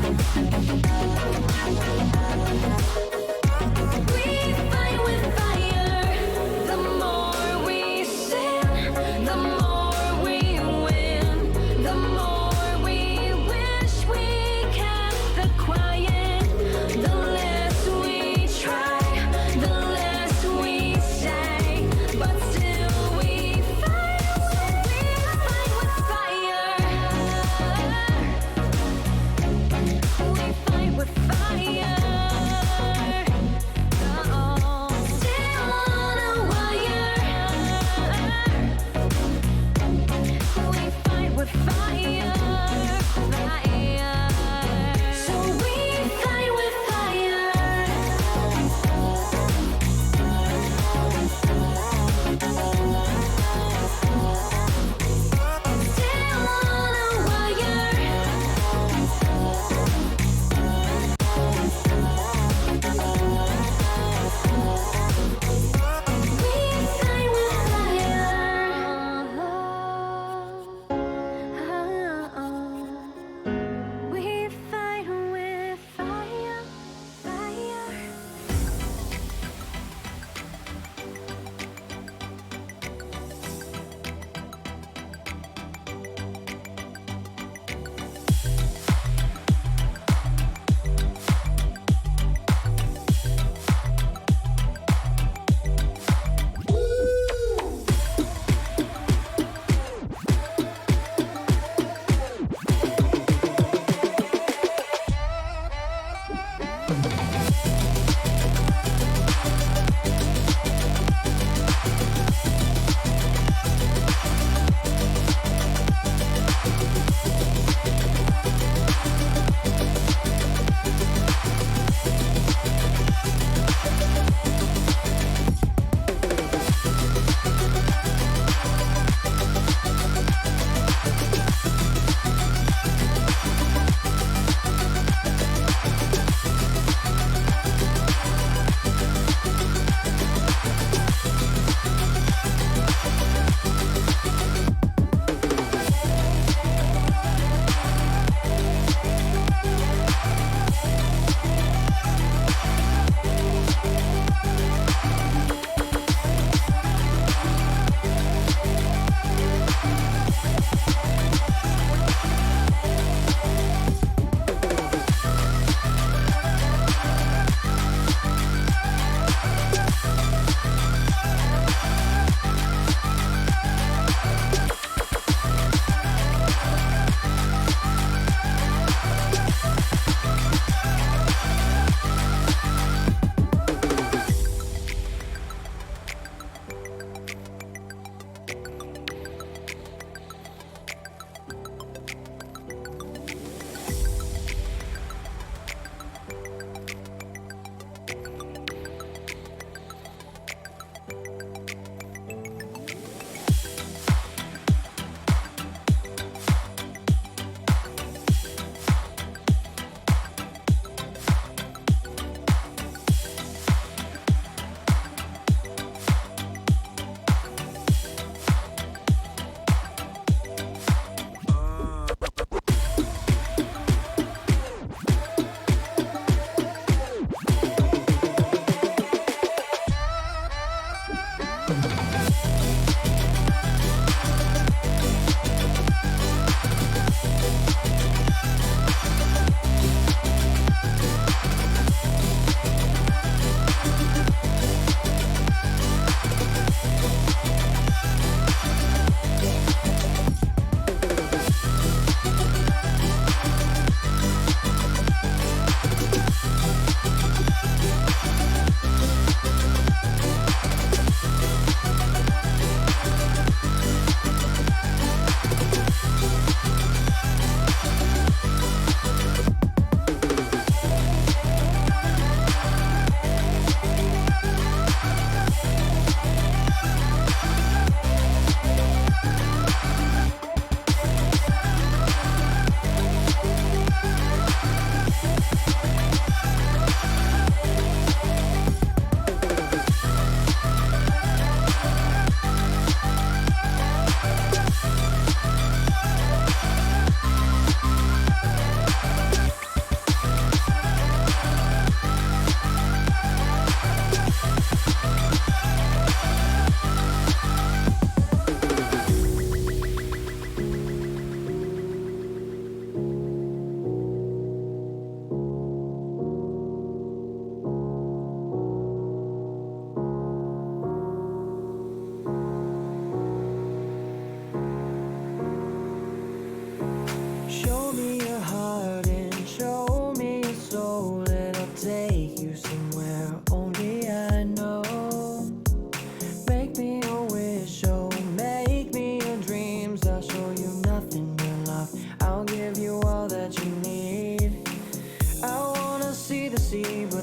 We fight with fire.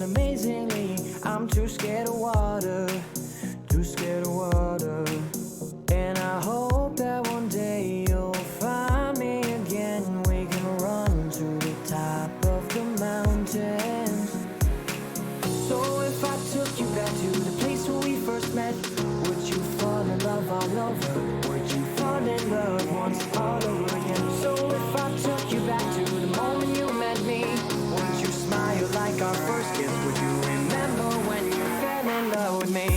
amazingly, I'm too scared of water, too scared of water. And I hope that one day you'll find me again. We can run to the top of the mountains. So if I took you back to the place where we first met, would you fall in love all over? Would you fall in love once all over again? So if I took you back to the moment you met me, would you smile like our first kiss? Would you remember when you fell in love with me?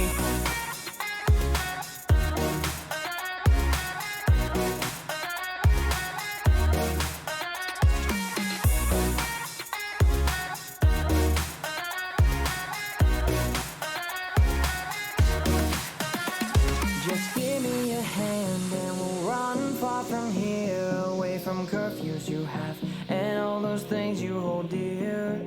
Just give me your hand and we'll run far from here, away from curfews you have and all those things you hold dear.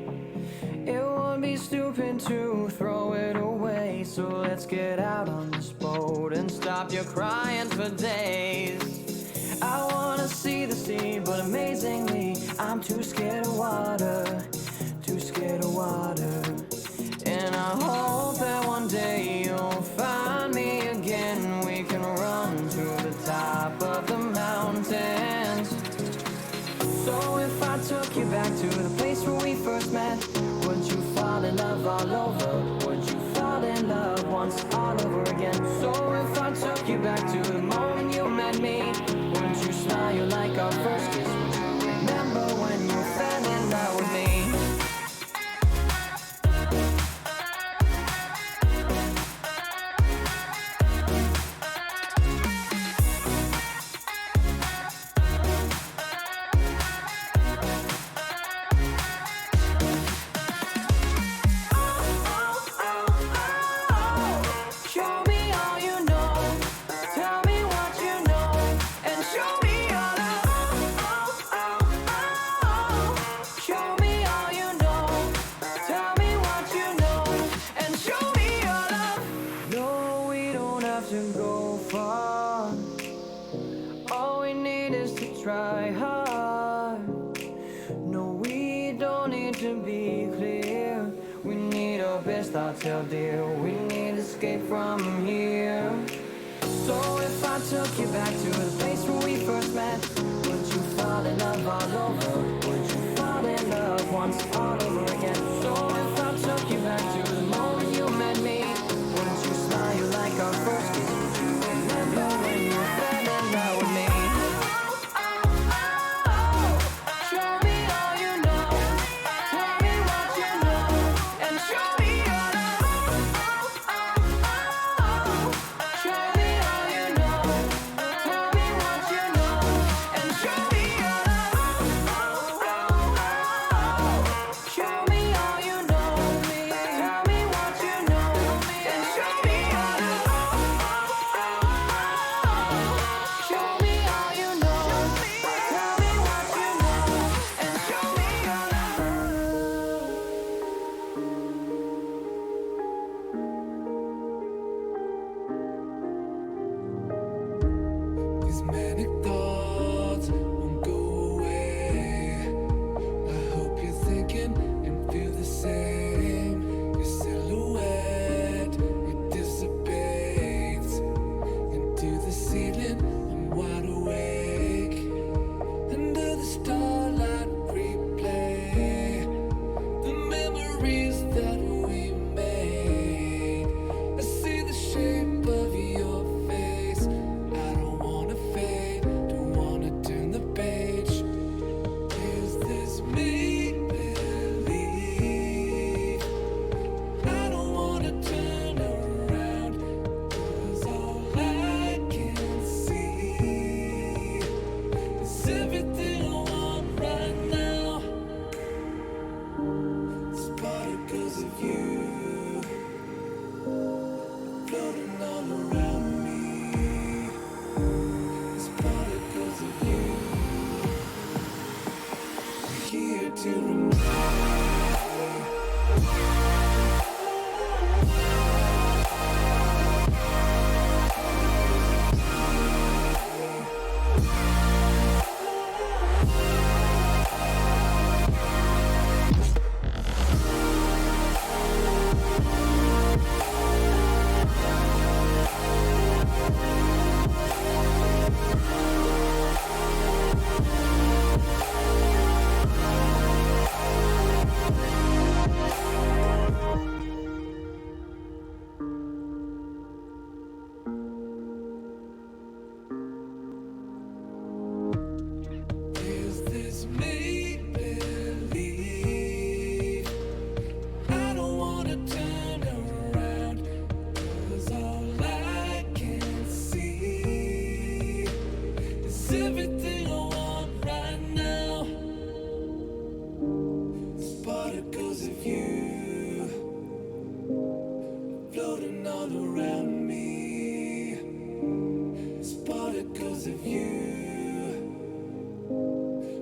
It would be stupid to throw it away, so let's get out on this boat and stop your crying for days. I wanna see the sea, but amazingly, I'm too scared of water, too scared of water. And I hope that one day you'll find me again. We can run to the top of the mountains. So if I took you back to the place where we first met, would you fall in love all over? Would you fall in love once all over again? So if I took you back to the moment you met me, would you smile like our first kiss? Would you remember when you fell in love with me? To go far, all we need is to try hard. No, we don't need to be clear. We need our best thoughts held dear. We need escape from here. So if I took you back to the place where we first met, would you fall in love all over? Would you fall in love once all over again? So if I took you back to the moment you met me, would you smile like our first kiss? Would you remember when you fell in love with me? Show me all you know. Tell me what you know, and show me your love. Show me all you know. Tell me what you know, and show me your love. of you, floating all around me. It's particles of you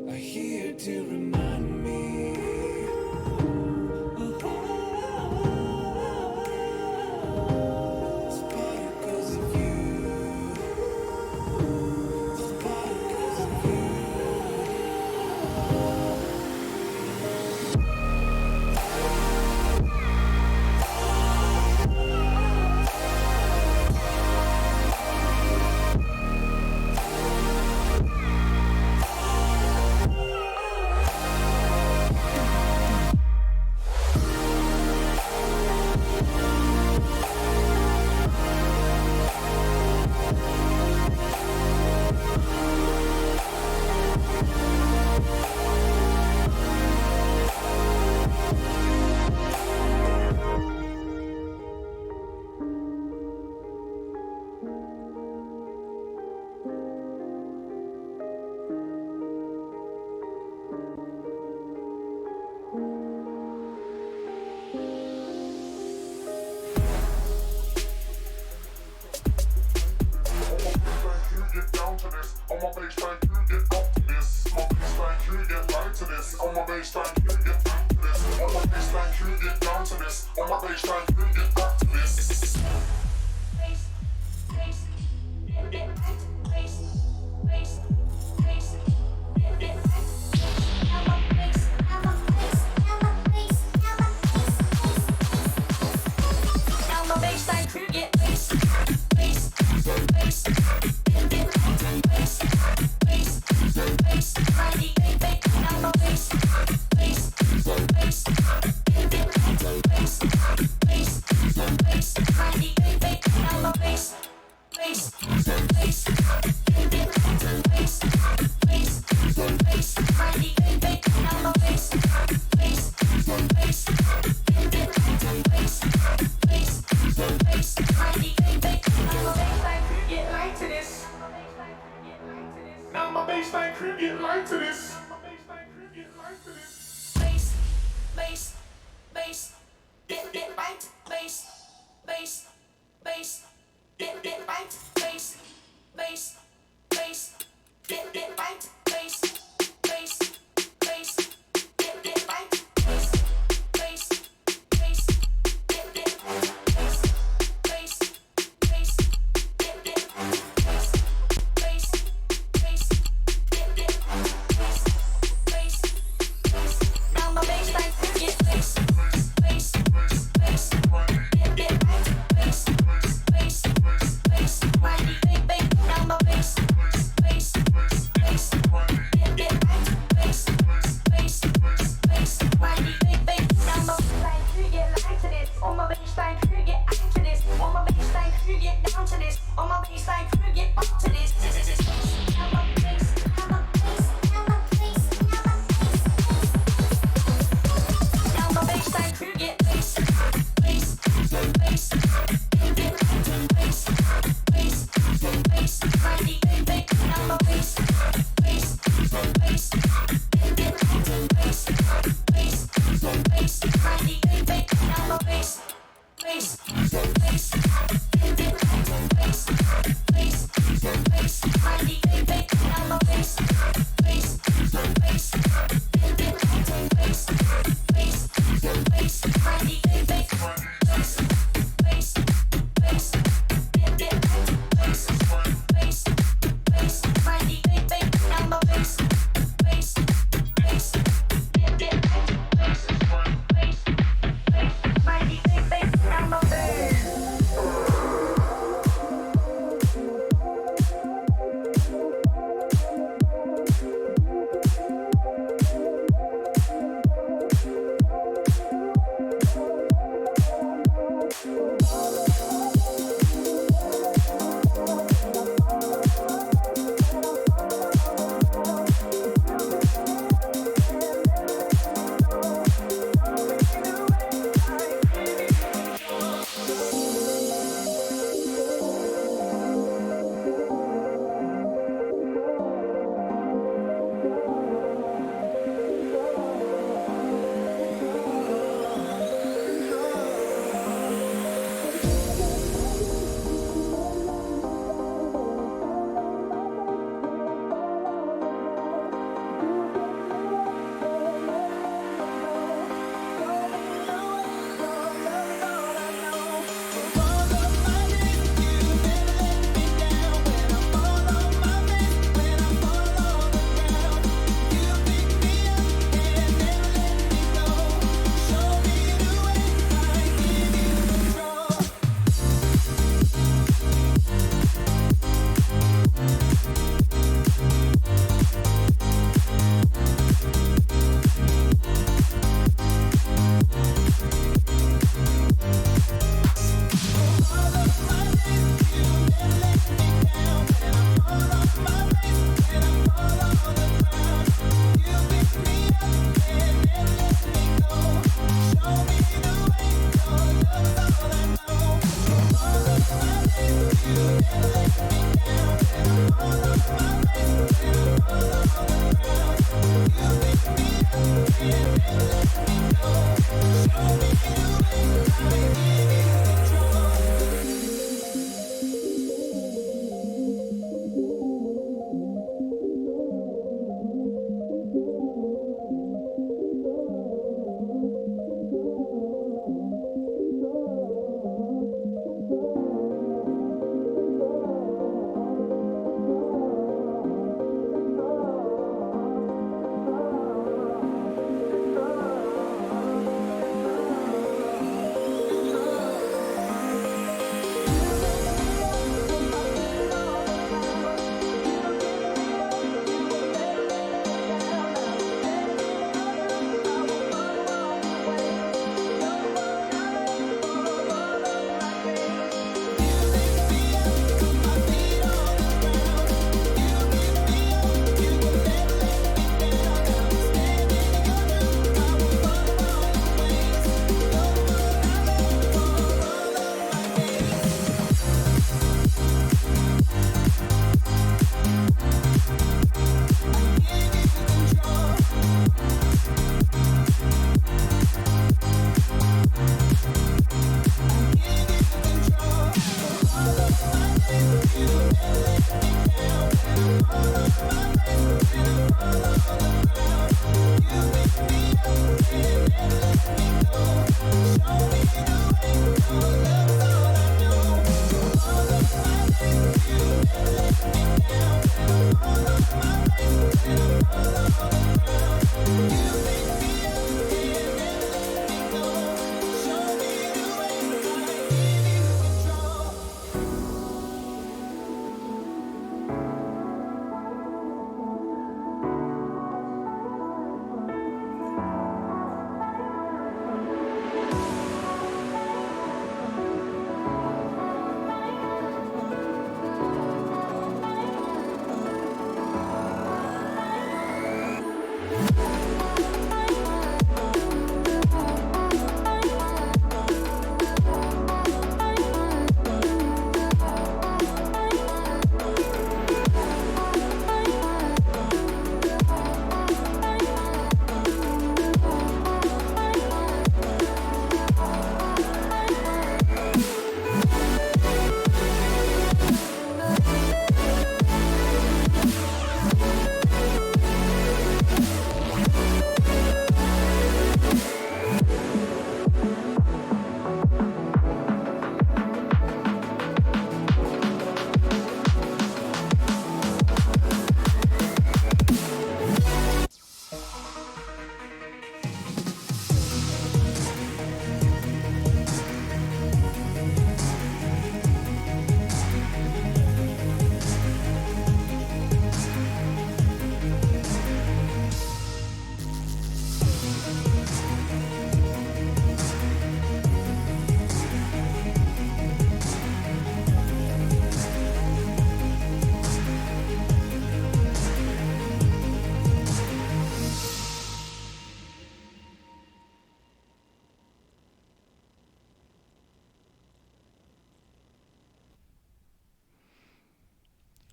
are here to remind me. It's particles of you. It's particles of you.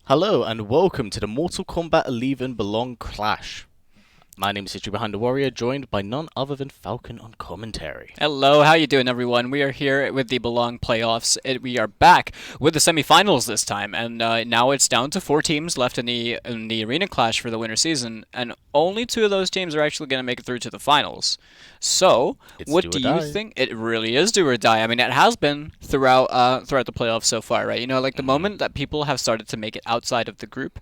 Hello and welcome to the Mortal Kombat 11 Belong Clash. My name is History Behind the Warrior, joined by none other than Falcon on commentary. Hello, how you doing, everyone? We are here with the Belong playoffs. We are back with the semifinals this time, and now it's down to 4 teams left in the Arena Clash for the winter season, and only 2 of those teams are actually going to make it through to the finals. So, It's what do do or you die. think? It really is do or die. I mean, it has been throughout the playoffs so far, right? You know, like the moment that people have started to make it outside of the group,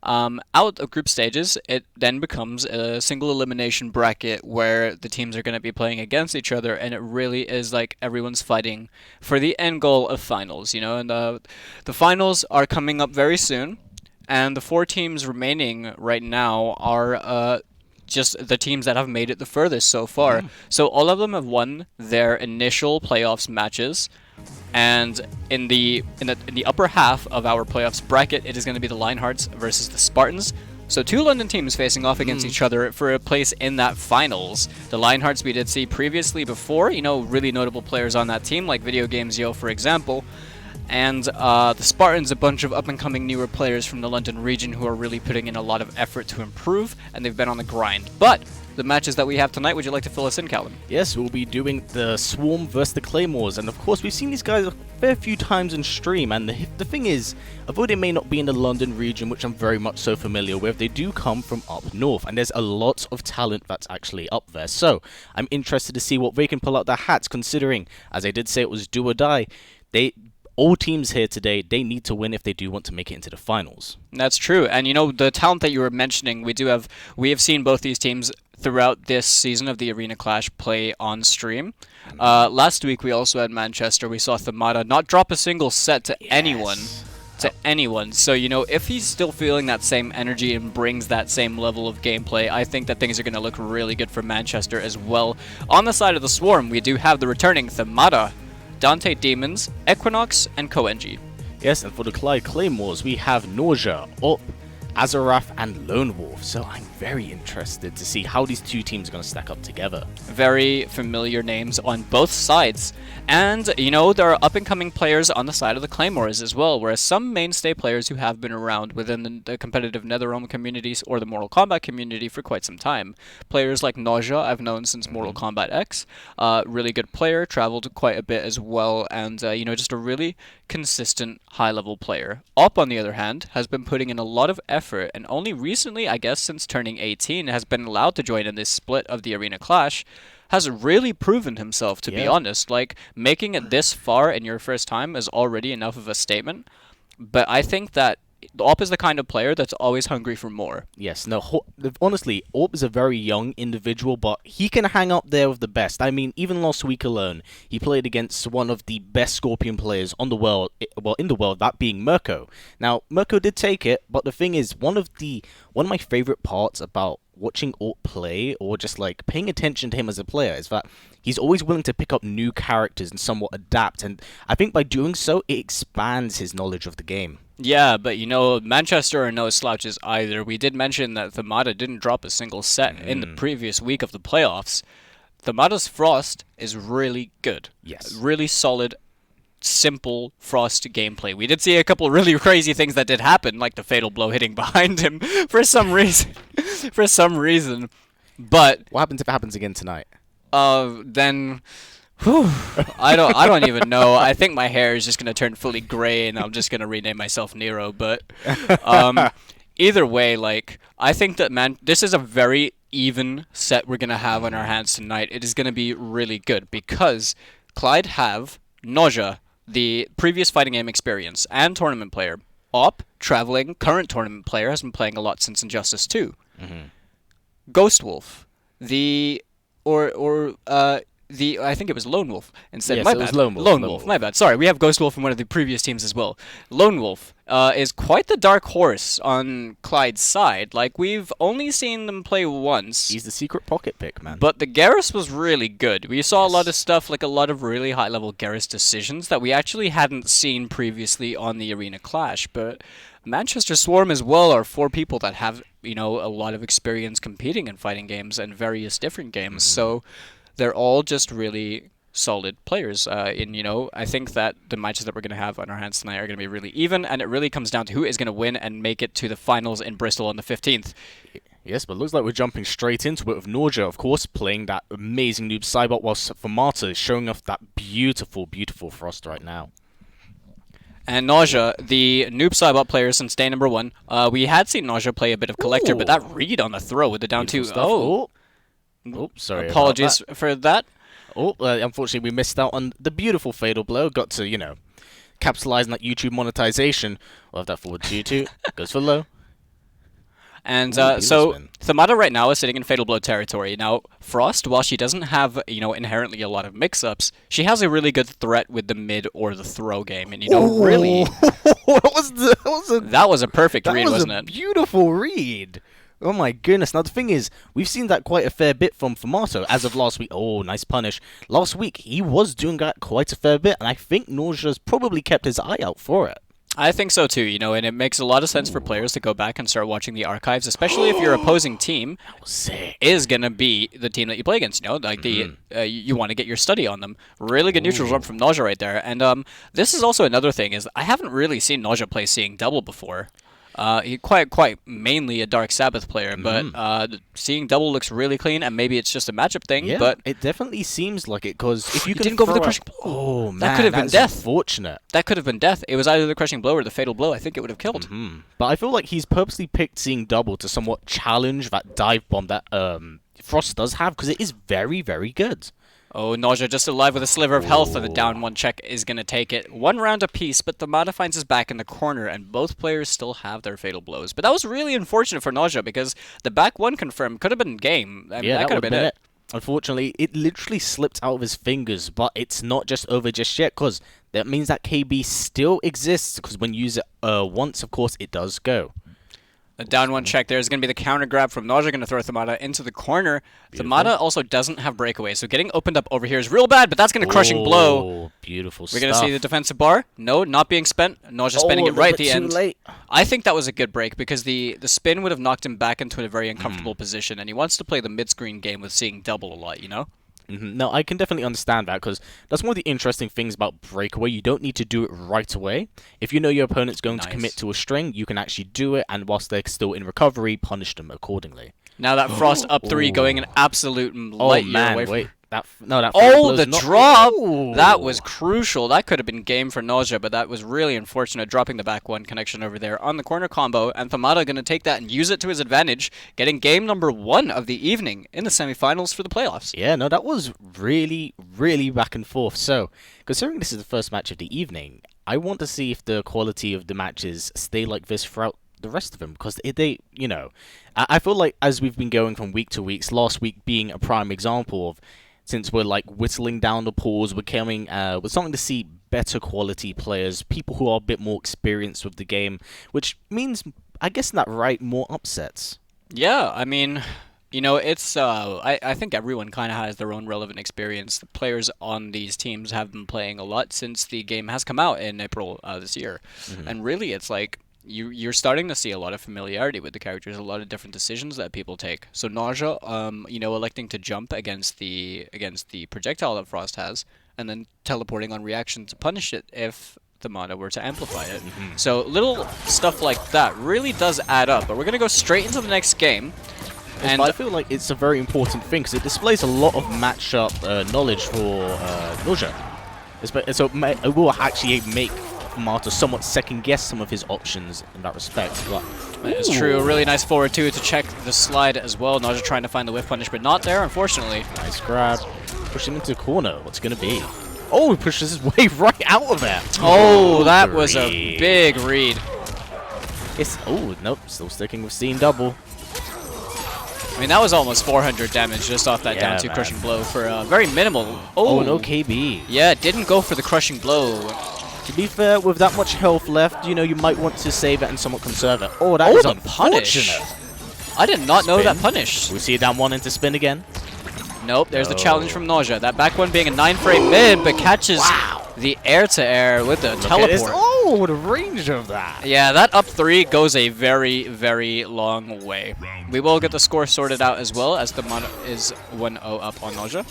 out of group stages, it then becomes a single elimination bracket where the teams are going to be playing against each other, and it really is like everyone's fighting for the end goal of finals, you know. And the finals are coming up very soon, and the 4 teams remaining right now are just the teams that have made it the furthest so far. So all of them have won their initial playoffs matches. And in the upper half of our playoffs bracket, it is going to be the Lionhearts versus the Spartans. So 2 London teams facing off against each other for a place in that finals. The Lionhearts we did see previously before, you know, really notable players on that team, like Video Games Yo, for example. And the Spartans, a bunch of up-and-coming newer players from the London region who are really putting in a lot of effort to improve, and they've been on the grind. But the matches that we have tonight, would you like to fill us in, Callum? Yes, we'll be doing the Swarm versus the Claymores, and of course we've seen these guys a fair few times in stream, and the thing is, although they may not be in the London region, which I'm very much so familiar with, they do come from up north, and there's a lot of talent that's actually up there. So, I'm interested to see what they can pull out their hats, considering, as I did say, it was do or die. All teams here today, they need to win if they do want to make it into the finals. That's true. And you know, the talent that you were mentioning, we have seen both these teams throughout this season of the Arena Clash play on stream. Last week we also had Manchester. We saw Thamada not drop a single set to anyone. To anyone. So, you know, if he's still feeling that same energy and brings that same level of gameplay, I think that things are going to look really good for Manchester as well. On the side of the Swarm, we do have the returning Thamada, Dante Demons, Equinox, and Koenji. Yes, and for the Clyde Claymores, we have Nausea, Up, Azarath, and Lone Wolf. So I'm very interested to see how these 2 teams are going to stack up together. Very familiar names on both sides. And, you know, there are up-and-coming players on the side of the Claymores as well, whereas some mainstay players who have been around within the competitive NetherRealm communities or the Mortal Kombat community for quite some time. Players like Nausea I've known since Mortal Kombat X. Really good player, traveled quite a bit as well, and, you know, just a really consistent high-level player. Op, on the other hand, has been putting in a lot of effort, and only recently, I guess since turning 18, has been allowed to join in this split of the Arena Clash, has really proven himself, to be honest. Like, making it this far in your first time is already enough of a statement, but I think that Op is the kind of player that's always hungry for more. Yes, no, honestly, Orb is a very young individual, but he can hang up there with the best. I mean, even last week alone, he played against one of the best Scorpion players on the world, well, in the world, that being Mirko. Now, Mirko did take it, but the thing is, one of my favorite parts about watching Orb play, or just like paying attention to him as a player, is that he's always willing to pick up new characters and somewhat adapt, and I think by doing so, it expands his knowledge of the game. Yeah, but you know, Manchester are no slouches either. We did mention that Thamada didn't drop a single set in the previous week of the playoffs. Thamada's Frost is really good. Yes. Really solid, simple Frost gameplay. We did see a couple really crazy things that did happen, like the fatal blow hitting behind him for some reason. For some reason. But What happens if it happens again tonight? then whew, I don't even know. I think my hair is just gonna turn fully gray, and I'm just gonna rename myself Nero. But either way, like I think that this is a very even set we're gonna have on our hands tonight. It is gonna be really good because Clyde have Nausea, the previous fighting game experience and tournament player. Op, traveling current tournament player, has been playing a lot since Injustice 2. Ghost Wolf, the I think it was Lone Wolf instead. Yes, My it was bad. Lone Wolf. Lone Lone Wolf. Wolf. My bad. Sorry, we have Ghost Wolf in one of the previous teams as well. Lone Wolf is quite the dark horse on Clyde's side. Like, we've only seen them play once. He's the secret pocket pick, man. But the Garrus was really good. We saw a lot of stuff, like a lot of really high-level Garrus decisions that we actually hadn't seen previously on the Arena Clash. But Manchester Swarm as well are 4 people that have, you know, a lot of experience competing in fighting games and various different games. So they're all just really solid players. And I think that the matches that we're going to have on our hands tonight are going to be really even, and it really comes down to who is going to win and make it to the finals in Bristol on the 15th. Yes, but it looks like we're jumping straight into it with Norja, of course, playing that amazing noob Cybot, whilst Famata is showing off that beautiful, beautiful Frost right now. And Nausea, the noob Cybot player since day number 1. We had seen Nausea play a bit of Collector, but that read on the throw with the down 2. Sorry. Apologies for that. Unfortunately, we missed out on the beautiful Fatal Blow. Got to, capitalize on that YouTube monetization. We'll have that forward to YouTube. Goes for low. And so Thamada right now is sitting in Fatal Blow territory. Now, Frost, while she doesn't have, inherently a lot of mix-ups, she has a really good threat with the mid or the throw game. And, really... that was a perfect read, wasn't it? That was a beautiful read. Oh my goodness. Now the thing is, we've seen that quite a fair bit from Famato as of last week. Oh, nice punish. Last week, he was doing that quite a fair bit, and I think Nausea's probably kept his eye out for it. I think so too, and it makes a lot of sense for players to go back and start watching the archives, especially if your opposing team is going to be the team that you play against, you want to get your study on them. Really good neutral jump from Nausea right there. And this is also another thing, is I haven't really seen Nausea play seeing double before. He's quite mainly a Dark Sabbath player, but seeing double looks really clean, and maybe it's just a matchup thing. Yeah, but it definitely seems like it, because if you didn't go for the crushing blow, oh man, that could have been death. Unfortunate. That could have been death. It was either the crushing blow or the fatal blow. I think it would have killed. But I feel like he's purposely picked seeing double to somewhat challenge that dive bomb that Frost does have, because it is very, very good. Oh, Nausea just alive with a sliver of health, and the down 1 check is going to take it. 1 round apiece, but Thamada finds his back in the corner, and both players still have their fatal blows. But that was really unfortunate for Nausea, because the back 1 confirmed could have been game. I mean, that could have been it. Unfortunately, it literally slipped out of his fingers, but it's not just over just yet, because that means that KB still exists, because when you use it once, of course, it does go. A down 1 check there is going to be the counter grab from Nausea, going to throw Thamada into the corner. Beautiful. Thamada also doesn't have breakaway, so getting opened up over here is real bad, but that's going to crushing blow. Beautiful We're going to see the defensive bar. No, not being spent. Nausea spending it right at the end. Late. I think that was a good break, because the spin would have knocked him back into a very uncomfortable position, and he wants to play the mid-screen game with seeing double a lot, No, I can definitely understand that, because that's one of the interesting things about breakaway. You don't need to do it right away. If you know your opponent's going to commit to a string, you can actually do it, and whilst they're still in recovery, punish them accordingly. Now that Frost up 3 going an absolute light year away from... That drop! That was crucial. That could have been game for Nausea, but that was really unfortunate, dropping the back 1 connection over there on the corner combo, and Thamada going to take that and use it to his advantage, getting game number 1 of the evening in the semifinals for the playoffs. Yeah, no, that was really, really back and forth. So, considering this is the first match of the evening, I want to see if the quality of the matches stay like this throughout the rest of them, because I feel like as we've been going from week to weeks, last week being a prime example of, since we're like whittling down the pools, we're starting to see better quality players, people who are a bit more experienced with the game, which means, I guess, more upsets. Yeah, I mean, it's I think everyone kind of has their own relevant experience. The players on these teams have been playing a lot since the game has come out in April this year, and really, it's like you're starting to see a lot of familiarity with the characters, a lot of different decisions that people take. So Nausea, electing to jump against the projectile that Frost has, and then teleporting on reaction to punish it if Thamada were to amplify it. So little stuff like that really does add up. But we're gonna go straight into the next game. And I feel like it's a very important thing, because it displays a lot of matchup knowledge for Nausea. So it will actually make Marta somewhat second-guess some of his options in that respect. It's true. A really nice forward, too, to check the slide as well. Nausea trying to find the whiff punish, but not there, unfortunately. Nice grab. Pushing into the corner. What's going to be? Oh, he pushes his way right out of it. Oh, that was a big read. Nope. Still sticking with seeing double. I mean, that was almost 400 damage just off that down 2 crushing blow for very minimal. Oh, no KB. Yeah, didn't go for the crushing blow. To be fair, with that much health left, you might want to save it and somewhat conserve it. Oh, that is unfortunate. I did not know that punish. We see it down 1 into spin again. Nope, there's the challenge from Nausea. That back 1 being a 9-frame mid, but catches the air-to-air with the teleport. Oh, the range of that. Yeah, that up 3 goes a very, very long way. We will get the score sorted out as well, as the Thamada is 1-0 up on Nausea.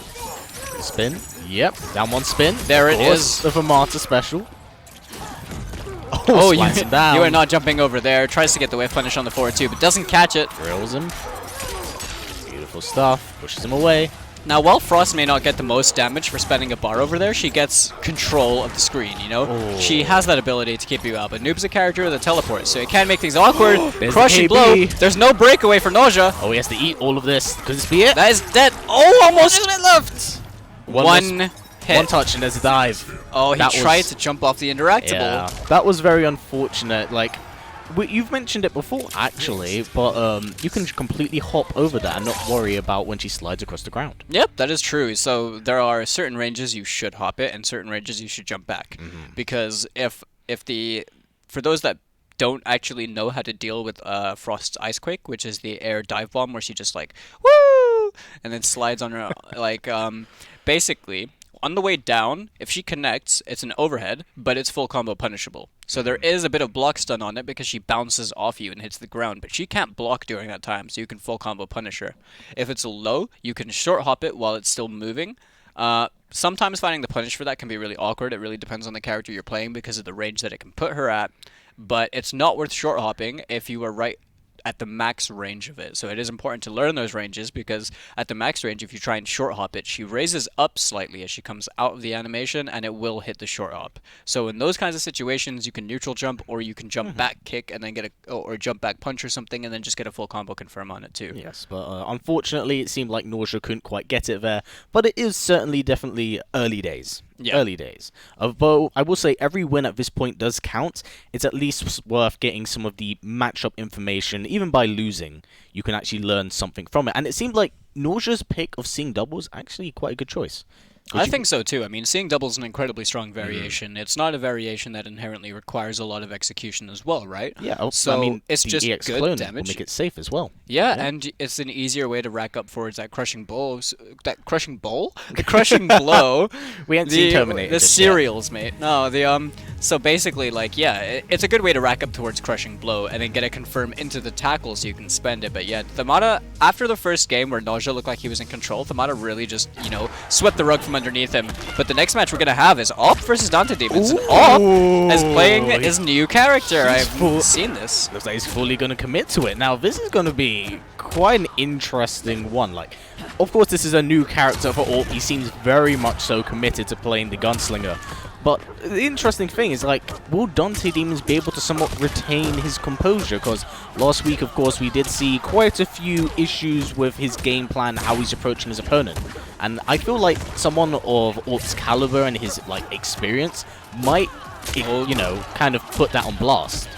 Spin. Yep. Down one spin. There it is. Of a Marta special. Oh, slides him down. you are not jumping over there. Tries to get the wave punish on the forward two, but doesn't catch it. Drills him. Beautiful stuff. Pushes him away. Now, while Frost may not get the most damage for spending a bar over there, she gets control of the screen, you know? Oh. She has that ability to keep you out, but Noob's a character with a teleport, so it can make things awkward. There's Crushing the blow. KB. There's no breakaway for Nausea. Oh, he has to eat all of this. Could this be it? That is dead. Oh, almost. Isn't it left? One hit. One touch and there's a dive. Oh, he That tried was- to jump off the interactable. Yeah, that was very unfortunate. Like, you've mentioned it before, actually, but you can completely hop over that and not worry about when she slides across the ground. Yep, that is true. So there are certain ranges you should hop it, and certain ranges you should jump back. Because for those that don't actually know how to deal with Frost's Ice Quake, which is the air dive bomb where she just like woo and then slides on her like basically. On the way down, if she connects, it's an overhead, but it's full combo punishable. So there is a bit of block stun on it because she bounces off you and hits the ground, but she can't block during that time, so you can full combo punish her. If it's a low, you can short hop it while it's still moving. Sometimes finding the punish for that can be really awkward. It really depends on the character you're playing because of the range that it can put her at, but it's not worth short hopping if you are right at the max range of it. So it is important to learn those ranges because at the max range, if you try and short hop it, she raises up slightly as she comes out of the animation and it will hit the short hop. So in those kinds of situations, you can neutral jump or you can jump back kick and then get or jump back punch or something and then just get a full combo confirm on it too. Yes, but unfortunately, it seemed like Nausea couldn't quite get it there. But it is certainly definitely early days. Yeah. Early days. But I will say every win at this point does count. It's at least worth getting some of the matchup information. Even by losing, you can actually learn something from it. And it seemed like Nausea's pick of seeing doubles actually quite a good choice. I think so too. I mean, seeing double is an incredibly strong variation. It's not a variation that inherently requires a lot of execution as well, right? Yeah, So I mean, it's the just EX good clone damage. will make it safe as well. Yeah, and it's an easier way to rack up forwards that crushing blow. The crushing blow. We haven't seen Terminator The just yet. cereals, mate. No, the So basically, like, yeah, it's a good way to rack up towards crushing blow and then get it confirmed into the tackle so you can spend it. But yeah, Thamada, after the first game where Nausea looked like he was in control, Thamada really just swept the rug from underneath him. But the next match we're gonna have is Op versus Dante Demons. And Op is playing his new character. I've seen this. Looks like he's fully going to commit to it. Now, this is going to be quite an interesting one. Like, of course, this is a new character for Orp. He seems very much so committed to playing the Gunslinger. But the interesting thing is, like, will Dante Demons be able to somewhat retain his composure? Because last week, of course, we did see quite a few issues with his game plan, how he's approaching his opponent. And I feel like someone of Orp's caliber and his, like, experience might, kind of put that on blast.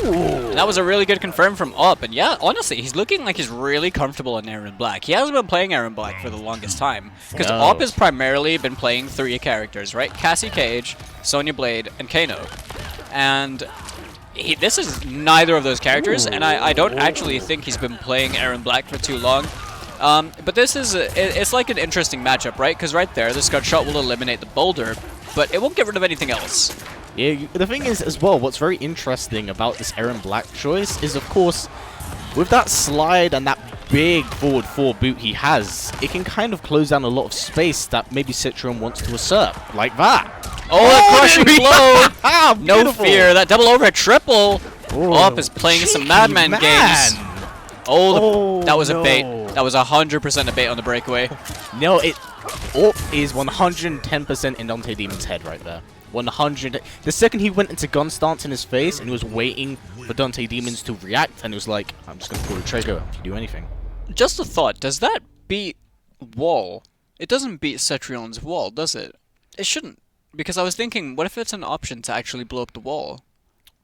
And that was a really good confirm from Up. And yeah, honestly, he's looking like he's really comfortable in Aaron Black. He hasn't been playing Aaron Black for the longest time. Because No. Up has primarily been playing 3 characters, right? Cassie Cage, Sonya Blade, and Kano. And this is neither of those characters, and I don't actually think he's been playing Aaron Black for too long. But this is, it's like an interesting matchup, right? Because right there, the Scud Shot will eliminate the boulder, but it won't get rid of anything else. Yeah, the thing is, as well, what's very interesting about this Aaron Black choice is, of course, with that slide and that big forward 4 boot he has, it can kind of close down a lot of space that maybe Citron wants to assert, like that. Oh, that crushing there we blow! go. No Beautiful. fear, that double overhead triple! Oh, Up is playing some Madman man. games. Oh, that was a bait. no. That was 100% a bait on the breakaway. No, Orp is 110% in Dante Demon's head right there. 100. The second he went into gun stance in his face and he was waiting for Dante Demons to react, and he was like, I'm just going to pull the trigger if you do anything. Just a thought, does that beat Wall? It doesn't beat Cetrion's Wall, does it? It shouldn't. Because I was thinking, what if it's an option to actually blow up the wall?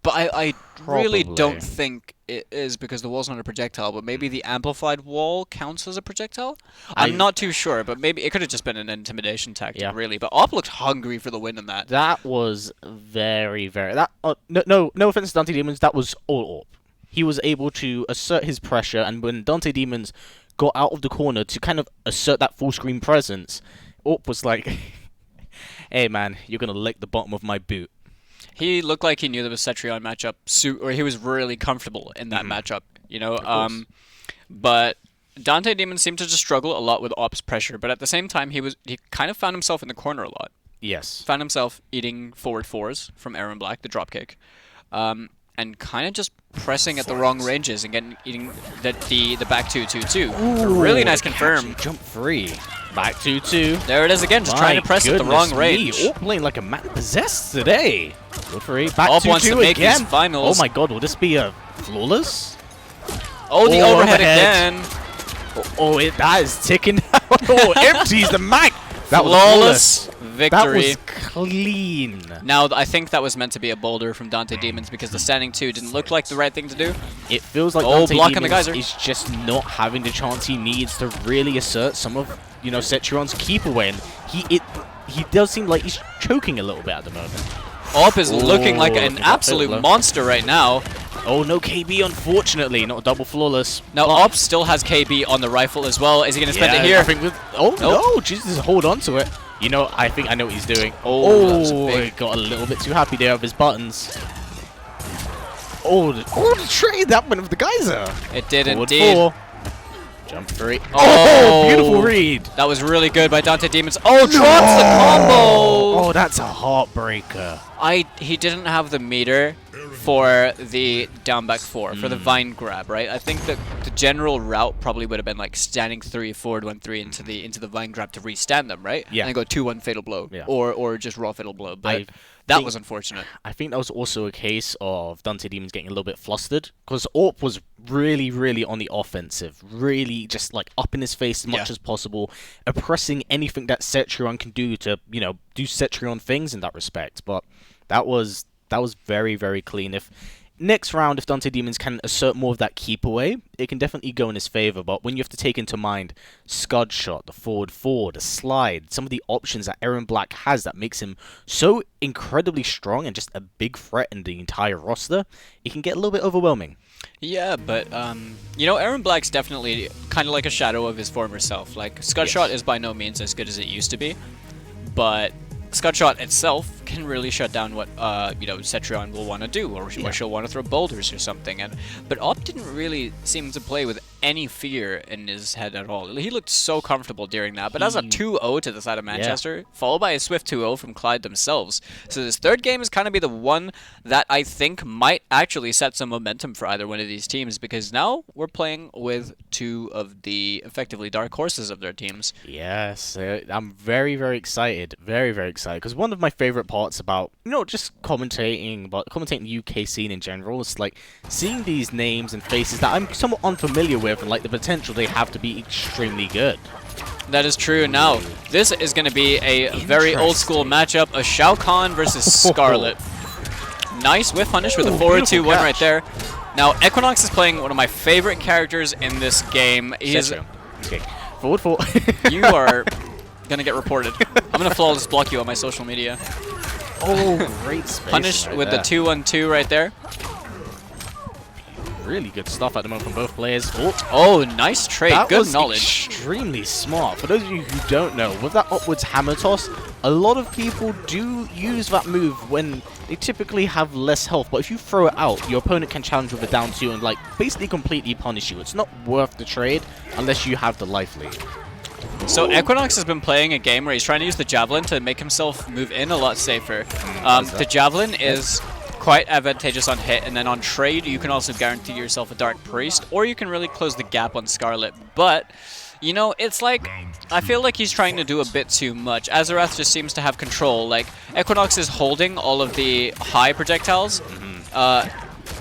But I really Probably. don't think it is because the wall's not a projectile, but maybe the amplified wall counts as a projectal? I'm not too sure, but maybe it could have just been an intimidation tactic, Yeah. really. But Op looked hungry for the win in that. That was very, very... No offense to Dante Demons, that was all Orp. He was able to assert his pressure, and when Dante Demons got out of the corner to kind of assert that full screen presence, Orp was like, hey man, you're going to lick the bottom of my boot. He looked like he knew there was Cetrion matchup, or he was really comfortable in that matchup, you know. But Dante Demon seemed to just struggle a lot with Op's pressure, but at the same time, he kind of found himself in the corner a lot. Yes. Found himself eating forward fours from Aaron Black, the dropkick, and kind of just pressing at the wrong ranges and eating the back 2-2-2. Ooh, Really nice confirm. Jump free. Back 2-2. There it is again, just trying to press at the wrong range. All playing like a man possessed today. Good free. Back Op 2-2 wants to make again. his finals. Oh my god, will this be a flawless? Oh, the overhead again. That is ticking down. Oh, empties the mag. That was Flawless victory. victory. That was clean. Now, I think that was meant to be a boulder from Dante Demons because the standing 2 didn't look like the right thing to do. It feels like Oh, Dante blocking the Demons geyser. is just not having the chance he needs to really assert some of, Cetrion's keep away. And he does seem like he's choking a little bit at the moment. Op is looking like an that absolute failed, monster right now. Oh, no KB, unfortunately. Not a double flawless. Now, Op still has KB on the rifle as well. Is he going to spend it here? I think no, Jesus, hold on to it. I think I know what he's doing. Oh, that was big. He got a little bit too happy there with his buttons. The trade, that went with the geyser. It did Forward indeed. 4. Jump 3. Oh, Beautiful read. That was really good by Dante Demons. Oh, drops the combo! Oh, that's a heartbreaker. He didn't have the meter for the down back 4, for the vine grab, right? I think that the general route probably would have been like standing 3, forward 1-3 into the vine grab to restand them, right? Yeah. And then go 2-1 fatal blow, Yeah. or just raw fatal blow. But that was unfortunate. I think that was also a case of Dante Demons getting a little bit flustered because Orp was really, really on the offensive, really just like up in his face as much as possible, oppressing anything that Cetrion can do to, do Cetrion things in that respect. But that was very, very clean. If next round, if Dante Demons can assert more of that keep away, it can definitely go in his favor. But when you have to take into mind Scud shot, the forward 4, the slide, some of the options that Aaron Black has that makes him so incredibly strong and just a big threat in the entire roster, it can get a little bit overwhelming. Yeah, but, Aaron Black's definitely kind of like a shadow of his former self. Like, Scud shot is by no means as good as it used to be, but Scud shot itself can really shut down what Cetrion will want to do, or she'll want to throw boulders or something. But Op didn't really seem to play with any fear in his head at all. He looked so comfortable during that. But as a 2-0 to the side of Manchester, followed by a swift 2-0 from Clyde themselves. So this third game is kind of be the one that I think might actually set some momentum for either one of these teams, because now we're playing with 2 of the effectively dark horses of their teams. Yes, I'm very, very excited. Very, very excited. Because one of my favorite parts about, just commentating the UK scene in general, is like seeing these names and faces that I'm somewhat unfamiliar with and like the potential they have to be extremely good. That is true. Now, this is going to be a very old school matchup, a Shao Kahn versus Scarlet. Nice whiff punish with a forward 2-1 right there. Now, Equinox is playing one of my favorite characters in this game. He's okay. Forward 4. You are going to get reported. I'm going to flawless block you on my social media. Oh, great space. Punished right with there. the 2-1-2 right there. Really good stuff at the moment from both players. Oh, nice trade. That Good was knowledge. Extremely smart. For those of you who don't know, with that upwards hammer toss, a lot of people do use that move when they typically have less health. But if you throw it out, your opponent can challenge with a down 2 and basically completely punish you. It's not worth the trade unless you have the life lead. So Equinox has been playing a game where he's trying to use the Javelin to make himself move in a lot safer. The Javelin is quite advantageous on hit, and then on trade you can also guarantee yourself a Dark Priest, or you can really close the gap on Scarlet. But, it's like, I feel like he's trying to do a bit too much. Azarath just seems to have control. Like, Equinox is holding all of the high projectiles,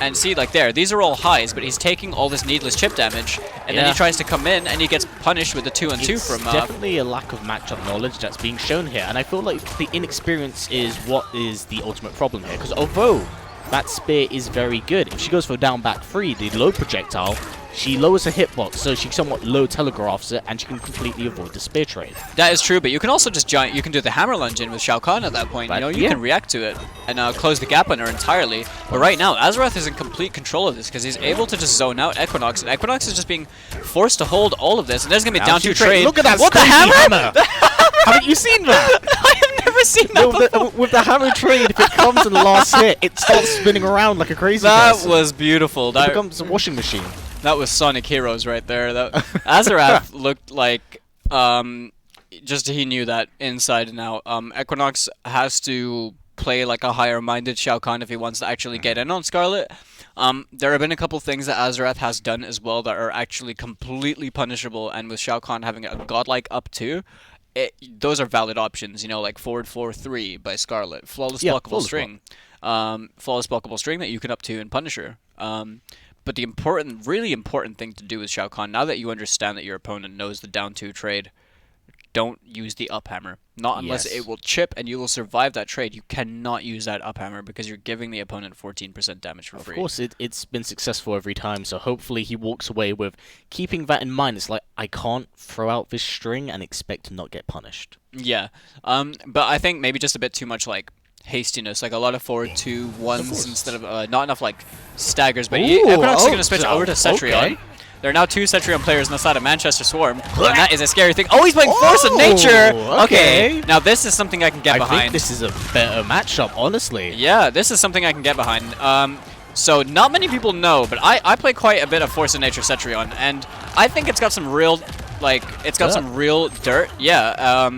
and see, these are all highs, but he's taking all this needless chip damage, and then he tries to come in, and he gets punished with the 2-2 from... definitely a lack of matchup knowledge that's being shown here, and I feel like the inexperience is what is the ultimate problem here, because although that spear is very good, if she goes for down back 3, the low projectile, she lowers her hitbox, so she somewhat low telegraphs it, and she can completely avoid the spear trade. That is true, but you can also just you can do the hammer lunge in with Shao Kahn at that point. You can react to it and close the gap on her entirely. But right now, Azarath is in complete control of this because he's able to just zone out Equinox, and Equinox is just being forced to hold all of this. And there's gonna be a down 2 trade. Look at that! What, the hammer? Haven't you seen that? I have never seen that before. With the hammer trade, if it comes in the last hit, it starts spinning around like a crazy That person. was beautiful. It becomes a washing machine. That was Sonic Heroes right there. Azarath looked like just he knew that inside and out. Equinox has to play like a higher-minded Shao Kahn if he wants to actually get in on Scarlet. There have been a couple things that Azarath has done as well that are actually completely punishable, and with Shao Kahn having a godlike up 2, those are valid options, you know, like forward 4-3 by Scarlet, flawless blockable string, flawless blockable string that you can up 2 in Punisher. But the really important thing to do with Shao Kahn, now that you understand that your opponent knows the down 2 trade, don't use the up hammer. Not unless it will chip and you will survive that trade. You cannot use that up hammer because you're giving the opponent 14% damage for free. Of course, it's been successful every time, so hopefully he walks away with keeping that in mind. It's like, I can't throw out this string and expect to not get punished. Yeah, but I think maybe just a bit too much, like, hastiness, like a lot of forward 2-1s instead of, not enough, like, staggers. But Equinox is going to switch over to Cetrion. Okay. There are now 2 Cetrion players on the side of Manchester Swarm, and that is a scary thing. Oh, he's playing Force of Nature! Okay, now this is something I can get behind. I think this is a better matchup, honestly. Yeah, this is something I can get behind. So not many people know, but I play quite a bit of Force of Nature Cetrion, and I think it's got some real, like, some real dirt. Yeah,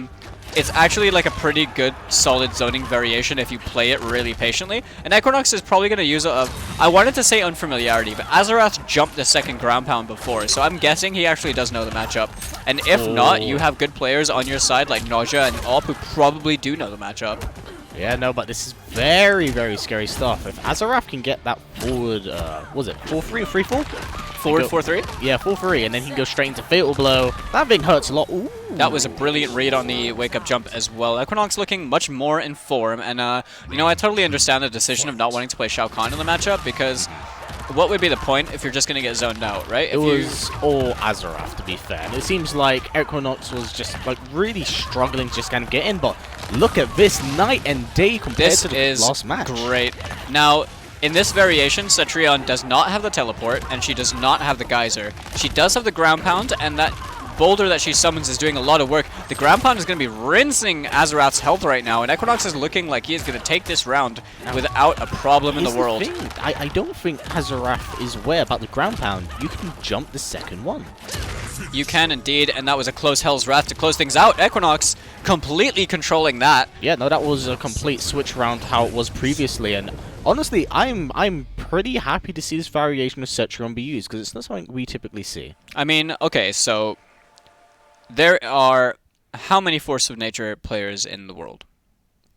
it's actually like a pretty good solid zoning variation if you play it really patiently. And Equinox is probably going to use I wanted to say unfamiliarity, but Azarath jumped the second ground pound before, so I'm guessing he actually does know the matchup. And if not, you have good players on your side like Nausea and Op who probably do know the matchup. Yeah, no, but this is very, very scary stuff. If Azarath can get that forward, was it 4-3 or 3-4? Forward 4-3? Yeah, 4-3, and then he can go straight into Fatal Blow. That thing hurts a lot. Ooh. That was a brilliant read on the wake-up jump as well. Equinox looking much more in form, and you know, I totally understand the decision of not wanting to play Shao Kahn in the matchup, because what would be the point if you're just going to get zoned out, right? It was all Azarath, to be fair. And it seems like Equinox was just like really struggling to just kind of get in, but look at this night and day compared to the last match. This is great. Now, in this variation, Cetrion does not have the teleport, and she does not have the geyser. She does have the ground pound, and that boulder that she summons is doing a lot of work. The ground pound is going to be rinsing Azarath's health right now, and Equinox is looking like he is going to take this round without a problem in the world. I don't think Azarath is aware about the ground pound. You can jump the second one. You can indeed, and that was a close Hell's Wrath to close things out. Equinox completely controlling that. Yeah, no, that was a complete switch around how it was previously, and honestly, I'm pretty happy to see this variation of Cetrion be used, because it's not something we typically see. I mean, okay, so there are how many Force of Nature players in the world?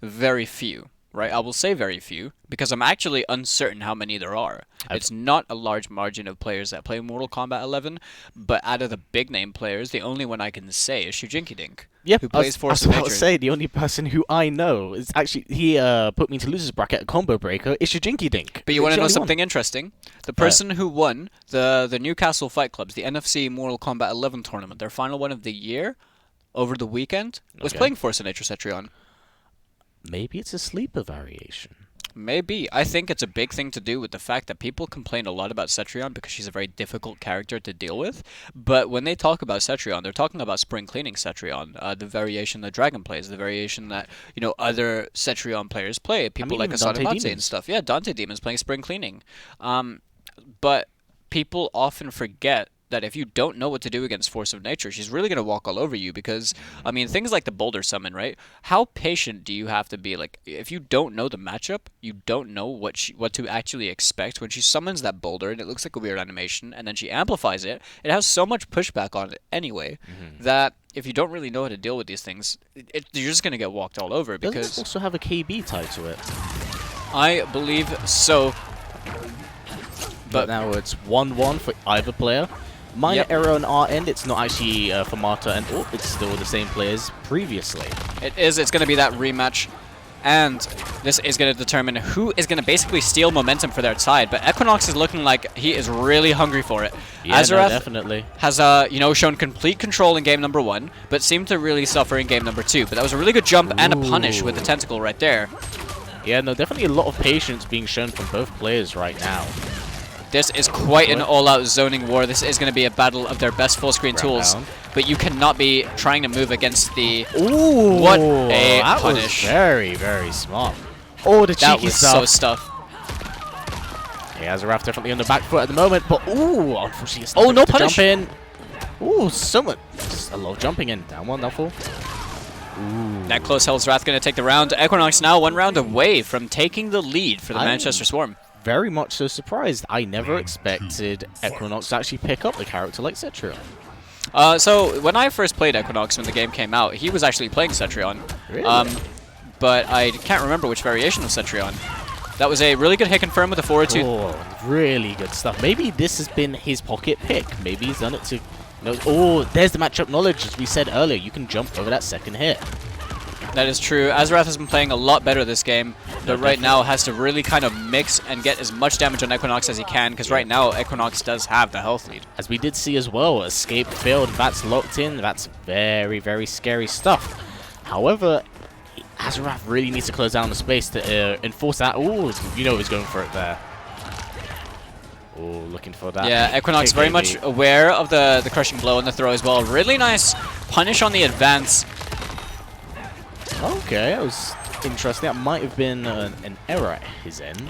Very few, right? I will say very few, because I'm actually uncertain how many there are. It's not a large margin of players that play Mortal Kombat 11, but out of the big name players, the only one I can say is Shujinki Dink, who plays Force of Nature. I was about to say, the only person who I know is actually, he put me to losers bracket at Combo Breaker, is Shujinki Dink. But you want to know something interesting? The person who won the Newcastle Fight Clubs, the NFC Mortal Kombat 11 tournament, their final one of the year, over the weekend, was playing Force of Nature Cetrion. Maybe it's a sleeper variation. Maybe. I think it's a big thing to do with the fact that people complain a lot about Cetrion because she's a very difficult character to deal with. But when they talk about Cetrion, they're talking about spring cleaning Cetrion, the variation that Dragon plays, the variation that, you know, other Cetrion players play. People like Asada Matse and stuff. Yeah, Dante Demon's playing spring cleaning. But people often forget that if you don't know what to do against Force of Nature, she's really going to walk all over you because, I mean, things like the Boulder Summon, right? How patient do you have to be? Like, if you don't know the matchup, you don't know what to actually expect. When she summons that Boulder, and it looks like a weird animation, and then she amplifies it, it has so much pushback on it anyway, that if you don't really know how to deal with these things, you're just going to get walked all over. Because does it also have a KB tied to it? I believe so. But now it's 1-1 for either player. Minor error on our end, it's not actually for Marta and it's still the same players previously. It is, it's going to be that rematch, and this is going to determine who is going to basically steal momentum for their side, but Equinox is looking like he is really hungry for it. Yeah, Azarath definitely has, you know, shown complete control in game number 1, but seemed to really suffer in game number 2, but that was a really good jump and a punish with the tentacle right there. Yeah, no, definitely a lot of patience being shown from both players right now. This is quite an all-out zoning war. This is going to be a battle of their best full-screen tools. But you cannot be trying to move against the... Ooh, what a that punish. Was very, very smart. Oh, the cheeky stuff. That was so stuff. Okay, Azarath definitely on the back foot at the moment, but ooh, unfortunately, it's Oh, no to punish. jump in. Ooh, so much, just a lot of jumping in. Down one, down four. Ooh. That close Hellswrath going to take the round. Equinox now 1 round away from taking the lead for the Manchester Swarm. Very much so surprised. I never expected Equinox to actually pick up a character like Cetrion. So when I first played Equinox when the game came out, he was actually playing Cetrion. Really? But I can't remember which variation of Cetrion. That was a really good hit confirm with a forward 2. Oh, really good stuff. Maybe this has been his pocket pick. Maybe he's done it to... Oh, there's the matchup knowledge. As we said earlier, you can jump over that second hit. That is true. Azarath has been playing a lot better this game, but right now has to really kind of mix and get as much damage on Equinox as he can, because right now Equinox does have the health lead. As we did see as well, escape failed. That's locked in. That's very, very scary stuff. However, Azarath really needs to close down the space to enforce that. Oh, you know he's going for it there. Oh, looking for that. Yeah, Equinox very much aware of the crushing blow and the throw as well. Really nice punish on the advance. Okay, that was interesting. That might have been an error at his end.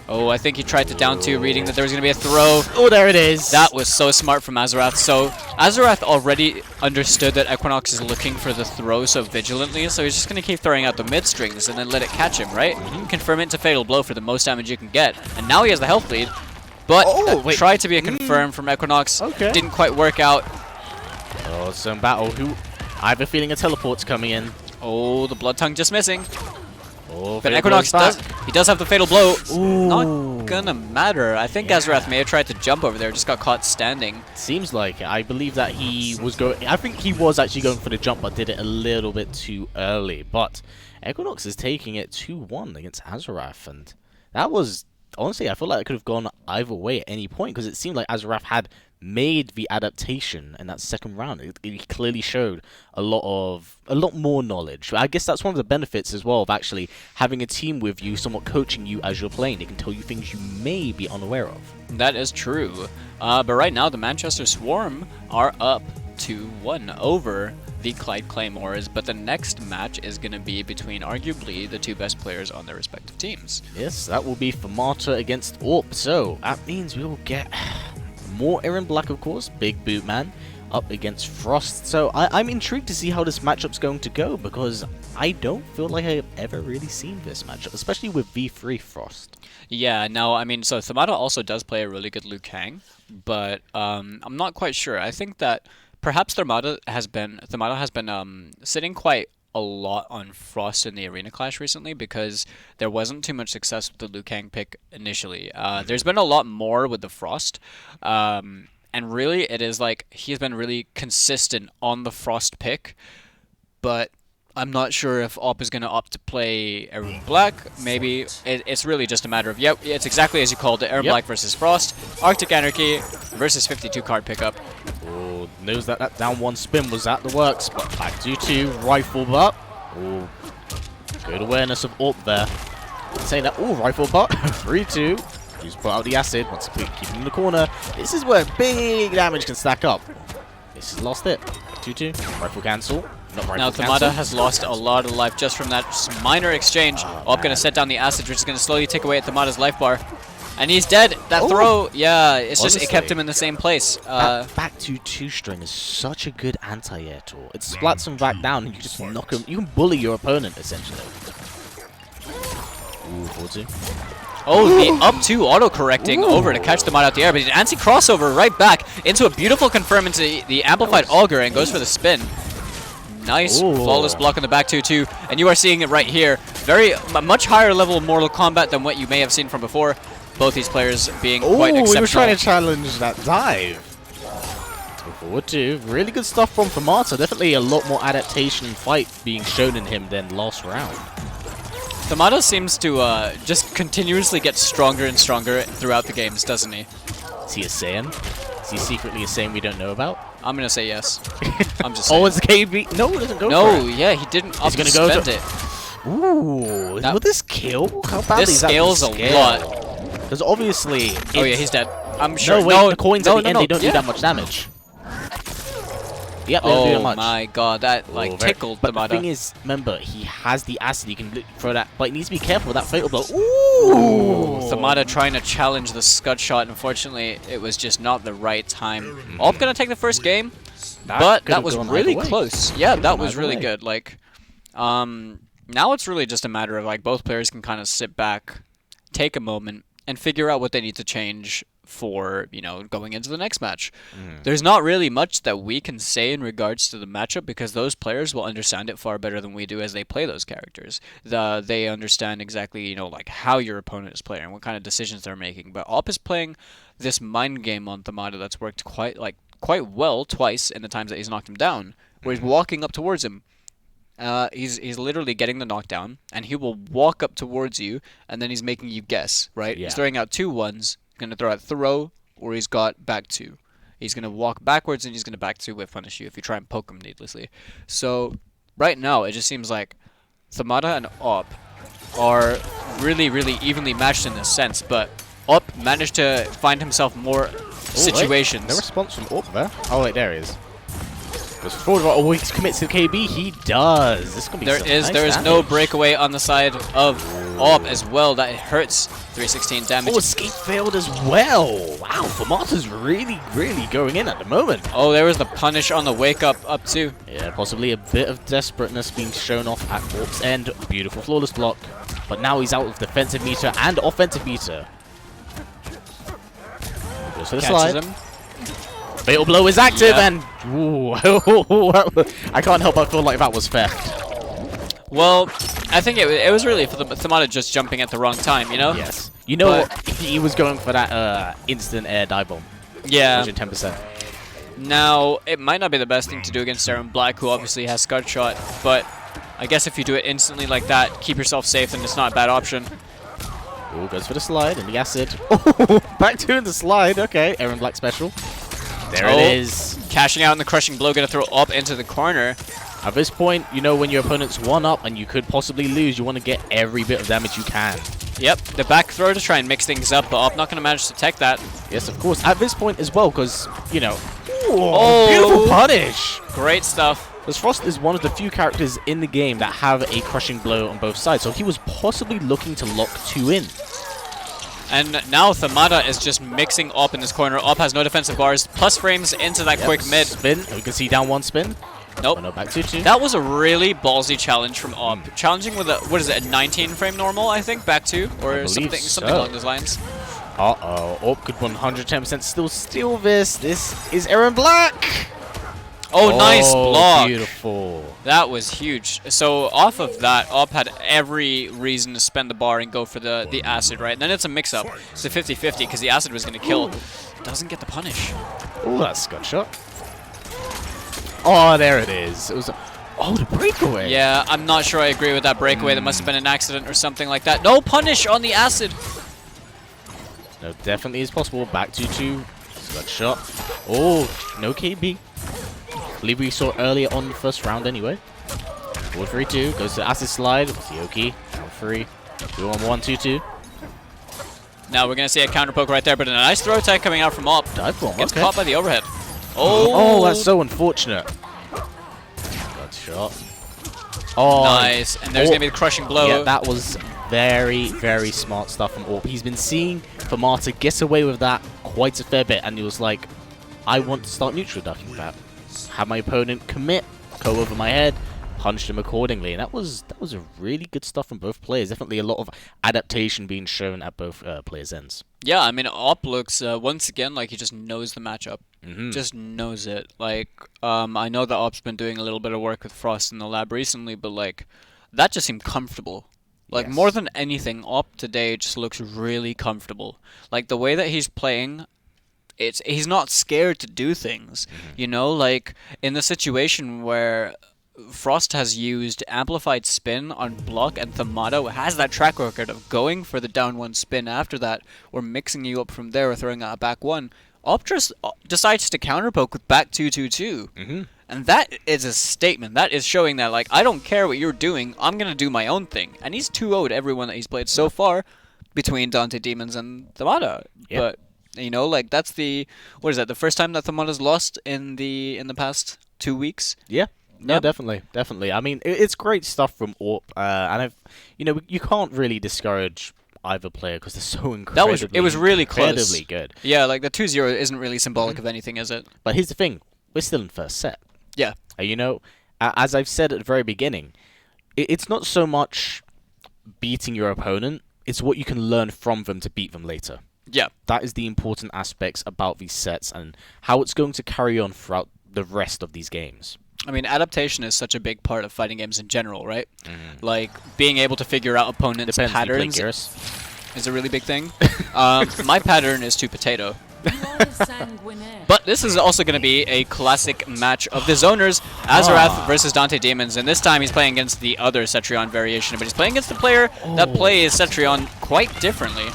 Oh, I think he tried to down 2, reading that there was going to be a throw. Oh, there it is. That was so smart from Azarath. So Azarath already understood that Equinox is looking for the throw so vigilantly, so he's just going to keep throwing out the mid strings and then let it catch him, right? Confirm it into Fatal Blow for the most damage you can get. And now he has the health lead. But tried to be a confirm from Equinox. Okay. Didn't quite work out. Oh, some battle. I have a feeling a teleport's coming in. Oh, the Blood Tongue just missing. Oh, But Equinox does have the Fatal Blow. Ooh. Not gonna matter. I think Azarath may have tried to jump over there, just got caught standing. Seems like it. I believe that he was going... I think he was actually going for the jump, but did it a little bit too early. But Equinox is taking it 2-1 against Azarath, and that was... Honestly, I feel like it could have gone either way at any point, because it seemed like Azarath had made the adaptation in that second round. It clearly showed a lot more knowledge. I guess that's one of the benefits as well of actually having a team with you, somewhat coaching you as you're playing. They can tell you things you may be unaware of. That is true. But right now, the Manchester Swarm are up 2-1 over the Clyde Claymores, but the next match is going to be between arguably the 2 best players on their respective teams. Yes, that will be Famata against Orp. So that means we will get more Aaron Black, of course, Big Boot Man, up against Frost. So I'm intrigued to see how this matchup's going to go, because I don't feel like I've ever really seen this matchup, especially with V3 Frost. Yeah, no, I mean, so Thamada also does play a really good Liu Kang, but I'm not quite sure. I think that perhaps Thamada has been sitting quite a lot on Frost in the Arena Clash recently, because there wasn't too much success with the Liu Kang pick initially. There's been a lot more with the Frost, and really it is like he's been really consistent on the Frost pick, but I'm not sure if Op is going to opt to play Aaron Black. Maybe it's really just a matter of, yep, it's exactly as you called it, Aaron Black versus Frost, Arctic Anarchy versus 52 card pickup. Oh, knows that down 1 spin was at the works, but back 2-2, rifle butt. Oh, good awareness of Orp there. Saying that, oh, rifle butt, 3-2. He's put out the acid, wants to keep him in the corner. This is where big damage can stack up. This has lost it. 2-2, rifle cancel. Now Thamada has lost a lot of life just from that minor exchange. Op going to set down the acid, which is going to slowly take away at Thamada's life bar. And he's dead. That throw, yeah, it's just, it kept him in the same place. Back 2-2 string is such a good anti-air tool. It splats him back down and you just knock him. You can bully your opponent, essentially. Ooh, 4-2. Oh, the up 2 auto-correcting over to catch Thamada out the air, but an anti-crossover right back into a beautiful confirm into the amplified auger and goes for the spin. Nice, flawless block on the back 2-2, and you are seeing it right here. Much higher level Mortal Kombat than what you may have seen from before. Both these players being quite exceptional. We were trying to challenge that dive. Forward 2, really good stuff from Famata. Definitely a lot more adaptation and fight being shown in him than last round. Thamada seems to just continuously get stronger and stronger throughout the games, doesn't he? Is he a Saiyan? Is he secretly a Saiyan we don't know about? I'm going to say yes. I'm just saying. Oh, it's KB. No, it doesn't go for it. No, yeah, he didn't He's going to go to it. Ooh, will this kill? How badly this is that scales a lot. Because obviously... Oh yeah, he's dead. I'm sure. No, wait, the coins at the end, they don't do that much damage. Yep, they don't do that much. Oh my god, that like tickled But Thamada. the thing is, remember, he has the acid, he can throw that, but he needs to be careful with that fatal blow. Ooh! Ooh! Thamada trying to challenge the scud shot. Unfortunately, it was just not the right time. Op gonna take the first game, but that was really close. Yeah, that was really good. Like, now it's really just a matter of like both players can kind of sit back, take a moment, and figure out what they need to change for, you know, going into the next match. There's not really much that we can say in regards to the matchup because those players will understand it far better than we do as they play those characters. They understand exactly, you know, like how your opponent is playing and what kind of decisions they're making. But Op is playing this mind game on Thamada that's worked quite well twice in the times that he's knocked him down, where he's walking up towards him. He's literally getting the knockdown, and he will walk up towards you, and then he's making you guess, right? Yeah. He's throwing out 2-1s. Going to throw out throw, or he's got back 2. He's going to walk backwards, and he's going to back 2 whip punish you if you try and poke him needlessly. So, right now, it just seems like Thamada and Op are really, really evenly matched in this sense, but Op managed to find himself more situations. Wait, no response from Op there. Oh, wait, there he is. Goes forward. Oh, he commits to KB. He does. This is gonna be there is no breakaway on the side of Op as well. That hurts. 316 damage. Oh, escape failed as well. Wow, Famata's really, really going in at the moment. Oh, there was the punish on the wake up too. Yeah, possibly a bit of desperateness being shown off at Op's end. Beautiful, flawless block. But now he's out of defensive meter and offensive meter. Goes for the slide. Him. Fatal blow is active and ooh, I can't help but feel like that was fair. Well, I think it was really for the Thamada just jumping at the wrong time, you know? Yes. You know, he was going for that instant air dive bomb. Yeah. 10%. Now, it might not be the best thing to do against Aaron Black, who obviously has Scud Shot, but I guess if you do it instantly like that, keep yourself safe, then it's not a bad option. Ooh, goes for the slide and the acid. Oh, back to the slide. Okay, Aaron Black special. There it is. Cashing out in the crushing blow, gonna throw up into the corner. At this point, you know when your opponent's one up and you could possibly lose, you want to get every bit of damage you can. Yep, the back throw to try and mix things up, but Op not gonna manage to tech that. Yes, of course. At this point as well, because, you know... Oh, beautiful punish! Great stuff. Because Frost is one of the few characters in the game that have a crushing blow on both sides, so he was possibly looking to lock 2 in. And now Thamada is just mixing Op in this corner. Op has no defensive bars. Plus frames into that quick mid. Spin. We can see down 1 spin. Nope. Oh, no, back 2-2. That was a really ballsy challenge from Op. Challenging with a, what is it, a 19 frame normal, I think, back 2? Or something along those lines. Uh-oh. Op could 110% still steal this. This is Aaron Black! Oh, nice block. Beautiful. That was huge. So off of that, Op had every reason to spend the bar and go for the acid, right? And then it's a mix-up. It's a 50-50 because the acid was going to kill. Doesn't get the punish. Oh, that's Scud Shot. Oh, there it is. It was the breakaway. Yeah, I'm not sure I agree with that breakaway. There must have been an accident or something like that. No punish on the acid. No, definitely is possible. Back 2-2. Scud Shot. Oh, no KB. I believe we saw earlier on the first round anyway. 4-3-2. Goes to acid slide. Sioki. Down 3. 2-1-1, 2-2. Now we're going to see a counter poke right there, but a nice throw tech coming out from Op. Dive bomb. Gets okay. caught by the overhead. Oh, that's so unfortunate. Good shot. Oh, nice. And there's going to be the crushing blow. Yeah, that was very, very smart stuff from Orp. He's been seeing Famata get away with that quite a fair bit, and he was like, I want to start neutral ducking that. Have my opponent commit, go over my head, punched him accordingly, and that was a really good stuff from both players. Definitely a lot of adaptation being shown at both players' ends. Yeah, I mean, Op looks, once again, like he just knows the matchup. Just knows it. Like, I know that Op's been doing a little bit of work with Frost in the lab recently, but, like, that just seemed comfortable. Like, more than anything, Op today just looks really comfortable. Like, the way that he's playing, he's not scared to do things. You know, like, in the situation where Frost has used amplified spin on block, and Thamada has that track record of going for the down 1 spin after that, or mixing you up from there or throwing out a back 1. Op just decides to counter poke with back 2-2-2. And that is a statement. That is showing that, like, I don't care what you're doing, I'm going to do my own thing. And he's 2-0'd everyone that he's played so far between Dante Demons and Thamada. Yep. But, you know, like, that's the first time that Thamada's lost in the past 2 weeks? Yeah. No, definitely. I mean, it's great stuff from Orp, and you can't really discourage either player because they're so incredibly, it was really close. incredibly good. Yeah, like the 2-0 isn't really symbolic of anything, is it? But here's the thing, we're still in first set. Yeah. You know, as I've said at the very beginning, it's not so much beating your opponent, it's what you can learn from them to beat them later. Yeah. That is the important aspects about these sets and how it's going to carry on throughout the rest of these games. I mean, adaptation is such a big part of fighting games in general, right? Like, being able to figure out opponents' patterns is a really big thing. My pattern is to potato. But this is also going to be a classic match of the zoners, Azarath versus Dante Demons, and this time he's playing against the other Cetrion variation, but he's playing against a player that plays Cetrion quite differently.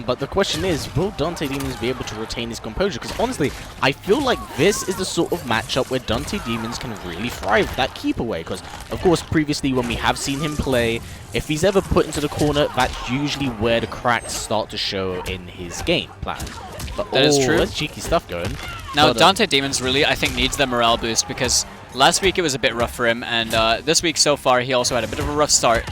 But the question is, will Dante Demons be able to retain his composure? Because honestly, I feel like this is the sort of matchup where Dante Demons can really thrive with that keep away. Because, of course, previously when we have seen him play, if he's ever put into the corner, that's usually where the cracks start to show in his game plan. But, that is true. That's cheeky stuff going. Now, But, Dante Demons really, I think, needs the morale boost because last week it was a bit rough for him, and this week so far he also had a bit of a rough start.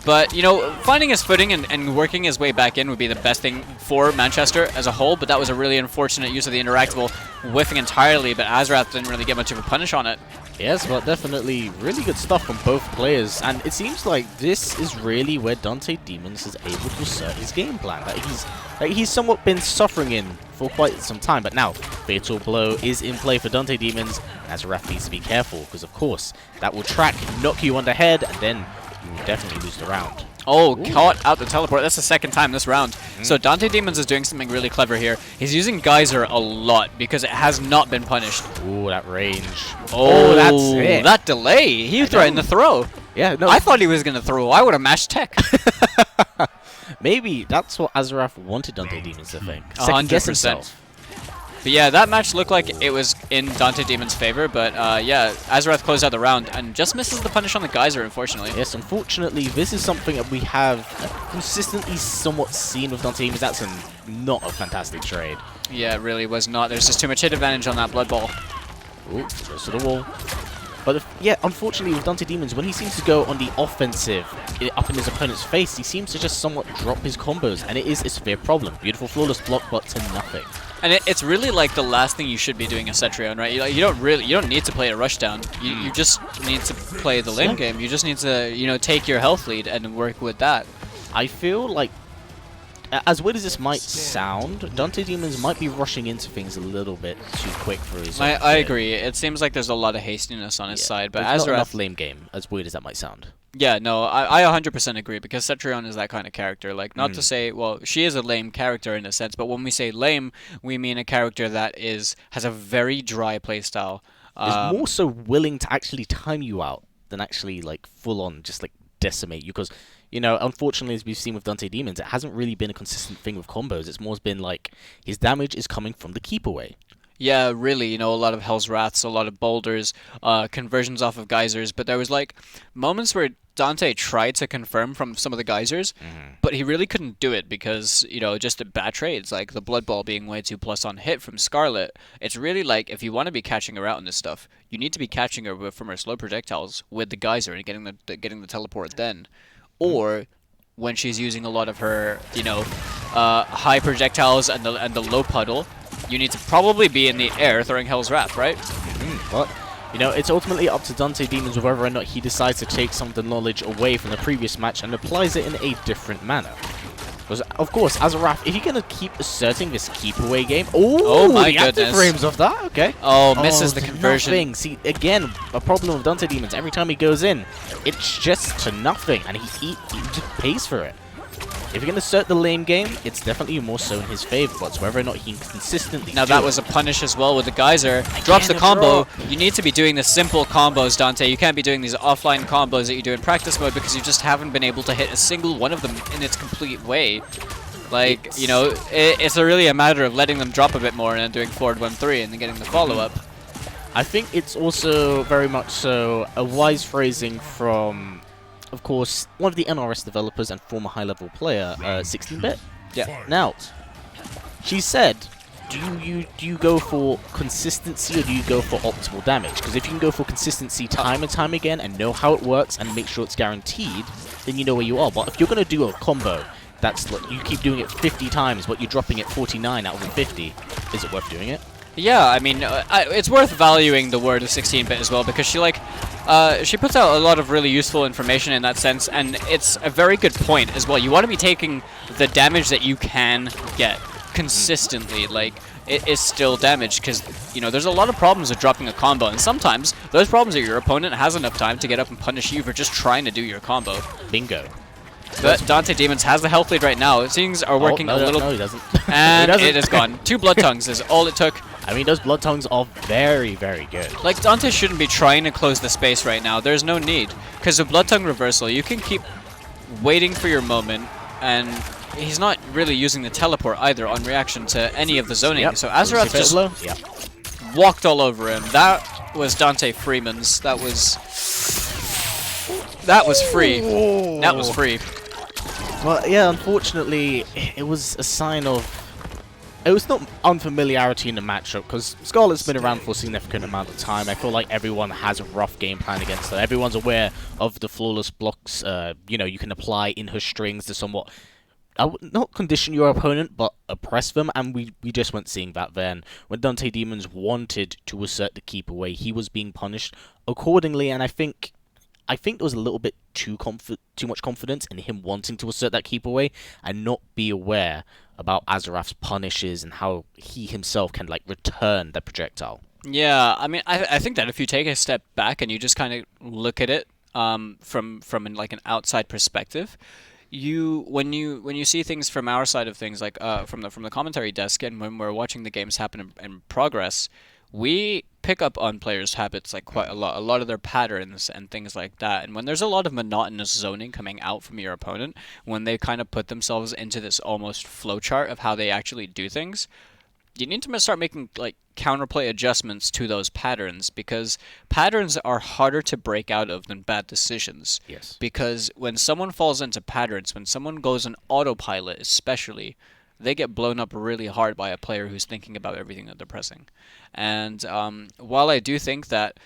But, you know, finding his footing and working his way back in would be the best thing for Manchester as a whole, but that was a really unfortunate use of the interactable, whiffing entirely, but Azarath didn't really get much of a punish on it. Yes, but definitely really good stuff from both players, and it seems like this is really where Dante Demons is able to assert his game plan that he's somewhat been suffering in for quite some time. But now, Fatal Blow is in play for Dante Demons, and Azarath needs to be careful, because of course, that will track, knock you on the head, and then you will definitely lose the round. Oh, caught out the teleport. That's the second time this round. So Dante Demons is doing something really clever here. He's using Geyser a lot because it has not been punished. Ooh, that range. Oh, that's it. That delay. He threatened to throw. Yeah, no. I thought he was going to throw. I would have mashed tech. Maybe that's what Azarath wanted Dante Demons to think. Second guess 100%. himself. But yeah, that match looked like it was in Dante Demon's favor, but yeah, Azarath closed out the round and just misses the punish on the Geyser, unfortunately. Yes, unfortunately, this is something that we have consistently somewhat seen with Dante Demons. That's not a fantastic trade. Yeah, it really was not. There's just too much hit advantage on that Blood Ball. Ooh, goes to the wall. But yeah, unfortunately with Dante Demons, when he seems to go on the offensive up in his opponent's face, he seems to just somewhat drop his combos, and it is a severe problem. Beautiful flawless block, but to nothing. And it's really like the last thing you should be doing as Cetrion, right? You don't need to play a rushdown. You just need to play the lane game. You just need to take your health lead and work with that. I feel like, as weird as this might sound, Dante Demons might be rushing into things a little bit too quick for his own I good. agree. It seems like there's a lot of hastiness on his side, but There's not Azarath... enough lame game, as weird as that might sound. Yeah, no, I 100% agree, because Cetrion is that kind of character. Like, not to say, well, she is a lame character in a sense, but when we say lame, we mean a character that has a very dry playstyle. Is more so willing to actually time you out than actually, like, full-on just, like, decimate you, because... You know, unfortunately, as we've seen with Dante Demons, it hasn't really been a consistent thing with combos. It's more been like, his damage is coming from the keep away. Yeah, really, a lot of Hell's Wraths, a lot of boulders, conversions off of geysers, but there was, like, moments where Dante tried to confirm from some of the geysers, but he really couldn't do it because, just the bad trades, like the Blood Ball being way 2+ on hit from Scarlet. It's really like, if you want to be catching her out on this stuff, you need to be catching her from her slow projectiles with the geyser and getting the teleport then. Or when she's using a lot of her, high projectiles and the low puddle, you need to probably be in the air throwing Hell's Wrath, right? But, it's ultimately up to Dante Demons whether or not he decides to take some of the knowledge away from the previous match and applies it in a different manner. Because, of course, Azarath, if you're going to keep asserting this keep-away game... Oh, my the active goodness. frames of that? Okay. Oh, misses the conversion. Nothing. See, again, a problem with Dante Demons. Every time he goes in, it's just to nothing, and he just pays for it. If you're going to assert the lame game, it's definitely more so in his favor, but it's whether or not he can consistently Now do that it. was a punish as well with the Geyser. Drops the combo. You need to be doing the simple combos, Dante. You can't be doing these offline combos that you do in practice mode because you just haven't been able to hit a single one of them in its complete way. Like, it's really a matter of letting them drop a bit more and then doing forward 1-3 and then getting the follow-up. I think it's also very much so a wise phrasing from, of course, one of the NRS developers and former high-level player, 16-bit. Yeah. Now, she said, do you go for consistency or do you go for optimal damage? Because if you can go for consistency time and time again and know how it works and make sure it's guaranteed, then you know where you are. But if you're going to do a combo That's like, you keep doing it 50 times, but you're dropping it 49 out of the 50. Is it worth doing it? Yeah, I mean, it's worth valuing the word of 16-bit as well, because she puts out a lot of really useful information in that sense, and it's a very good point as well. You want to be taking the damage that you can get consistently, like, it is still damage, because, you know, there's a lot of problems with dropping a combo, and sometimes those problems are your opponent has enough time to get up and punish you for just trying to do your combo. Bingo. But Dante Demons has the health lead right now. Things are working a little... No, he doesn't. And He doesn't. it is gone. 2 Blood Tongues is all it took. I mean, those Blood Tongues are very, very good. Like, Dante shouldn't be trying to close the space right now. There's no need. Because with Blood Tongue Reversal, you can keep waiting for your moment, and he's not really using the teleport either on reaction to any of the zoning. Yep. So Azarath just walked all over him. That was Dante Freeman's. That was free. That was free. Well, yeah, unfortunately, it was a sign of... It was not unfamiliarity in the matchup, because Scarlet's been around for a significant amount of time. I feel like everyone has a rough game plan against her. Everyone's aware of the flawless blocks, you know, you can apply in her strings to somewhat... I would not condition your opponent, but oppress them, and we just weren't seeing that then. When Dante Demons wanted to assert the keep away, he was being punished accordingly, and I think there was a little bit too much confidence in him wanting to assert that keep away and not be aware about Azarath's punishes and how he himself can like return the projectile. Yeah, I mean, I think that if you take a step back and you just kind of look at it from like an outside perspective, when you see things from our side of things, like from the commentary desk, and when we're watching the games happen in progress, we pick up on players' habits like quite a lot of their patterns and things like that. And when there's a lot of monotonous zoning coming out from your opponent, when they kind of put themselves into this almost flowchart of how they actually do things, you need to start making like counterplay adjustments to those patterns, because patterns are harder to break out of than bad decisions. Yes. Because when someone falls into patterns, when someone goes on autopilot especially, they get blown up really hard by a player who's thinking about everything that they're pressing. And while I do think that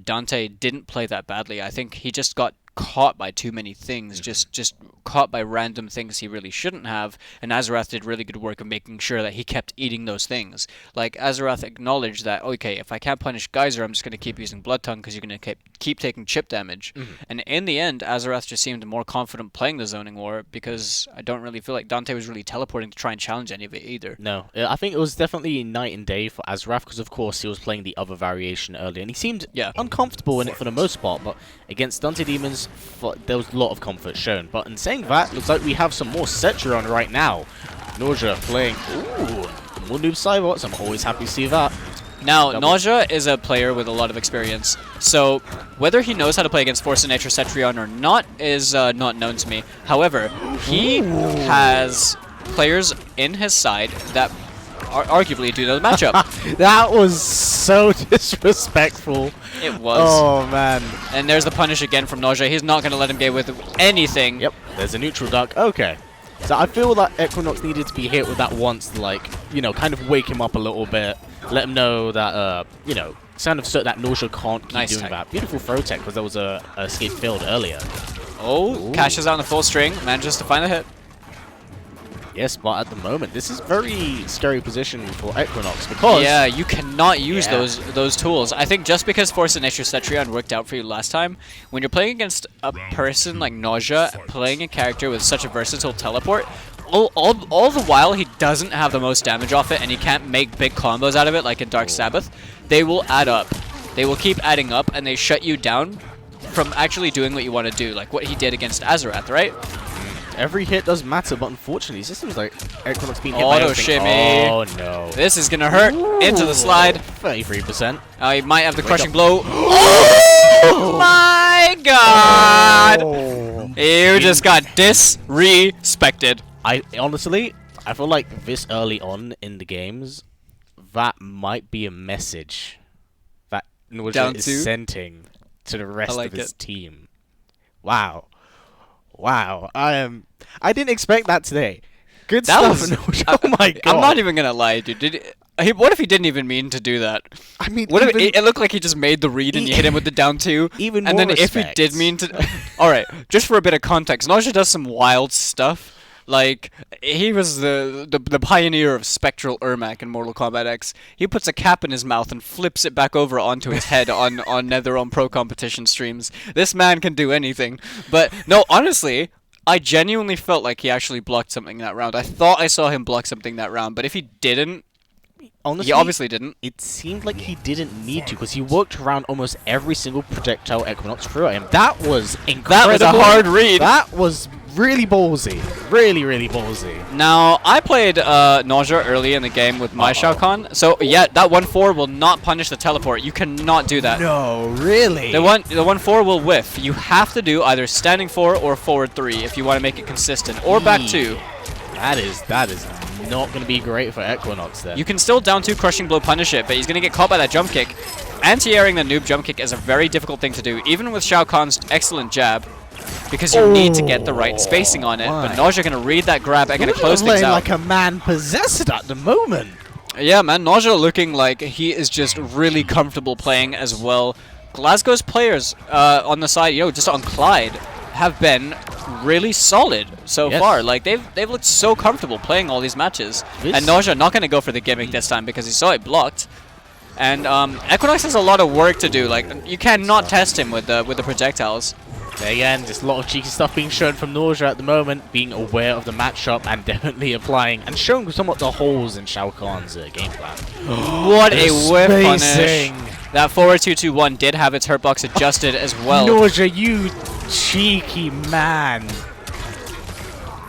Dante didn't play that badly, I think he just got caught by too many things, just caught by random things he really shouldn't have, and Azarath did really good work of making sure that he kept eating those things. Like, Azarath acknowledged that, okay, if I can't punish Geyser, I'm just going to keep using Blood Tongue because you're going to keep taking chip damage. And in the end, Azarath just seemed more confident playing the Zoning War, because I don't really feel like Dante was really teleporting to try and challenge any of it either. No, I think it was definitely night and day for Azarath, because of course he was playing the other variation earlier, and he seemed uncomfortable in it for the most part, but against Dante Demons, there was a lot of comfort shown. But in saying that, looks like we have some more Setron right now. Nausea playing, more noob Cybots, I'm always happy to see that. Now, Nausea is a player with a lot of experience, so whether he knows how to play against Force of Nature Cetrion or not is not known to me. However, he has players in his side that arguably do know the matchup. That was so disrespectful. It was. Oh, man. And there's the punish again from Nausea. He's not going to let him get with anything. Yep, there's a neutral duck. Okay. So I feel that Equinox needed to be hit with that once to, like, you know, kind of wake him up a little bit. Let him know that, you know, kind of so that Nausea can't keep doing that. Beautiful throw tech, because there was a escape failed earlier. Oh, cashes out on the full string. Manages to find the hit. Yes, but at the moment, this is very scary position for Equinox, because... Yeah, you cannot use those tools. I think just because Force of Nature Cetrion worked out for you last time, when you're playing against a person like Nausea, playing a character with such a versatile teleport, all the while he doesn't have the most damage off it, and he can't make big combos out of it like in Dark Sabbath, they will add up. They will keep adding up, and they shut you down from actually doing what you want to do, like what he did against Azarath, right? Every hit does matter, but unfortunately, it seems like Equinox being hit by auto shimmy. Oh no! This is gonna hurt. Into the slide. 33%. He might have the crushing blow. Oh my God! You just got disrespected. I honestly feel like this early on in the games, that might be a message that Nausea is sending to the rest of his team. Wow. Wow, I didn't expect that today. Good stuff. Oh my God! I'm not even gonna lie, dude. What if he didn't even mean to do that? I mean, what if it looked like he just made the read and you hit him with the down two? Even and more then if he did mean to, all right, just for a bit of context, Nausea does some wild stuff. Like, he was the pioneer of Spectral Ermac in Mortal Kombat X. He puts a cap in his mouth and flips it back over onto his head on NetherRealm Pro Competition streams. This man can do anything. But, no, honestly, I genuinely felt like he actually blocked something that round. I thought I saw him block something that round, but if he didn't, Honestly, he obviously didn't. It seemed like he didn't need to, because he worked around almost every single projectile Equinox threw at him. That was incredible. That was a hard read. That was really ballsy. Really, really ballsy. Now, I played Nausea early in the game with my Shao Kahn, so yeah, that 1-4 will not punish the teleport. You cannot do that. No, really? The 1-4 will whiff. You have to do either standing 4 or forward 3 if you want to make it consistent, or back 2. That is not going to be great for Equinox then. You can still down 2 crushing blow punish it, but he's going to get caught by that jump kick. Anti-airing the noob jump kick is a very difficult thing to do, even with Shao Kahn's excellent jab, because you need to get the right spacing on it. But Nausea going to read that grab and going to close things out. Like a man possessed at the moment. Yeah, man, Nausea looking like he is just really comfortable playing as well. Glasgow's players on the side, just on Clyde, have been really solid so far. Like, they've looked so comfortable playing all these matches. And Nausea not going to go for the gimmick this time because he saw it blocked. And Equinox has a lot of work to do. Like, you cannot test him with the projectiles. Again, just a lot of cheeky stuff being shown from Nausea at the moment, being aware of the matchup and definitely applying and showing somewhat the holes in Shao Kahn's game plan. What a whiff punish. That forward 2-2-1 did have its hurt box adjusted as well. Nausea, you cheeky man.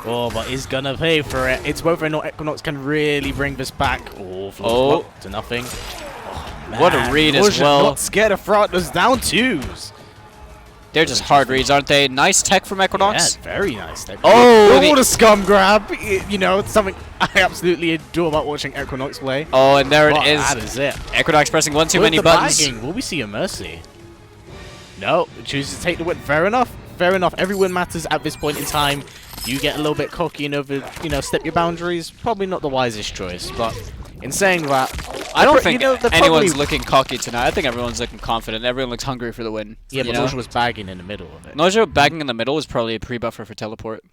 Oh, but he's gonna pay for it. It's whether or not Equinox can really bring this back. Oh, to nothing. Oh, man. What a read as well. Not scared of front those down 2s. They're just hard reads, aren't they? Nice tech from Equinox. Yeah, very nice tech. Oh, the scum grab. It's something I absolutely adore about watching Equinox play. Oh, and there it is. That is it. Equinox pressing one too many buttons. Bagging, will we see a mercy? No, chooses to take the win. Fair enough. Fair enough. Every win matters at this point in time. You get a little bit cocky and over, step your boundaries. Probably not the wisest choice, but in saying that, I don't think anyone's looking cocky tonight. I think everyone's looking confident. Everyone looks hungry for the win. Yeah, but Nausea was bagging in the middle of it. Nausea bagging in the middle is probably a pre-buffer for teleport.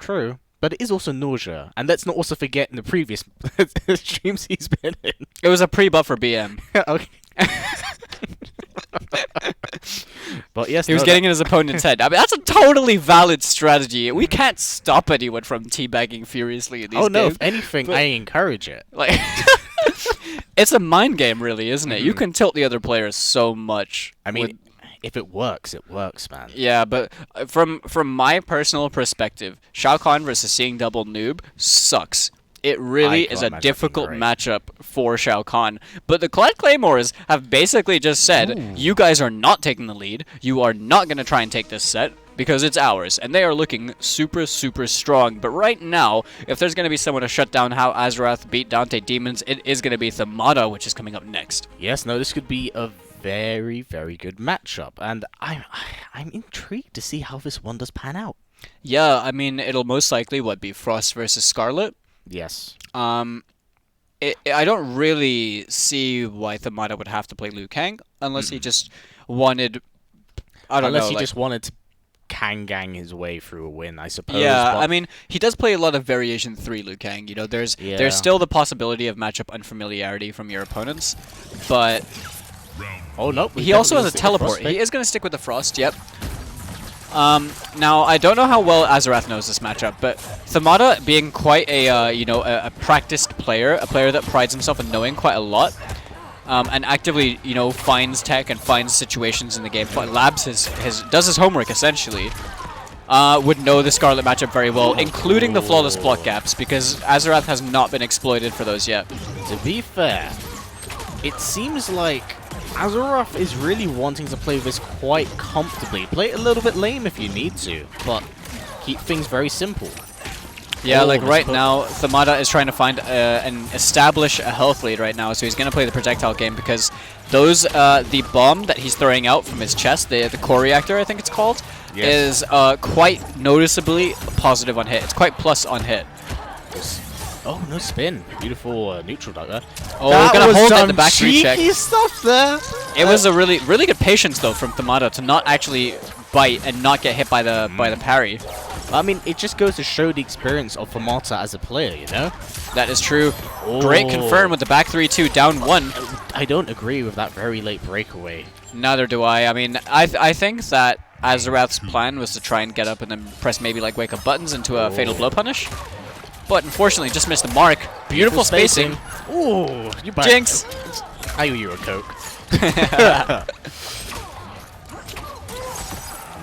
True, but it is also Nausea. And let's not also forget in the previous streams he's been in. It was a pre-buffer BM. Okay. But yes, he was getting in his opponent's head. I mean, that's a totally valid strategy. We can't stop anyone from teabagging furiously in these games. Oh no, if anything, I encourage it. Like, it's a mind game, really, isn't it? You can tilt the other players so much. I mean, if it works, man. Yeah, but from my personal perspective, Shao Kahn versus Seeing Double Noob sucks. It really is a difficult matchup for Shao Kahn. But the Clyde Claymores have basically just said, you guys are not taking the lead. You are not going to try and take this set because it's ours. And they are looking super, super strong. But right now, if there's going to be someone to shut down how Azarath beat Dante Demons, it is going to be Thamada, which is coming up next. Yes, no, this could be a very, very good matchup. And I'm intrigued to see how this one does pan out. Yeah, I mean, it'll most likely, be Frost versus Scarlet? Yes. I don't really see why Thamada would have to play Liu Kang unless he just wanted. Unless he just wanted to Kang-gang his way through a win, I suppose. Yeah, I mean, he does play a lot of Variation 3 Liu Kang. There's still the possibility of matchup unfamiliarity from your opponents, but oh no, he also has a teleport. He is going to stick with the Frost. Yep. Now, I don't know how well Azarath knows this matchup, but Thamada, being quite a practiced player, a player that prides himself in knowing quite a lot, and actively, finds tech and finds situations in the game, labs does his homework, essentially, would know the Scarlet matchup very well, including the flawless block gaps, because Azarath has not been exploited for those yet. To be fair, it seems like Azarath is really wanting to play this quite comfortably. Play it a little bit lame if you need to, but keep things very simple. Yeah, like right now, Thamada is trying to find and establish a health lead right now, so he's going to play the projectile game because the bomb that he's throwing out from his chest, the core reactor, I think it's called, is quite noticeably positive on hit. It's quite plus on hit. Oh, no spin. Beautiful neutral duck there. Oh, we're going to hold at the back recheck. Cheeky stuff there. It was a really, really good patience, though, from Thamada to not actually bite and not get hit by the parry. I mean, it just goes to show the experience of Famata as a player, you know? That is true. Great confirm with the back 3-2, down 1. I don't agree with that very late breakaway. Neither do I. I mean, I think that Azarath's plan was to try and get up and then press maybe like wake up buttons into a fatal blow punish. But unfortunately, just missed the mark. Beautiful spacing. Ooh, you back. Jinx! I owe you a Coke.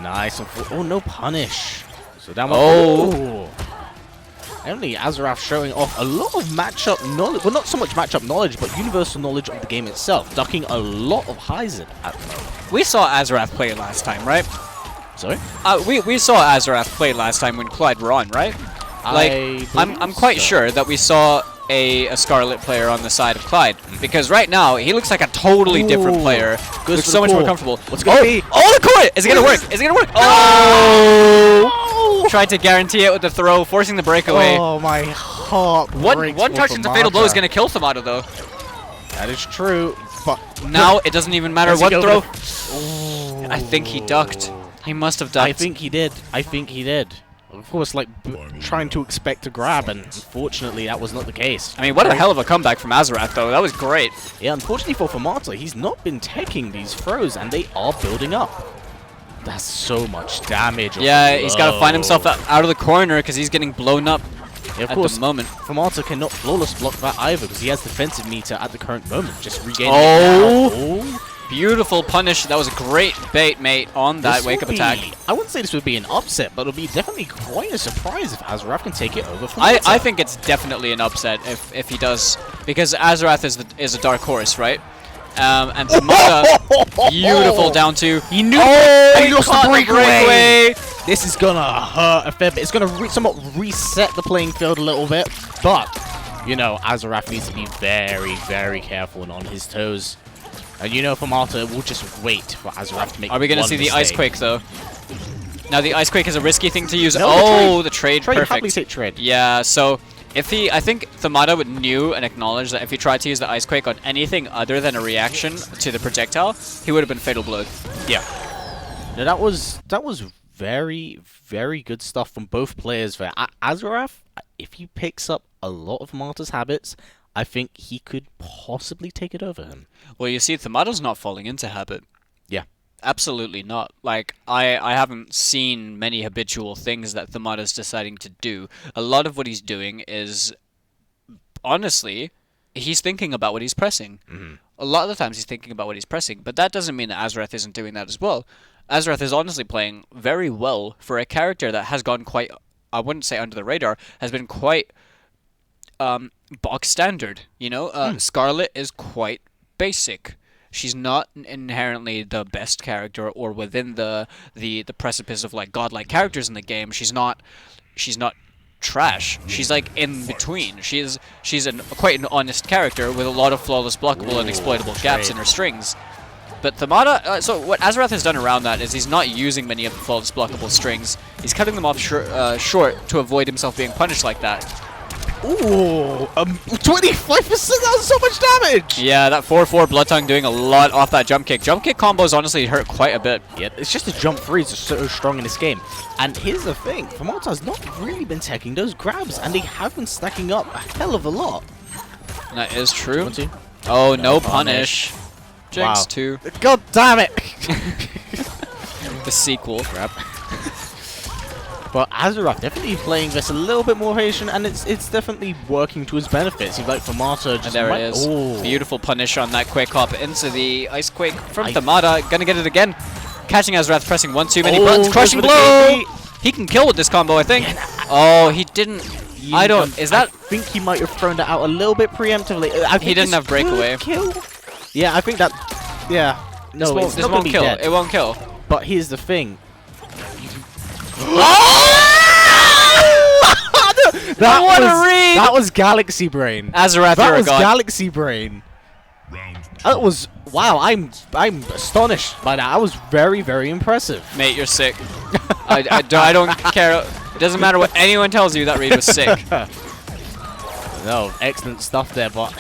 Nice. Oh, no punish. So down. Oh. Only Azarath showing off a lot of matchup knowledge. Well, not so much matchup knowledge, but universal knowledge of the game itself. Ducking a lot of highs at the moment. We saw Azarath play last time, right? Sorry? We saw Azarath play last time when Clyde were on, right? Like, I'm quite sure that we saw a Scarlet player on the side of Clyde. Because right now, he looks like a totally different player. Looks so much more comfortable. What's going to be? Oh, the core! Is it going to work? Is it going to work? Oh! Tried to guarantee it with the throw, forcing the breakaway. Oh, my heart breaks. One touch into Fatal Blow is going to kill Thamato, though. That is true. But now, it doesn't even matter what throw. I think he ducked. He must have ducked. I think he did. I think he did. Of course, like, trying to expect a grab, and unfortunately, that was not the case. I mean, what a hell of a comeback from Azarath, though. That was great. Yeah, unfortunately for Famata, he's not been taking these throws, and they are building up. That's so much damage. Yeah, he's got to find himself out of the corner, because he's getting blown up of at course, the moment. Famata cannot flawless block that either, because he has defensive meter at the current moment. Just regaining Oh! it now. Beautiful punish. That was a great bait, mate, on that wake-up attack. I wouldn't say this would be an upset, but it'll be definitely quite a surprise if Azarath can take it over from I think it's definitely an upset if he does, because Azarath is a dark horse, right? And Famata, beautiful down 2. He knew he lost caught the breakaway. breakaway. This is gonna hurt a fair bit. It's gonna somewhat reset the playing field a little bit, but you know, Azarath needs to be very, very careful and on his toes. And you know, Famata will just wait for Azarath to make. Are we going to see the Ice Quake, though? Now, the Ice Quake is a risky thing to use. No, the trade. Trade, Perfect. happily take trade. Yeah, so if he... I think Thamato knew and acknowledged that if he tried to use the Ice Quake on anything other than a reaction to the projectile, he would have been Fatal Blowed. Yeah. No, that was very, very good stuff from both players there. Azarath, if he picks up a lot of Famata's habits, I think he could possibly take it over him. Well, you see, Thamato's not falling into habit. Yeah. Absolutely not. Like, I haven't seen many habitual things that Thamato's deciding to do. A lot of what he's doing is, honestly, he's thinking about what he's pressing. Mm-hmm. A lot of the times he's thinking about what he's pressing, but that doesn't mean that Azarath isn't doing that as well. Azarath is honestly playing very well for a character that has gone quite, I wouldn't say under the radar, has been quite box standard. You know, Scarlet is quite basic. She's not inherently the best character or within the precipice of like godlike characters in the game. She's not trash. She's like in between. She's quite an honest character with a lot of flawless blockable and exploitable gaps in her strings. But Thamata, so what Azarath has done around that is he's not using many of the flawless blockable strings. He's cutting them off short to avoid himself being punished like that. Ooh, 25%, that was so much damage! Yeah, that 4-4 Blood Tongue doing a lot off that jump kick. Jump kick combos honestly hurt quite a bit. Yeah, it's just a jump freeze is so strong in this game. And here's the thing, Famata's not really been taking those grabs, and they have been stacking up a hell of a lot. That is true. Oh, no punish. Jinx 2. God damn it! The sequel. Grab. But Azarath definitely playing this a little bit more patient, and it's definitely working to his benefit. Seems like Famata just and there it is. Ooh. Beautiful punish on that quick hop into the Ice Quake from Thamata. Gonna get it again. Catching Azarath, pressing one too many buttons. Crushing blow! He can kill with this combo, I think. Oh, he didn't. I don't. Is that? I think he might have thrown that out a little bit preemptively. He didn't have breakaway. Kill. Yeah, I think that. Yeah. No, this it's not won't gonna kill. be dead. It won't kill. But here's the thing. That was Galaxy Brain. Azarath, that you're was a god. Galaxy Brain. That was wow. I'm astonished by that. I was very, very impressive. Mate, you're sick. I don't care. It doesn't matter what anyone tells you. That read was sick. No, excellent stuff there. But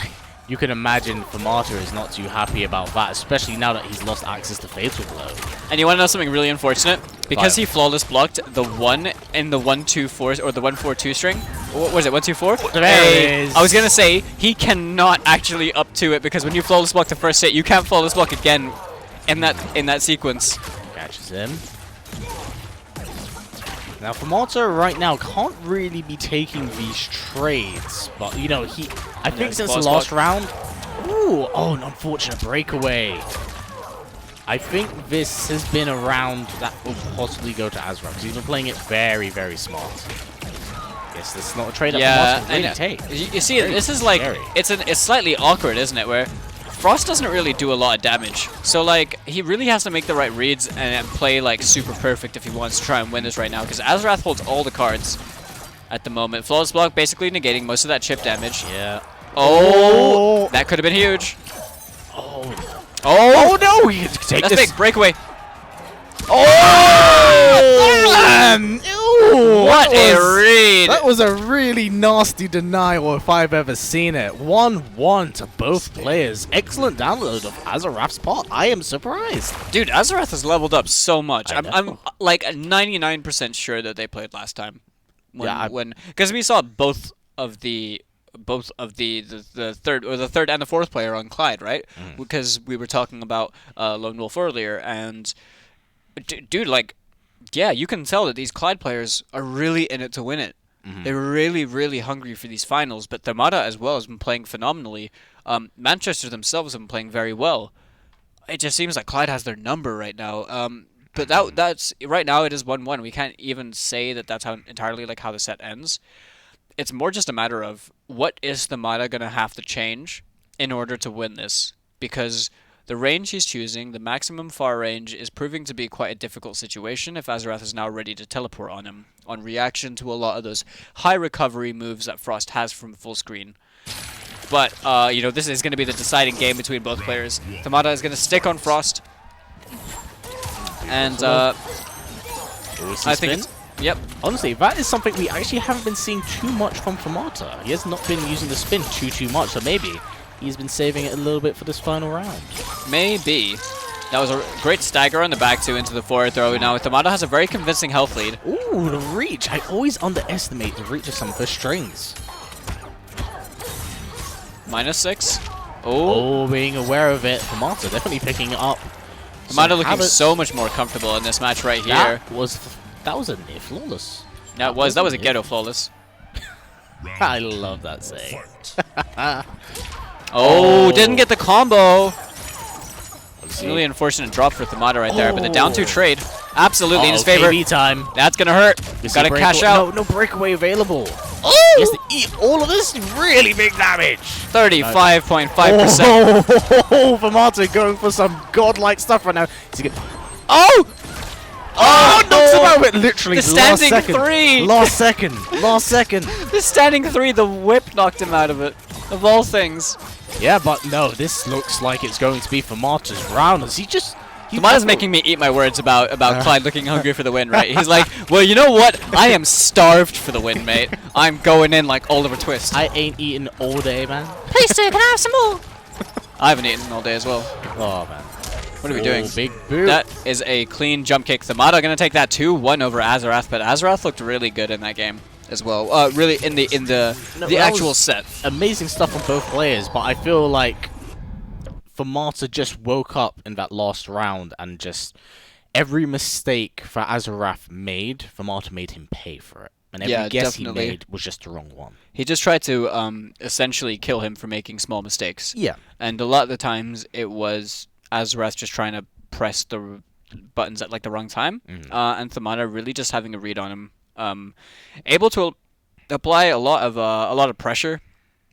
You can imagine Famata is not too happy about that, especially now that he's lost access to Fatal Blow. And you want to know something really unfortunate? Because Fire. he flawless blocked the 1 in the 1-2-4 or the 1-4-2 string. What was it? 1-2-4? There it is. I was gonna say he cannot actually up to it because when you flawless block the first hit, you can't flawless block again in that sequence. Catches him. Now, Famata right now can't really be taking these trades, but you know I think since the last round, oh, an unfortunate breakaway. I think this has been a round that will possibly go to Azra because he's been playing it very, very smart. Yes, this is not a trade up Yeah, Famata really take. you see, this is like scary. it's slightly awkward, isn't it? Where Frost doesn't really do a lot of damage, so like he really has to make the right reads and play like super perfect if he wants to try and win this right now. Because Azrath holds all the cards at the moment. Flawless block basically negating most of that chip damage. Yeah. Oh, that could have been huge. Oh no! He can take That's this. big breakaway. Ooh, What a read! That was a really nasty denial if I've ever seen it. 1-1 to both players. Excellent download of Azarath's part. I am surprised. Dude, Azarath has leveled up so much. I I'm know. like 99% sure that they played last time. Yeah, Because we saw both of the third and the fourth player on Clyde, right? Because we were talking about Lone Wolf earlier, and dude, like, yeah, you can tell that these Clyde players are really in it to win it. They're really, really hungry for these finals. But Thermata as well has been playing phenomenally. Manchester themselves have been playing very well. It just seems like Clyde has their number right now. But that's right now it is 1-1. We can't even say that that's entirely like how the set ends. It's more just a matter of what is Thermata going to have to change in order to win this. Because the range he's choosing, the maximum far range, is proving to be quite a difficult situation if Azarath is now ready to teleport on him, on reaction to a lot of those high recovery moves that Frost has from full screen. But, you know, this is going to be the deciding game between both players. Thermata is going to stick on Frost. And, I think it's... Yep. Honestly, that is something we actually haven't been seeing too much from Famata. He has not been using the spin too much, so maybe he's been saving it a little bit for this final round. Maybe. That was a great stagger on the back two into the forward throw. Now Thermata has a very convincing health lead. Ooh, the reach. I always underestimate the reach of some of her strings. -6. Oh. Oh, being aware of it. Famata definitely picking it up. Thermata looking so much more comfortable in this match right here. That was a near flawless. That was a ghetto flawless. I love that saying. Oh, didn't get the combo. Really unfortunate drop for Thermata right there, but the down two trade absolutely in his favor. KB time. That's gonna hurt. Gotta cash out. No breakaway available. Oh! He has to eat all of this. Really big damage. 35.5%. Oh, Famata going for some godlike stuff right now. Is he gonna... Oh! Oh, knocks him out of it. Literally, The standing three. Last second. The standing three, the whip knocked him out of it. Of all things. Yeah, but no, this looks like it's going to be Famata's round. As Thermata's making me eat my words about Clyde looking hungry for the win, right? He's like, well, you know what? I am starved for the win, mate. I'm going in like Oliver Twist. I ain't eating all day, man. Please, sir, can I have some more? I haven't eaten all day as well. Oh, man. What are we doing? Big boot. That is a clean jump kick. Thermata gonna take that 2-1 over Azarath, but Azarath looked really good in that game as well. Really in the actual set. Amazing stuff from both players, but I feel like Famata just woke up in that last round and just every mistake that Azarath made, Famata made him pay for it. And every guess definitely. he made was just the wrong one. He just tried to essentially kill him for making small mistakes. Yeah. And a lot of the times it was Azarath just trying to press the buttons at like the wrong time, and Thermata really just having a read on him, able to apply a lot of pressure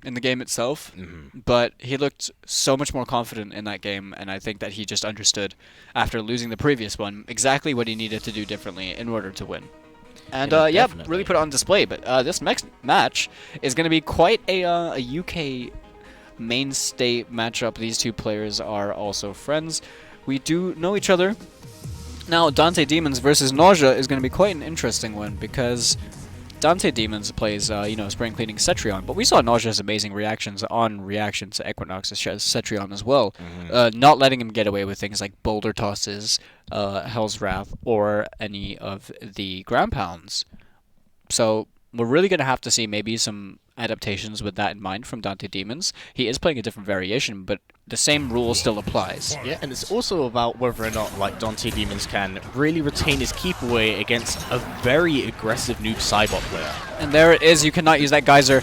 in the game itself. But he looked so much more confident in that game, and I think that he just understood after losing the previous one exactly what he needed to do differently in order to win. And yeah, really put it on display. But this next match is going to be quite a UK mainstay matchup. These two players are also friends. We do know each other. Now, Dante Demons versus Nausea is going to be quite an interesting one because Dante Demons plays, spring cleaning Cetrion, but we saw Nausea's amazing reactions to Equinox's Cetrion as well, not letting him get away with things like boulder tosses, Hell's Wrath, or any of the ground pounds. So we're really going to have to see maybe some adaptations with that in mind from Dante Demons. He is playing a different variation, but the same rule still applies. Yeah, and it's also about whether or not like Dante Demons can really retain his keep away against a very aggressive noob Cybot player. And there it is. You cannot use that geyser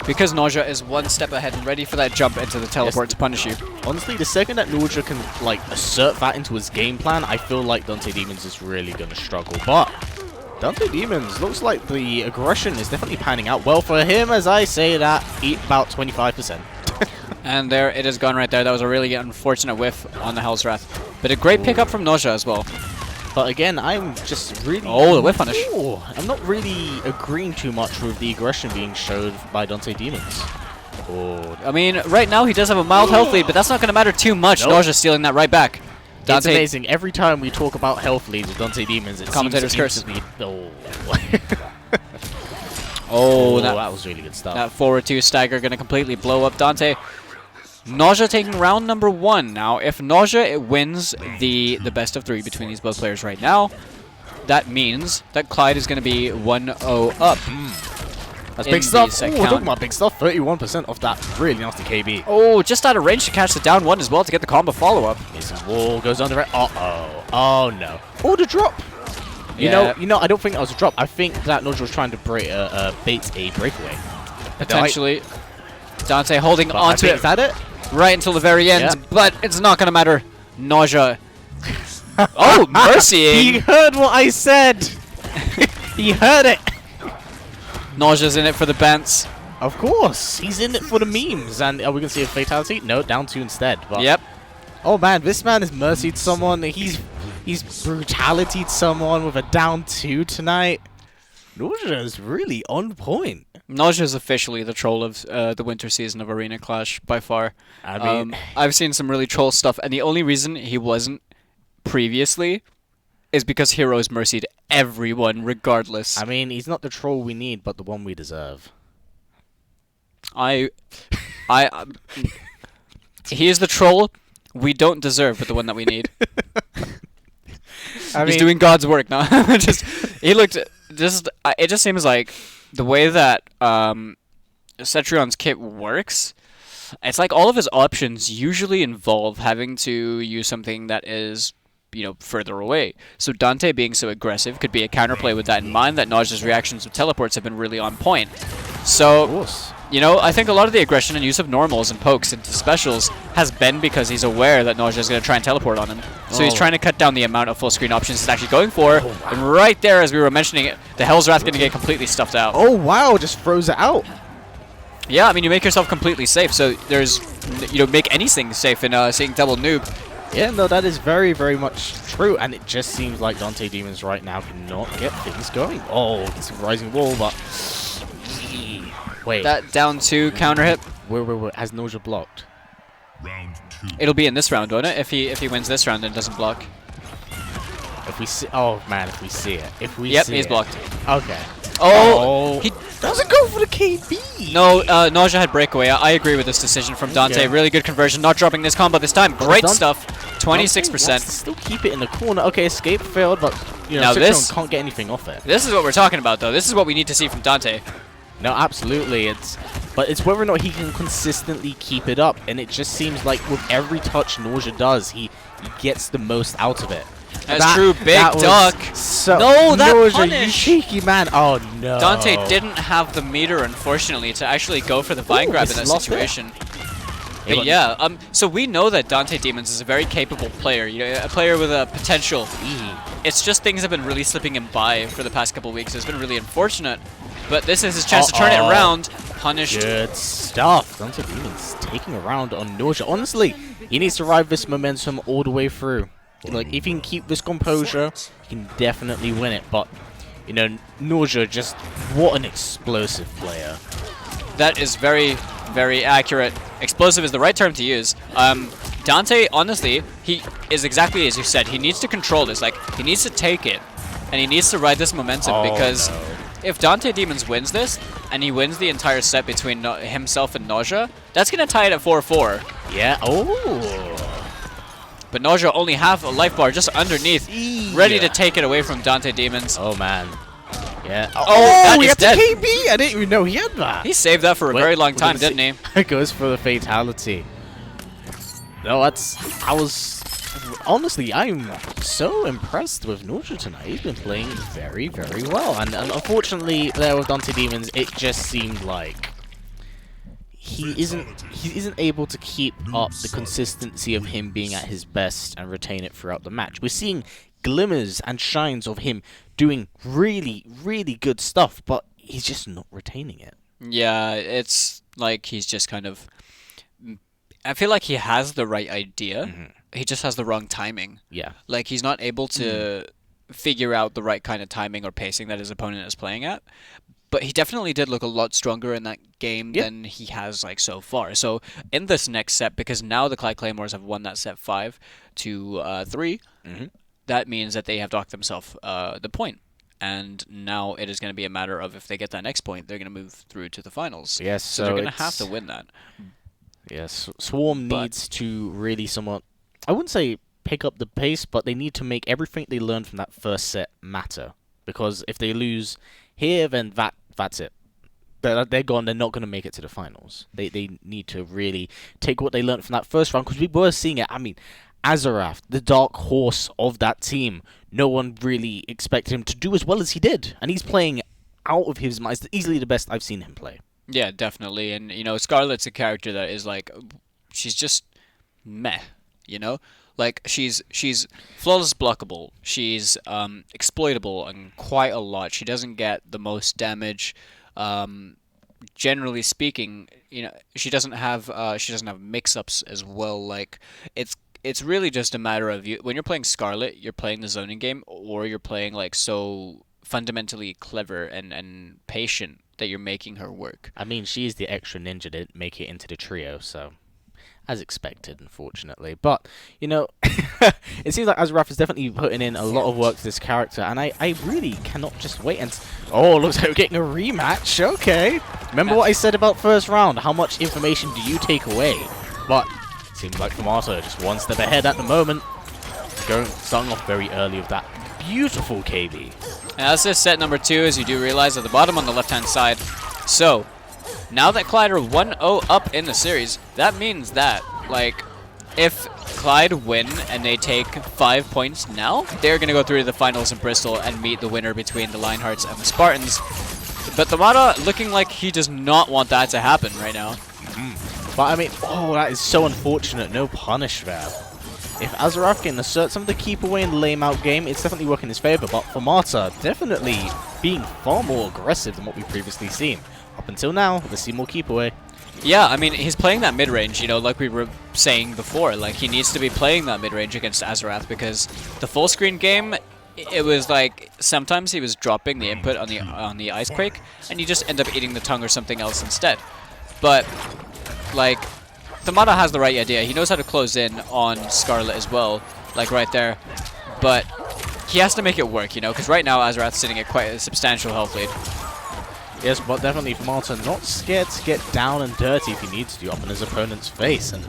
because Nausea is one step ahead and ready for that jump into the teleport to punish you. Honestly, the second that Nausea can like assert that into his game plan, I feel like Dante Demons is really going to struggle. But Dante Demons looks like the aggression is definitely panning out well for him, as I say that, about 25%. And there it is gone right there. That was a really unfortunate whiff on the Hell's Wrath. But a great pickup from Nausea as well. But again, I'm just really... Oh, the whiff punish. I'm not really agreeing too much with the aggression being showed by Dante Demons. Oh. I mean, right now he does have a mild health lead, but that's not going to matter too much. Nope. Nausea stealing that right back. It's amazing. Every time we talk about health leads with Dante Demons, it Commentator's seems to curse. be... Oh. That was really good stuff. That forward 2 stagger going to completely blow up Dante. Nausea taking round number 1 now. If Nausea wins the best of 3 between these both players right now, that means that Clyde is going to be 1-0 up. That's big stuff. We're talking about big stuff. 31% off that really nasty KB. Oh, just out of range to catch the down 1 as well to get the combo follow-up. Mason Wall goes under it. Uh-oh. Oh, no. Oh, the drop. You know, I don't think that was a drop. I think that Nausea was trying to bait a breakaway. Potentially. Dante holding onto it. Is that it? Right until the very end, Yeah. but it's not going to matter. Nausea. Oh, mercy! He heard what I said. He heard it. Nausea's in it for the bants. Of course. He's in it for the memes. And are we going to see a fatality? No, down 2 instead. But Yep. Oh, man, this man has mercied someone. He's brutalityed someone with a down 2 tonight. Nausea is really on point. Nausea is officially the troll of the winter season of Arena Clash, by far. I mean... I've seen some really troll stuff, and the only reason he wasn't previously is because Heroes mercied everyone, regardless. I mean, he's not the troll we need, but the one we deserve. He is the troll we don't deserve, but the one that we need. He's doing God's work now. It just seems like the way that Cetrion's kit works, it's like all of his options usually involve having to use something that is, further away. So Dante being so aggressive could be a counterplay with that in mind, that Nausea's reactions with teleports have been really on point. So, I think a lot of the aggression and use of normals and pokes into specials has been because he's aware that Nausea is going to try and teleport on him. So he's trying to cut down the amount of full screen options he's actually going for. And right there, as we were mentioning it, the Hell's Wrath going to get completely stuffed out. Oh, wow, just froze it out. Yeah, I mean, you make yourself completely safe. So there's, make anything safe in seeing double noob. Yeah, no, that is very, very much true. And it just seems like Dante Demons right now cannot get things going. Oh, it's a rising wall, but... Wait. That down 2 counter hit. Wait. Has Nausea blocked? Round 2. It'll be in this round, won't it? If he wins this round and doesn't block. If we see... Oh, man, if we see it. Yep, he's blocked. Okay. Oh! He doesn't go for the KB! No, Nausea had breakaway. I agree with this decision from Dante. Okay. Really good conversion. Not dropping this combo this time. Great stuff. 26%. Still keep it in the corner. Okay, escape failed, but now Citron this can't get anything off it. This is what we're talking about, though. This is what we need to see from Dante. No, absolutely. But it's whether or not he can consistently keep it up, and it just seems like with every touch Nausea does, he gets the most out of it. That's true. Big duck. No, that Nausea, punish. you cheeky man. Oh no. Dante didn't have the meter, unfortunately, to actually go for the vine grab in that situation. But yeah, so we know that Dante Demons is a very capable player, a player with a potential. It's just things have been really slipping him by for the past couple weeks. It's been really unfortunate. But this is his chance to turn it around. Punished. Good stuff. Dante Demons taking a round on Nausea. Honestly, he needs to ride this momentum all the way through. Like, if he can keep this composure, he can definitely win it. But, Nausea, just what an explosive player. That is very, very accurate. Explosive is the right term to use. Dante, honestly, he is exactly as you said. He needs to control this. Like, he needs to take it. And he needs to ride this momentum because if Dante Demons wins this, and he wins the entire set between himself and Nausea, that's going to tie it at 4-4. Yeah. Oh. But Nausea only half a life bar just underneath, ready to take it away from Dante Demons. Oh, man. Yeah. Oh, he is had dead. the KB! I didn't even know he had that. He saved that for a very long time, didn't he? It goes for the fatality. No, honestly, I'm so impressed with Nausea tonight. He's been playing very, very well. And unfortunately, there with Dante Demons, it just seemed like he isn't able to keep up the consistency of him being at his best and retain it throughout the match. We're seeing glimmers and shines of him doing really, really good stuff, but he's just not retaining it. Yeah, it's like he's just kind of... I feel like he has the right idea. He just has the wrong timing. Yeah. Like, he's not able to figure out the right kind of timing or pacing that his opponent is playing at. But he definitely did look a lot stronger in that game than he has, like, so far. So, in this next set, because now the Clyde Claymores have won that set 5-3, that means that they have docked themselves the point. And now it is going to be a matter of if they get that next point, they're going to move through to the finals. Yes, so they're going to have to win that. Yes, Swarm needs to really somewhat, I wouldn't say pick up the pace, but they need to make everything they learned from that first set matter. Because if they lose here, then that's it. They're gone. They're not going to make it to the finals. They need to really take what they learned from that first round, because we were seeing it. I mean, Azarath, the dark horse of that team, no one really expected him to do as well as he did. And he's playing out of his mind. It's easily the best I've seen him play. Yeah, definitely. And, you know, Scarlet's a character that is like, she's just meh, you know? Like, she's flawless blockable. She's exploitable and quite a lot. She doesn't get the most damage. Generally speaking, you know, she doesn't have mix-ups as well. Like, it's really just a matter of you when you're playing Scarlet, you're playing the zoning game, or you're playing like so fundamentally clever and patient that you're making her work. I mean, she's the extra ninja to make it into the trio, so as expected, unfortunately. But, you know, it seems like Azarath is definitely putting in a lot of work to this character, and I really cannot just wait and... Oh, looks like we're getting a rematch. Okay. Remember what I said about first round? How much information do you take away? But it seems like Tomato just one step ahead at the moment. Starting off very early with that beautiful KB. And that's this set number 2, as you do realize at the bottom on the left-hand side. So, now that Clyde are 1-0 up in the series, that means that, like, if Clyde win and they take 5 points now, they're going to go through to the finals in Bristol and meet the winner between the Lionhearts and the Spartans. But Tamada looking like he does not want that to happen right now. But, I mean, oh, that is so unfortunate. No punish there. If Azarath can assert some of the keep away in the lame out game, it's definitely working in his favor. But for Marta, definitely being far more aggressive than what we've previously seen. Up until now, let's see more keep away. Yeah, I mean, he's playing that mid-range, you know, like we were saying before. Like, he needs to be playing that mid-range against Azarath, because the full-screen game, it was like, sometimes he was dropping the input on the Ice Quake, and you just end up eating the tongue or something else instead. But, like, Tamada has the right idea. He knows how to close in on Scarlet as well, like right there. But he has to make it work, you know, because right now Azarath's sitting at quite a substantial health lead. Yes, but definitely for Marta, not scared to get down and dirty if he needs to up in his opponent's face. And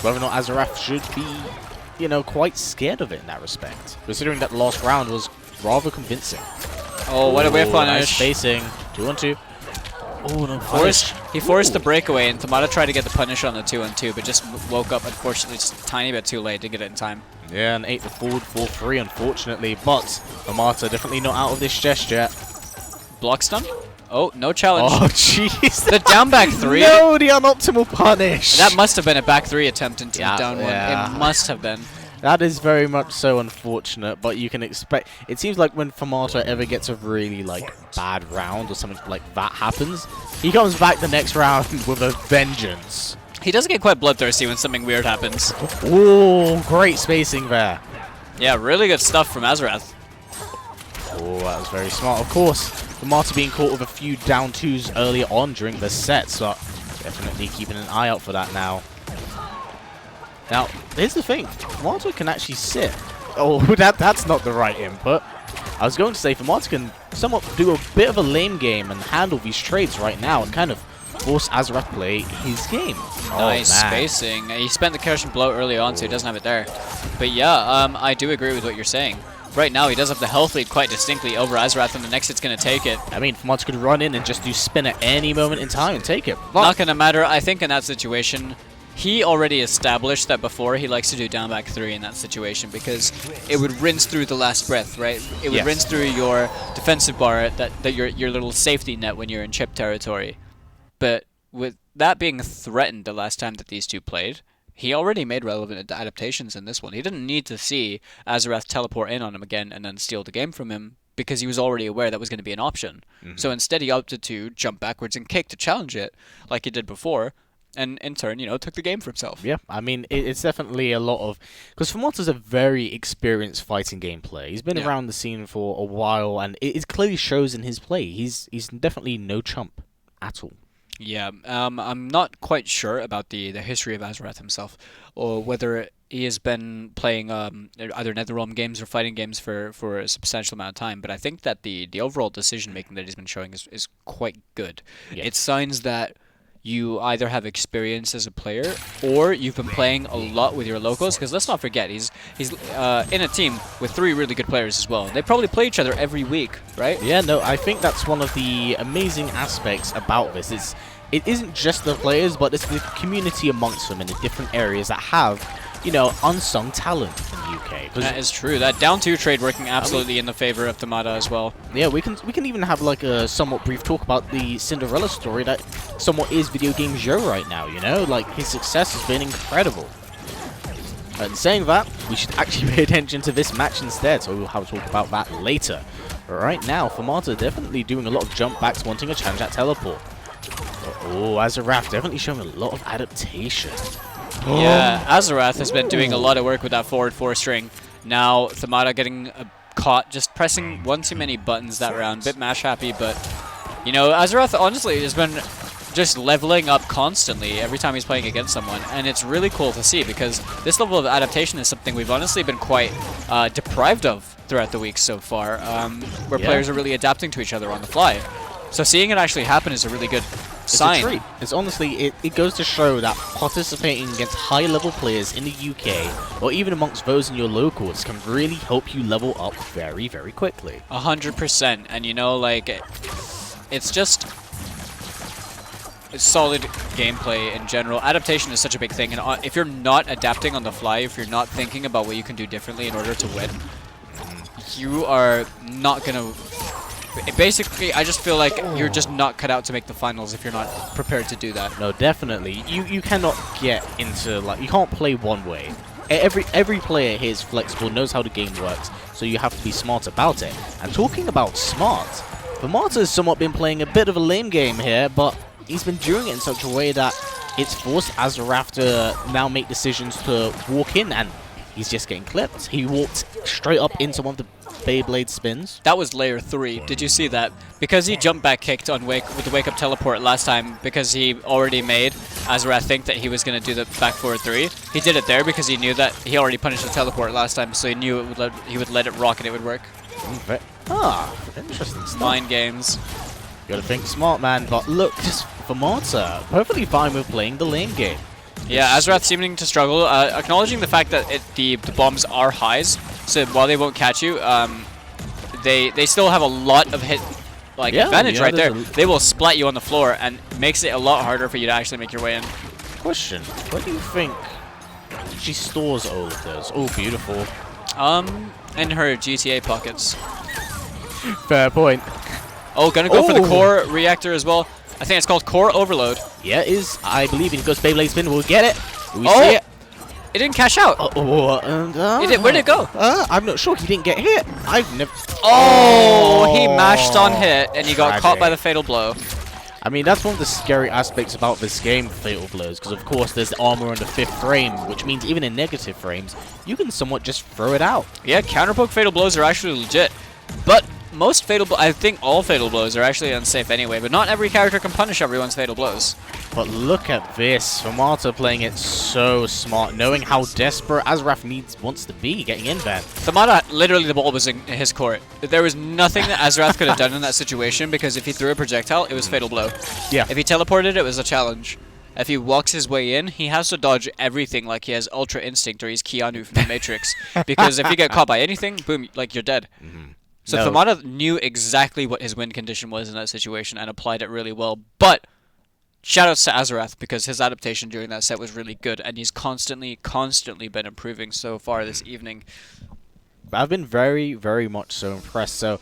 whether or not Azarath should be, you know, quite scared of it in that respect, considering that the last round was rather convincing. Oh, what a whiff punish. Nice spacing. 2-on-2. Oh, no punish. He forced the breakaway, and Tamada tried to get the punish on the 2-on-2, but just woke up, unfortunately, just a tiny bit too late to get it in time. Yeah, and ate the forward 4-3, unfortunately. But Marta definitely not out of this gesture. Block stun? Oh, no challenge. Oh, jeez. The down back 3? No, the unoptimal punish. That must have been a back 3 attempt into the down one. Yeah. It must have been. That is very much so unfortunate, but you can expect... It seems like when Famata ever gets a really, like, bad round or something like that happens, he comes back the next round with a vengeance. He does get quite bloodthirsty when something weird happens. Ooh, great spacing there. Yeah, really good stuff from Azarath. Oh, that was very smart. Of course, Famata being caught with a few down 2s earlier on during the set, so definitely keeping an eye out for that now. Now, here's the thing. Famata can actually sit. Oh, that's not the right input. I was going to say Famata can somewhat do a bit of a lame game and handle these trades right now and kind of force Azarath to play his game. Nice man. spacing. He spent the crushing blow early on, so he doesn't have it there. But yeah, I do agree with what you're saying. Right now, he does have the health lead quite distinctly over Azarath, and the next hit's going to take it. I mean, Formato could run in and just do spin at any moment in time and take it. But Not going to matter. I think in that situation, he already established that before he likes to do down back 3 in that situation because it would rinse through the last breath, right? It would rinse through your defensive bar, that your little safety net when you're in chip territory. But with that being threatened the last time that these two played, he already made relevant adaptations in this one. He didn't need to see Azarath teleport in on him again and then steal the game from him because he was already aware that was going to be an option. So instead he opted to jump backwards and kick to challenge it like he did before, and in turn, took the game for himself. yeah, I mean, it's definitely a lot of... Because Formato's a very experienced fighting game player. He's been around the scene for a while, and it clearly shows in his play. He's definitely no chump at all. Yeah, I'm not quite sure about the history of Azarath himself, or whether he has been playing either NetherRealm games or fighting games for a substantial amount of time, but I think that the overall decision-making that he's been showing is quite good. Yeah. It's signs that you either have experience as a player, or you've been playing a lot with your locals, because let's not forget, he's in a team with 3 really good players as well. They probably play each other every week, right? Yeah, no, I think that's one of the amazing aspects about this. It isn't just the players, but it's the community amongst them in the different areas that have, unsung talent in the UK. That is true. That down 2 trade working absolutely in the favor of Tamada as well. Yeah, we can even have like a somewhat brief talk about the Cinderella story that somewhat is Video Game Joe right now, Like, his success has been incredible. And saying that, we should actually pay attention to this match instead, so we'll have to talk about that later. Right now, Formato definitely doing a lot of jump backs, wanting a challenge at teleport. Oh, Azarath definitely showing a lot of adaptation. Yeah, Azarath has been doing a lot of work with that forward 4 string. Now, Tamada getting caught just pressing one too many buttons that round. Bit mash happy, but, Azarath honestly has been just leveling up constantly every time he's playing against someone. And it's really cool to see because this level of adaptation is something we've honestly been quite deprived of throughout the week so far, where players are really adapting to each other on the fly. So seeing it actually happen is a really good sign. It's a treat. It's honestly, it goes to show that participating against high-level players in the UK, or even amongst those in your locals, can really help you level up very, very quickly. 100%. And it's just solid gameplay in general. Adaptation is such a big thing, and if you're not adapting on the fly, if you're not thinking about what you can do differently in order to win, you are not gonna... Basically, I just feel like you're just not cut out to make the finals if you're not prepared to do that. No, definitely. You cannot get into, you can't play one way. Every player here is flexible, knows how the game works, so you have to be smart about it. And talking about smart, Formato has somewhat been playing a bit of a lame game here, but he's been doing it in such a way that it's forced Azarath to now make decisions to walk in, and he's just getting clipped. He walked straight up into one of the Beyblade spins. That was layer 3. Did you see that? Because he jump back kicked on with the wake up teleport last time, because he already made Azarath think that he was going to do the back forward 3. He did it there because he knew that he already punished the teleport last time, so he knew he would let it rock and it would work. Interesting stuff. Mind games. You gotta think smart, man. But look, just Formato, perfectly fine with playing the lane game. Yeah, Azarath seeming to struggle, acknowledging the fact that the bombs are highs, so while they won't catch you, they still have a lot of hit advantage right there. They will splat you on the floor, and makes it a lot harder for you to actually make your way in. Question: where do you think she stores all of those? Oh, beautiful. In her GTA pockets. Fair point. Oh, gonna go for the core reactor as well. I think it's called Core Overload. Yeah, it is. I believe it goes Beyblade spin. We'll get it. We Oh! see it. It didn't cash out. Where'd it go? I'm not sure. He didn't get hit. I've never. Oh, he mashed on hit and he got caught by the fatal blow. I mean, that's one of the scary aspects about this game, fatal blows, because of course there's armor on the 5th frame, which means even in negative frames, you can somewhat just throw it out. Yeah, counterpoke fatal blows are actually legit. But most I think all fatal blows are actually unsafe anyway, but not every character can punish everyone's fatal blows. But look at this. Famata playing it so smart, knowing how desperate Azrath wants to be getting in there. Famata, literally the ball was in his court. There was nothing that Azrath could have done in that situation, because if he threw a projectile, it was fatal blow. Yeah. If he teleported, it was a challenge. If he walks his way in, he has to dodge everything like he has Ultra Instinct or he's Keanu from the Matrix. Because if you get caught by anything, boom, like, you're dead. So No. Famata knew exactly what his win condition was in that situation and applied it really well. But shoutouts to Azarath, because his adaptation during that set was really good, and he's constantly been improving so far this evening. I've been very, very much so impressed. So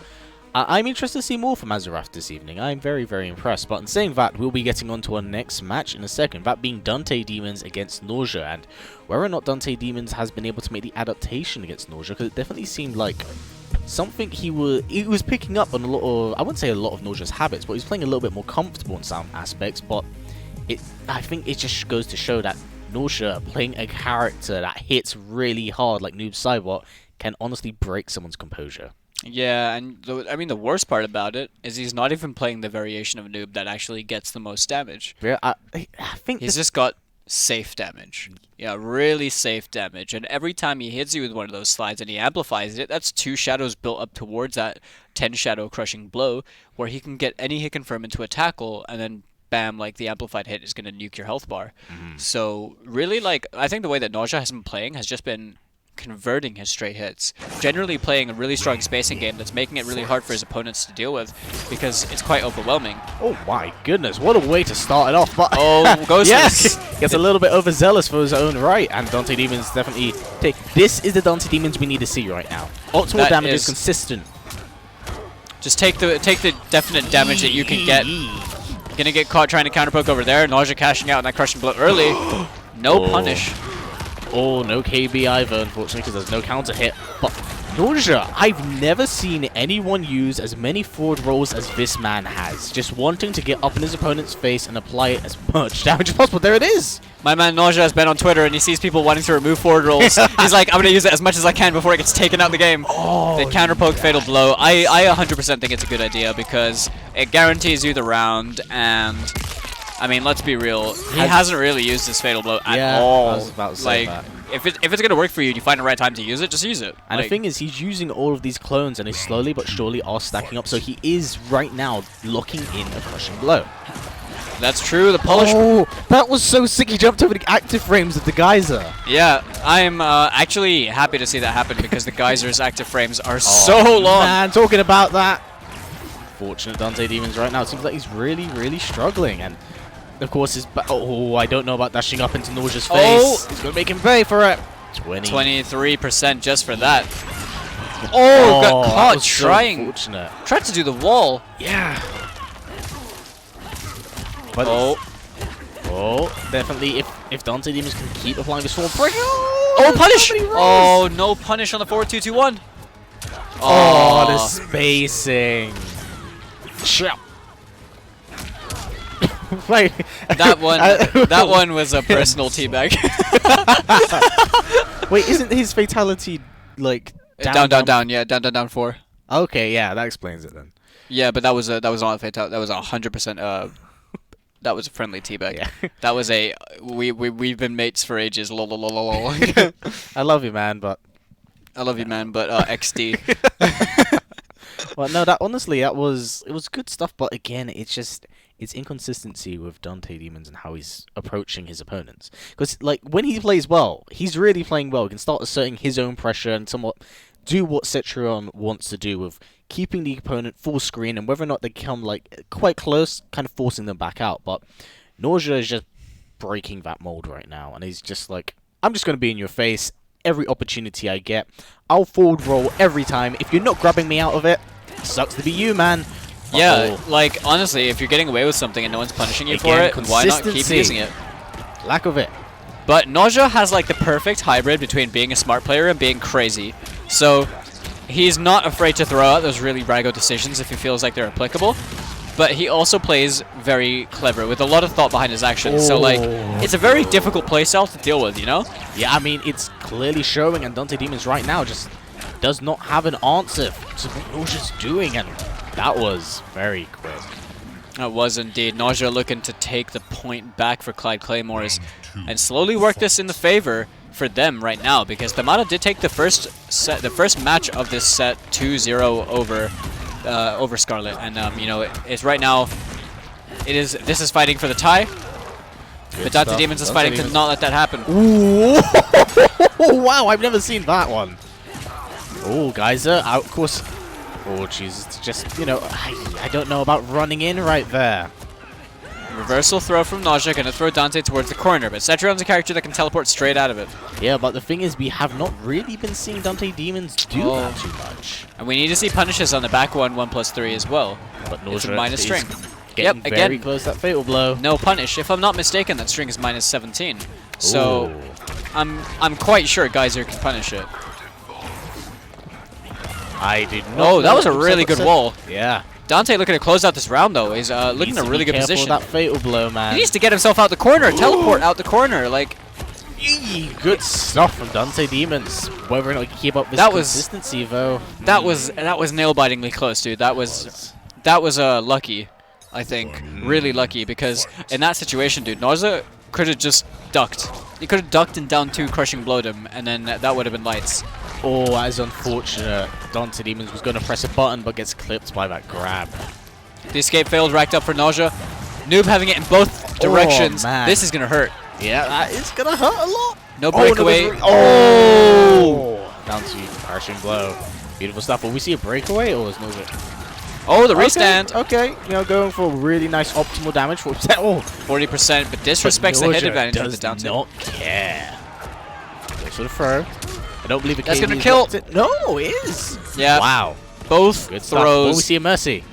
I'm interested to see more from Azarath this evening. I'm very, very impressed. But in saying that, we'll be getting on to our next match in a second. That being Dante Demons against Nausea. And whether or not Dante Demons has been able to make the adaptation against Nausea, because it definitely seemed like something he was picking up on a lot of, I wouldn't say a lot of Nausea's habits, but he's playing a little bit more comfortable in some aspects. But I think it just goes to show that Nausea, playing a character that hits really hard like Noob Saibot, can honestly break someone's composure. Yeah, and the worst part about it is he's not even playing the variation of Noob that actually gets the most damage. Yeah, I think He's just got safe damage. Yeah, really safe damage. And every time he hits you with one of those slides and he amplifies it, that's 2 shadows built up towards that 10 shadow crushing blow, where he can get any hit confirm into a tackle, and then bam, like, the amplified hit is going to nuke your health bar. So really, like, I think the way that Nausea has been playing has just been converting his straight hits. Generally playing a really strong spacing game that's making it really hard for his opponents to deal with, because it's quite overwhelming. Oh my goodness, what a way to start it off. But Oh, Ghost yes, gets a little bit overzealous for his own right, and Dante Demons definitely take. This is the Dante Demons we need to see right now. Optimal That damage is is consistent. Just take the definite damage that you can get. Gonna get caught trying to counterpoke over there. Nausea cashing out on that crushing blow early. No punish. Oh, no KB either, unfortunately, because there's no counter hit. But Nausea, I've never seen anyone use as many forward rolls as this man has. Just wanting to get up in his opponent's face and apply it as much damage as possible. There it is. My man Nausea has been on Twitter and he sees people wanting to remove forward rolls. He's like, I'm going to use it as much as I can before it gets taken out of the game. Oh, The counterpoke fatal blow. I 100% think it's a good idea, because it guarantees you the round, and I mean, let's be real, he hasn't really used his fatal blow at all. I was about to say that. If it's going to work for you and you find the right time to use it, just use it. And the thing is, he's using all of these clones, and they slowly but surely are stacking up. So he is right now locking in a crushing blow. That's true. The polish. Oh, that was so sick. He jumped over the active frames of the geyser. Yeah, I'm actually happy to see that happen, because the geyser's active frames are so long. Man, talking about that. Fortunate Dante Demons right now. It seems like he's really, really struggling. And of course, I don't know about dashing up into Nausea's face. Oh. It's going to make him pay for it. 23% just for that. Oh, got that caught was so trying. unfortunate. Tried to do the wall. Yeah. But definitely if Dante Demons can keep applying this forward break. Oh, punish! Oh, no punish on the forward 2-2-1. Oh, the spacing. Shit. Wait. That one was a personal teabag. Wait, isn't his fatality like down? Yeah, down 4. Okay, yeah, that explains it then. Yeah, but that was not a fatality. That was 100%. That was a friendly teabag. Yeah. That was a we've been mates for ages. Lol. I love you, man, but I love you, man, but XD. well, no, that honestly, it was good stuff. But again, it's inconsistency with Dante Demons and how he's approaching his opponents. Because like when he plays well, he's really playing well. He can start asserting his own pressure and somewhat do what Cetrion wants to do with keeping the opponent full screen, and whether or not they come like quite close, kind of forcing them back out. But Nausea is just breaking that mold right now, and he's just like, I'm just going to be in your face every opportunity I get. I'll forward roll every time. If you're not grabbing me out of it, sucks to be you, man. Yeah, like honestly, if you're getting away with something and no one's punishing you for it, why not keep using it? Lack of it. But Nausea has like the perfect hybrid between being a smart player and being crazy. So he's not afraid to throw out those really Rago decisions if he feels like they're applicable. But he also plays very clever with a lot of thought behind his actions. So like, it's a very difficult playstyle to deal with, you know? Yeah, I mean, it's clearly showing, and Dante Demons right now just does not have an answer to what Nausea's doing, and that was very quick. It was indeed. Nausea looking to take the point back for Clyde Claymores and slowly work this in the favor for them right now, because Tamada did take the first match of this set 2-0 over Scarlet, and you know, it's right now. This is fighting for the tie. But Dante Demons is fighting to not let that happen. Ooh! Wow, I've never seen that one. Oh, Geyser, of course. Oh, jeez, it's just, you know, I don't know about running in right there. Reversal throw from Nausea, gonna throw Dante towards the corner, but Cetrion's a character that can teleport straight out of it. Yeah, but the thing is, we have not really been seeing Dante Demons do that too much. And we need to see punishes on the back 1/+3 as well. But It's a Nausea minus is string. getting Yep, very again, close to that fatal blow. no punish. If I'm not mistaken, that string is minus 17. So Ooh. I'm quite sure Geyser can punish it. I did not. Oh, that was a know really good that. wall. Yeah. Dante looking to close out this round though. He's looking in a really good position. That fatal blow, man. He needs to get himself out the corner, teleport out the corner. Like, Eee, good stuff from Dante Demons. Whether or not he can keep up this That was- consistency, though. that was nail-bitingly close, dude. That was lucky, I think. Really lucky, because in that situation, dude, Nausea could have just ducked. He could have ducked and down 2, crushing blowed him, and then that would have been lights. Oh, that is unfortunate. Dante Demons was going to press a button, but gets clipped by that grab. The escape failed, racked up for Nausea. Noob having it in both directions. man. This is gonna hurt. Yeah, that is going to hurt a lot. No breakaway. Oh! Down to crushing blow. Beautiful stuff. Will we see a breakaway, or is no good? Oh, the restand. Okay, you know, going for really nice optimal damage. 4%. Oh, 40%, but disrespects the hit Nausea advantage with does the down two. not care. Goes for the throw. I don't believe it. That's gonna kill. No, it is. Yeah. Wow. Both Good stuff. Will we throws. see a mercy?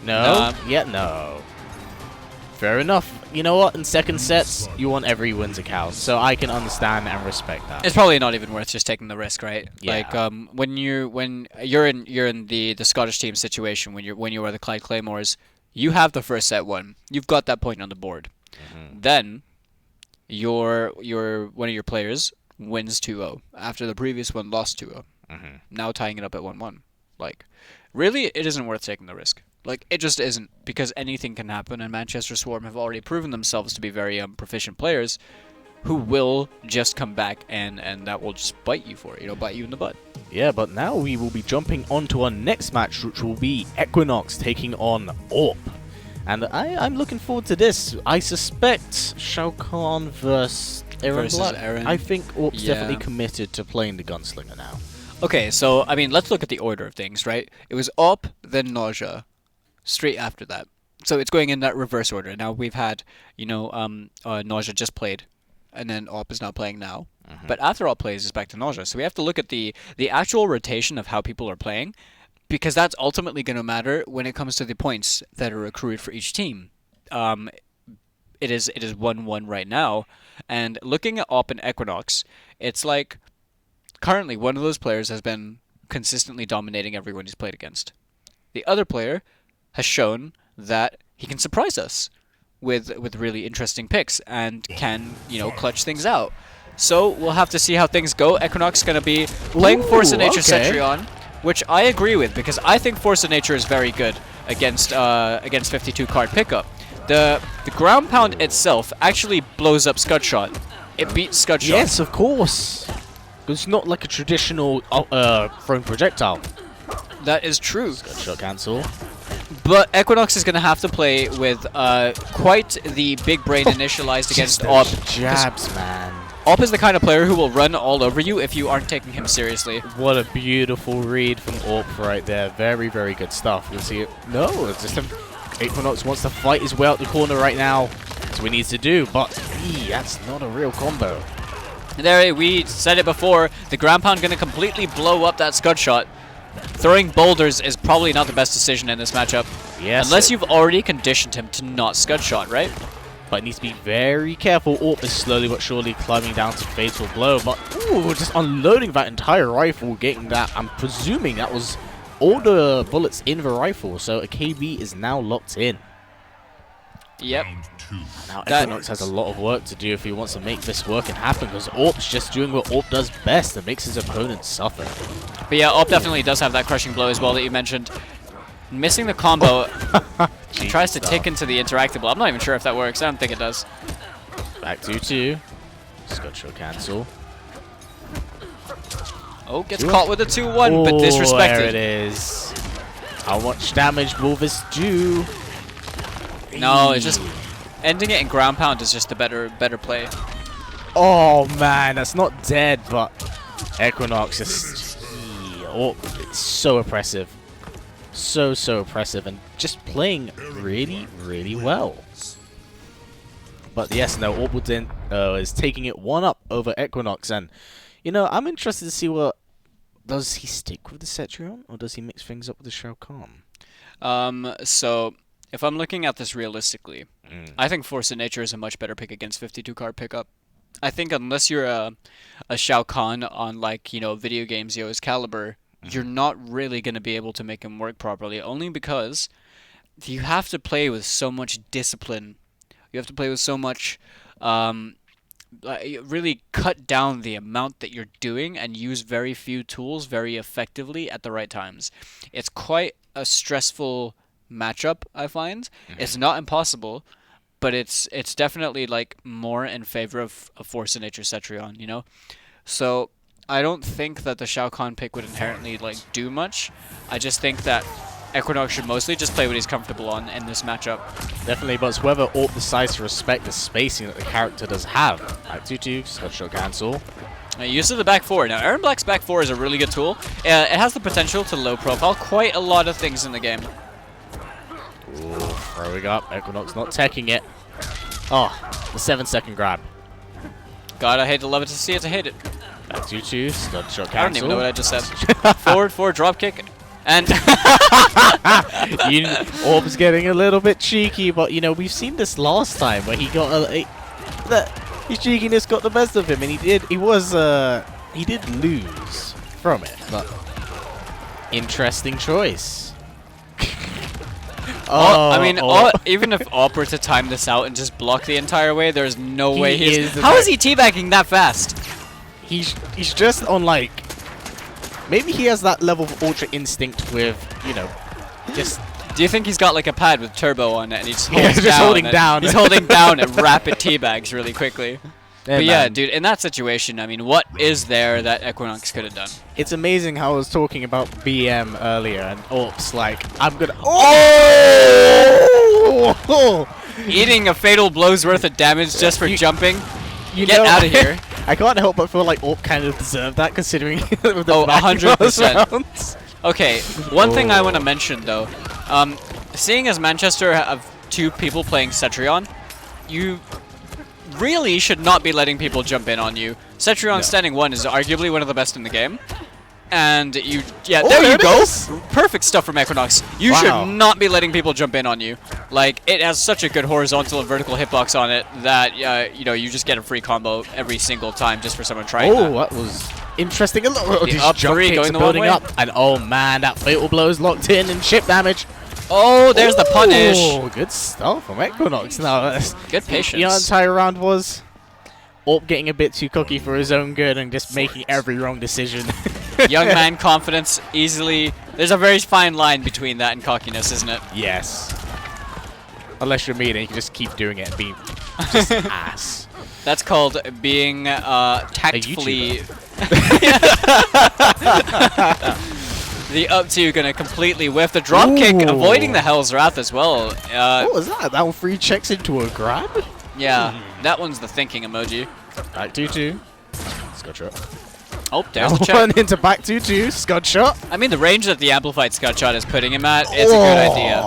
No. No. Yeah, no. Fair enough. You know what? In second sets, you want every win to count, so I can understand and respect that. It's probably not even worth just taking the risk, right? Yeah. Like when you're in the Scottish team situation, when you are the Clyde Claymores, you have the first set won. You've got that point on the board. Then your one of your players wins 2-0 after the previous one lost 2-0. Now tying it up at 1-1. Like, really, it isn't worth taking the risk. Like, it just isn't, because anything can happen, and Manchester Swarm have already proven themselves to be very proficient players who will just come back and that will just bite you for it, bite you in the butt. Yeah, but now we will be jumping on to our next match, which will be Equinox taking on AWP. And I'm looking forward to this. I suspect Shao Kahn versus Aaron Black. Aaron. I think AWP's Yeah. definitely committed to playing the Gunslinger now. Okay, so, I mean, let's look at the order of things, right? It was AWP, then Nausea, straight after that. So it's going in that reverse order. Now we've had, Nausea just played, and then AWP is now playing now. But after AWP plays, it's back to Nausea. So we have to look at the actual rotation of how people are playing, because that's ultimately going to matter when it comes to the points that are accrued for each team. It is 1-1 right now, and looking at AWP and Equinox, it's like currently one of those players has been consistently dominating everyone he's played against. The other player has shown that he can surprise us with really interesting picks and can, clutch things out. So we'll have to see how things go. Equinox is going to be playing Force of Nature okay. Cetrion, which I agree with, because I think Force of Nature is very good against 52 card pickup. The ground pound itself actually blows up Scudshot. It beats Scudshot. Yes, of course. It's not like a traditional thrown projectile. That is true. Shot cancel. But Equinox is going to have to play with quite the big brain initialized against AWP. Jabs, man. AWP is the kind of player who will run all over you if you aren't taking him seriously. What a beautiful read from AWP right there. Very, very good stuff. You'll see it. No, it's just Equinox wants to fight his way out the corner right now. That's what he needs to do. But that's not a real combo. There, we said it before. The ground pound going to completely blow up that Scud shot. Throwing boulders is probably not the best decision in this matchup. Yes. Unless you've already conditioned him to not Scud shot, right? But needs to be very careful. AWP is slowly but surely climbing down to fatal blow. But just unloading that entire rifle, getting that. I'm presuming that was all the bullets in the rifle. So a KB is now locked in. Yep. Now That- Equinox has a lot of work to do if he wants to make this work and happen, because Orp's just doing what Orp does best and makes his opponent suffer. But yeah, Orp definitely does have that crushing blow as well that you mentioned. Missing the combo, he tries to tick into the interactable. I'm not even sure if that works. I don't think it does. Back 2-2. Scott shot cancel. Oh, gets caught with a 2-1, but disrespected. There it is. How much damage will this do? No, it's just ending it in ground pound is just a better play. Oh man, that's not dead, but Equinox just it's so oppressive. So oppressive and just playing really well. But yes, no, Orbaldin is taking it 1-up over Equinox, and you know, I'm interested to see what does he stick with the Cetrion or does he mix things up with the Shao Kahn? So if I'm looking at this realistically, I think Force of Nature is a much better pick against 52 card pickup. I think unless you're a Shao Kahn on, like, you know, video games, Yo's caliber, you're not really going to be able to make him work properly, only because you have to play with so much discipline. You have to play with so much, really cut down the amount that you're doing and use very few tools very effectively at the right times. It's quite a stressful matchup, I find. It's not impossible, but it's definitely like more in favor of a Force of Nature Cetrion, you know? So I don't think that the Shao Kahn pick would inherently like do much. I just think that Equinox should mostly just play what he's comfortable on in this matchup. Definitely, but it's whether Orp decides to respect the spacing that the character does have. Back 2-2, Scott shot cancel. Use of the back four. Now, Aaron Black's back four is a really good tool. It has the potential to low profile quite a lot of things in the game. Ooh, throwing up. Equinox not teching it. Oh, the 7-second grab. God, I hate to love it to see it to hate it. Back 2-2, Scott shot cancel. I don't even know what I just said. Forward, drop kick. And Orb's getting a little bit cheeky, but you know, we've seen this last time where he got his cheekiness got the best of him, and he did lose from it. But interesting choice. I mean, even if Orp were to time this out and just block the entire way, there's no way he's... How is he teabagging that fast? He's just on, like... Maybe he has that level of Ultra Instinct with, you know, just... Do you think he's got like a pad with turbo on it and he's holding down? He's holding down and rapid teabags really quickly. But yeah, man. dude, in that situation, I mean, what is there that Equinox could have done? It's amazing how I was talking about BM earlier, and Orp's like, I'm gonna... Eating a fatal blow's worth of damage just for jumping? Get know, out of here. I can't help but feel like Orp kind of deserved that, considering the 100%. rounds. Okay, one thing I want to mention, though. Seeing as Manchester have two people playing Cetrion, you really should not be letting people jump in on you. Cetrion standing 1 is arguably one of the best in the game. And there you go. Perfect stuff from Equinox. You should not be letting people jump in on you. Like, it has such a good horizontal and vertical hitbox on it that, you know, you just get a free combo every single time just for someone trying that. That was interesting. A little up three going the building up. And oh man, that fatal blow is locked in and chip damage. Oh, there's the punish. Oh, good stuff from Equinox. Now, good patience. You know what the entire round was? Orp getting a bit too cocky for his own good and just making every wrong decision. Young man confidence easily. There's a very fine line between that and cockiness, isn't it? Yes. Unless you're me, then you can just keep doing it and be just ass. That's called being tactfully. The up two gonna completely whiff the drop kick, avoiding the Hell's Wrath as well. What was that? That one free checks into a grab? Yeah, that one's the thinking emoji. Back 2-2. Scud shot. Oh, there's the One check. into back 2-2. Scud shot. I mean, the range that the amplified Scud shot is putting him at is a good idea.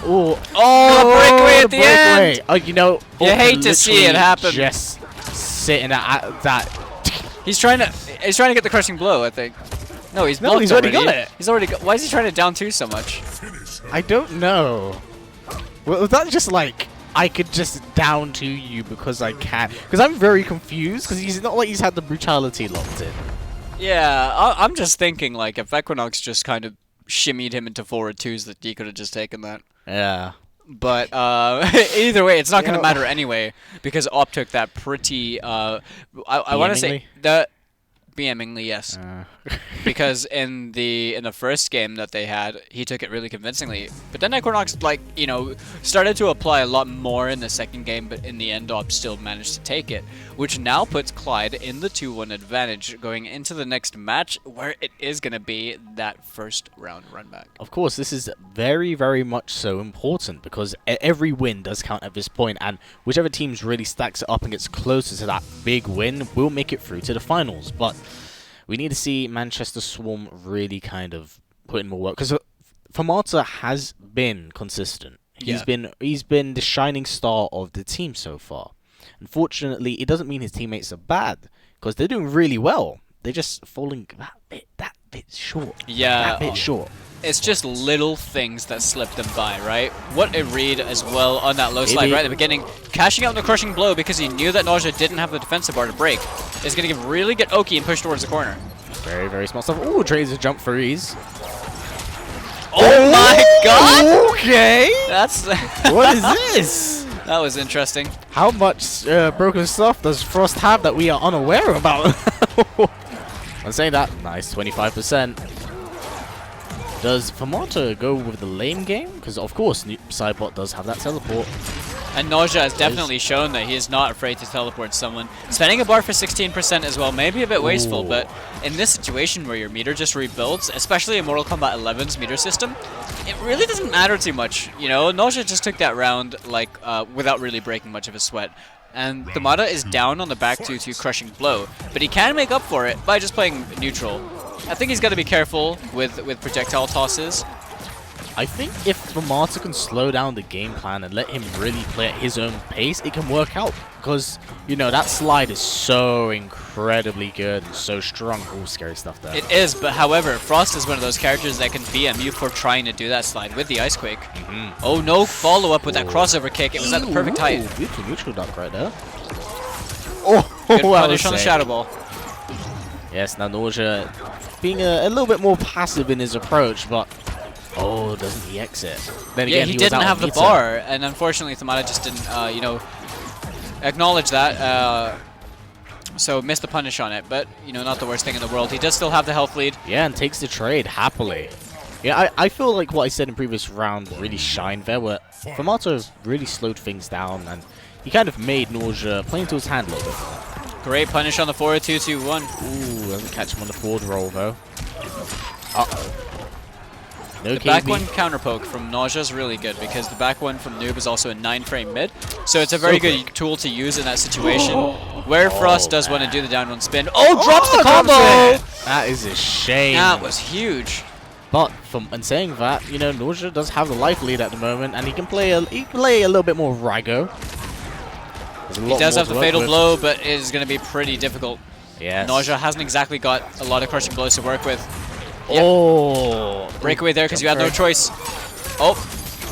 Oh, breakaway at the end. Oh, you know, You hate to see it happen. Just sitting at that. He's trying to get the crushing blow, I think. No, he's already got it. He's already got. Why is he trying to down 2 so much? I don't know. Was that just like, I could just down to you because I can? Because I'm very confused, because he's not like he's had the brutality locked in. Yeah, I'm just thinking, like, if Equinox just kind of shimmied him into forward 2s, that he could have just taken that. Yeah. But either way, it's not going to matter anyway because Op took that pretty. I want to say the BMingly, yes. Because in the first game that they had, he took it really convincingly. But then Equinox, like, started to apply a lot more in the second game, but in the end, Op still managed to take it, which now puts Clyde in the 2-1 advantage going into the next match, where it is going to be that first round run back. Of course, this is very, very much so important because every win does count at this point, and whichever teams really stacks it up and gets closer to that big win will make it through to the finals. But we need to see Manchester Swarm really kind of put in more work, because Famata has been consistent. He's been the shining star of the team so far. Unfortunately, it doesn't mean his teammates are bad, because they're doing really well. They're just falling that bit short. Yeah. That bit short. It's just little things that slip them by, right? What a read as well on that low slide right at the beginning. Cashing out on the crushing blow because he knew that Nausea didn't have the defensive bar to break. Is going to really get Oki and push towards the corner. Very, very small stuff. Ooh, Tracer jump freeze. Oh my god! Okay! That's... What is this? That was interesting. How much broken stuff does Frost have that we are unaware about? I'm saying that. Nice, 25%. Does Famata go with the lame game? Because, of course, Sidebot does have that teleport. And Nausea has definitely shown that he is not afraid to teleport someone. Spending a bar for 16% as well may be a bit wasteful, but in this situation where your meter just rebuilds, especially in Mortal Kombat 11's meter system, it really doesn't matter too much. Nausea just took that round without really breaking much of a sweat. And Famata is down on the back 2-2 crushing blow, but he can make up for it by just playing neutral. I think he's got to be careful with projectile tosses. I think if Famata can slow down the game plan and let him really play at his own pace, it can work out. Because, that slide is so incredibly good and so strong. Oh, scary stuff there. It is, but however, Frost is one of those characters that can BM you for trying to do that slide with the Ice Quake. Oh, no follow-up with that crossover kick. It was at the perfect height. Beautiful neutral duck right there. Good punish on the Shadow Ball. Yes, now Nausea being a little bit more passive in his approach, but doesn't he exit? Then again, he didn't have the bar, and unfortunately Famata just didn't, acknowledge that, so missed the punish on it, but, not the worst thing in the world. He does still have the health lead. Yeah, and takes the trade happily. Yeah, I feel like what I said in previous round really shined there, where Famata really slowed things down, and he kind of made Nausea play into his hand a little bit. Great punish on the forward 2-2-1. Ooh, doesn't catch him on the forward roll, though. Uh-oh. No the back one counter poke from Nausea is really good because the back one from Noob is also a 9-frame mid. So it's a very good tool to use in that situation where Frost does want to do the down one spin. Oh, drops the combo! That is a shame. That was huge. But in saying that, Nausea does have the life lead at the moment, and he can play a little bit more Rago. He does have the fatal blow, but it is going to be pretty difficult. Yes. Nausea hasn't exactly got a lot of crushing blows to work with. Yep. Oh! Breakaway there because you had no choice. Oh,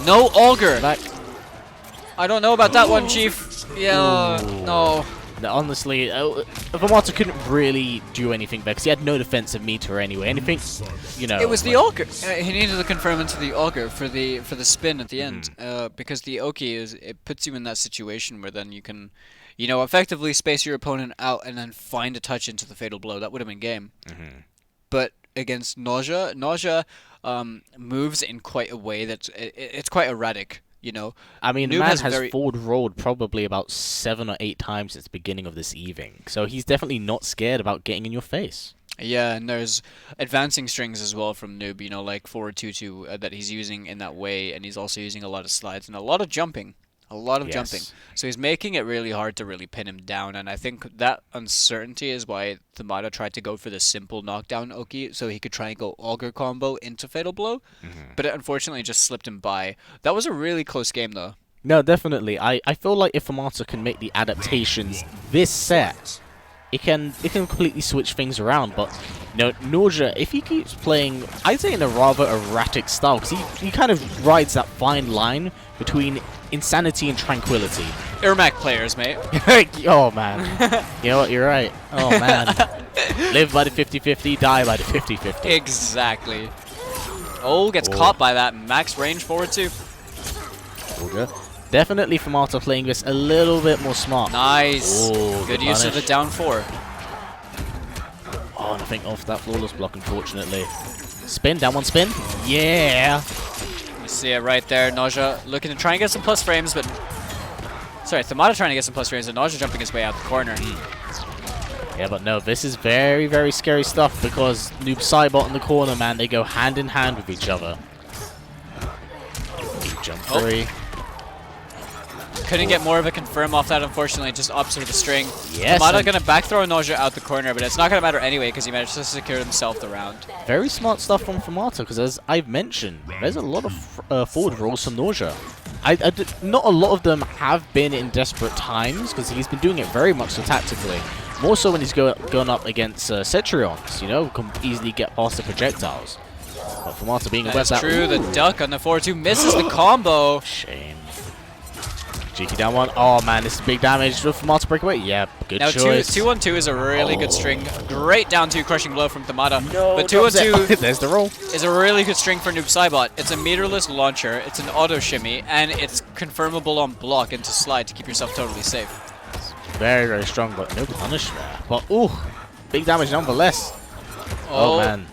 no Augur. Back. I don't know about that one, Chief. Yeah, no. Honestly, Famata couldn't really do anything because he had no defensive meter anyway. Anything, It was the Augur. He needed to confirm into the Augur for the spin at the end, because the Oki it puts you in that situation where then you can, effectively space your opponent out and then find a touch into the fatal blow. That would have been game. But against Nausea moves in quite a way that's it's quite erratic. I mean, the man has forward rolled probably about 7 or 8 times at the beginning of this evening, so he's definitely not scared about getting in your face. Yeah, and there's advancing strings as well from Noob, like forward 2-2 that he's using in that way, and he's also using a lot of slides and a lot of jumping. Jumping. So he's making it really hard to really pin him down, and I think that uncertainty is why Famata tried to go for the simple knockdown Oki, so he could try and go Augur combo into Fatal Blow, but it unfortunately just slipped him by. That was a really close game, though. No, definitely. I feel like if Famata can make the adaptations this set, it can completely switch things around, but Nausea, if he keeps playing, I'd say in a rather erratic style, because he kind of rides that fine line between insanity and tranquility. Irmac players, mate. Oh, man. You know what? You're right. Oh, man. Live by the 50-50, die by the 50-50. Exactly. Oh, gets caught by that max range forward 2. Soldier. Definitely Famata playing this a little bit more smart. Nice. Oh, Good use of the down 4. Oh, nothing off that flawless block, unfortunately. Spin, down 1 spin. Yeah. You see it right there. Nausea looking to try and get some plus frames, but... Sorry, Famata trying to get some plus frames, and Nausea jumping his way out the corner. Yeah, but no, this is very, very scary stuff because Noob Cybot in the corner, man, they go hand in hand with each other. Jump 3. Couldn't get more of a confirm off that, unfortunately, just opposite with the string. Yes. Famata gonna back throw Nausea out the corner, but it's not gonna matter anyway because he managed to secure himself the round. Very smart stuff from Famata because, as I've mentioned, there's a lot of forward rolls from Nausea. Not a lot of them have been in desperate times because he's been doing it very much so tactically. More so when he's going up against Cetrions, you know, can easily get past the projectiles. But Famata being aware of that. That's true, the duck on the 4-2 misses the combo. Shame. Cheeky down 1. Oh man, this is big damage. For Famata breakaway? Yeah, good Now choice. 2-1-2 is a really good string. Great down 2 crushing blow from Famata. No, but 2-1-2 there's the roll. is a really good string for Noob Cybot. It's a meterless launcher, it's an auto shimmy, and it's confirmable on block into slide to keep yourself totally safe. Very, very strong, but no punish there. But ooh, big damage nonetheless. Oh man.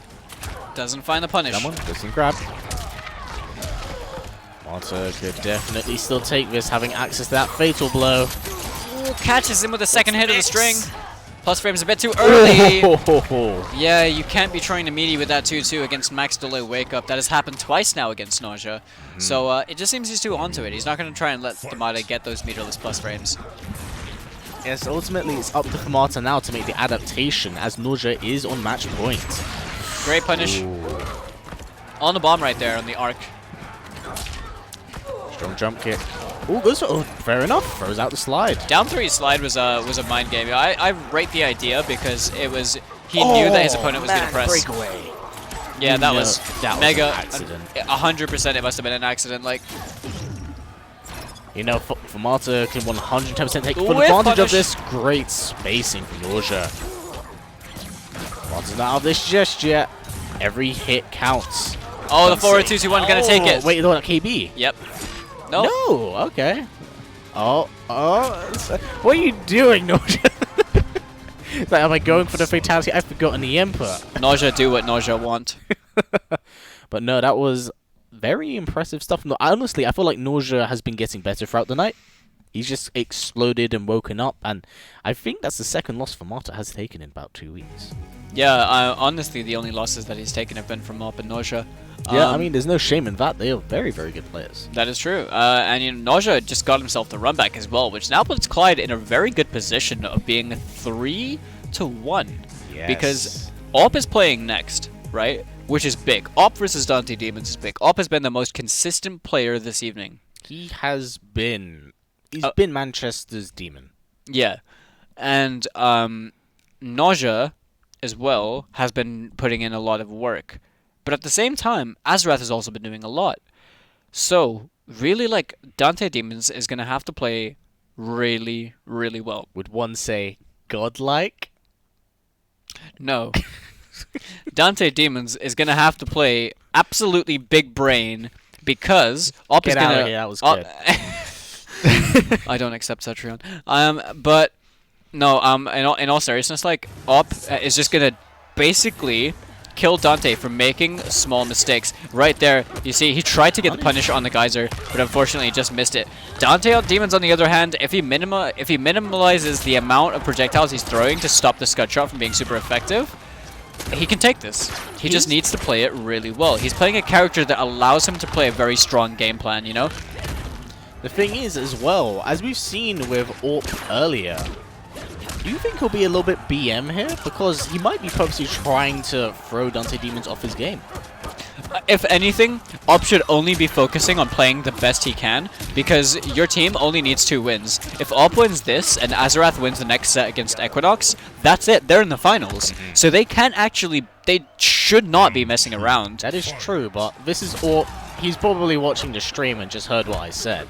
Doesn't find the punish. Someone doesn't grab. Famata could definitely still take this, having access to that fatal blow. Ooh, catches him with the second hit of the string. Plus frames a bit too early. Yeah, you can't be trying to meaty with that 2-2 against max delay wake up. That has happened twice now against Nausea. So it just seems he's too onto it. He's not going to try and let Famata get those meterless plus frames. Yes, ultimately it's up to Famata now to make the adaptation as Nausea is on match point. Great punish. Ooh. On the bomb right there on the arc. Strong jump kick. Ooh, goes for, oh, fair enough. Throws out the slide. Down 3 slide was a mind game. I rate the idea because it was he knew that his opponent was going to press. Breakaway. Yeah, that was mega an accident. 100%. It must have been an accident. Like, you know, Famata can 110% take full Whip advantage punish. of this. Great spacing from Nausea. Famata's not out of this just yet. Every hit counts. oh, the 4-2-2-1 gonna take it. Wait, no, KB. Yep. No. No, okay. Oh, what are you doing, Nausea? It's like, am I going for the fatality? I've forgotten the Emperor. Nausea do what Nausea want. But no, that was very impressive stuff. No, honestly, I feel like Nausea has been getting better throughout the night. He's just exploded and woken up, and I think that's the second loss Famata has taken in about 2 weeks. Yeah, honestly, the only losses that he's taken have been from Mop and Nausea. Yeah, I mean, there's no shame in that. They are very, very good players. That is true. And you know, Nausea just got himself the run back as well, which now puts Clyde in a very good position of being 3-1. Yes. Because Op is playing next, right? Which is big. Op versus Dante Demons is big. Op has been the most consistent player this evening. He has been... He's been Manchester's demon. Yeah. And Nausea, as well, has been putting in a lot of work. But at the same time, Azrath has also been doing a lot. So, really, like, Dante Demons is going to have to play really, really well. Would one say godlike? No. Dante Demons is going to have to play absolutely big brain because Op is going to... That was good. I don't accept Cetrion. But no. In all seriousness, like Op is just gonna basically kill Dante for making small mistakes. Right there, you see, he tried to get the punish on the geyser, but unfortunately, he just missed it. Dante on Demons, on the other hand, if he minimalizes the amount of projectiles he's throwing to stop the scud shot from being super effective, he can take this. He just needs to play it really well. He's playing a character that allows him to play a very strong game plan. You know. The thing is, as well, as we've seen with Orp earlier, do you think he'll be a little bit BM here? Because he might be purposely trying to throw Dante Demons off his game. If anything, Op should only be focusing on playing the best he can, because your team only needs 2 wins. If Op wins this, and Azarath wins the next set against Equinox, that's it. They're in the finals. So they can't actually... They should not be messing around. That is true, but this is Orp. He's probably watching the stream and just heard what I said.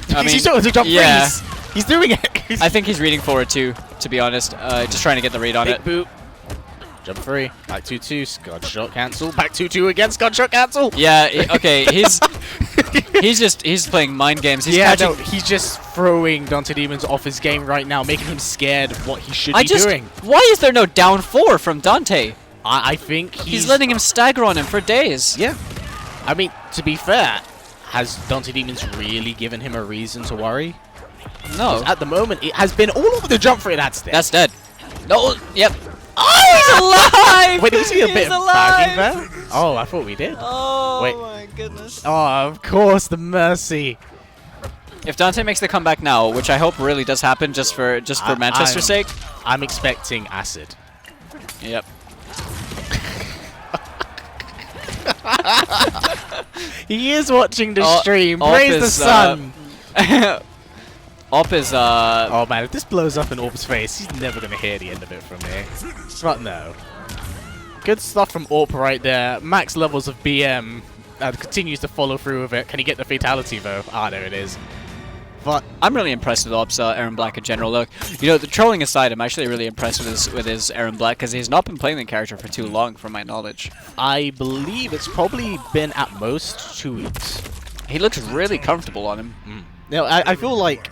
I mean, he's doing the jump yeah. freeze. He's doing it. I think he's reading forward too, to be honest. Just trying to get the read on Big it. boot. Jump 3. Back 2-2. Scud shot cancel. Back 2-2 again. Scud shot cancel. Yeah, okay, he's he's playing mind games. He's yeah, catching. no, he's just throwing Dante Demons off his game right now, making him scared of what he should be doing. Why is there no down 4 from Dante? I think He's letting him stagger on him for days. Yeah. I mean, to be fair, has Dante Demons really given him a reason to worry? No. At the moment, it has been all over the jump for it. That's dead. That's dead. No. Yep. Oh, he's alive! Wait, did we see a bit He's of alive! bagging there? Oh, I thought we did. Oh Wait. my goodness. Oh, of course, the mercy. If Dante makes the comeback now, which I hope really does happen just for Manchester's sake. I'm expecting acid. Yep. He is watching the stream. Op Praise the is, sun. Op is Oh man, if this blows up in Orp's face, he's never gonna hear the end of it from me. But no. Good stuff from Orp right there. Max levels of BM. Continues to follow through with it. Can he get the fatality though? Ah, there it is. But I'm really impressed with Op's Aaron Black in general. Look, you know, the trolling aside, I'm actually really impressed with his Aaron Black because he's not been playing the character for too long, from my knowledge. I believe it's probably been at most 2 weeks. He looks really comfortable on him. Now, I feel like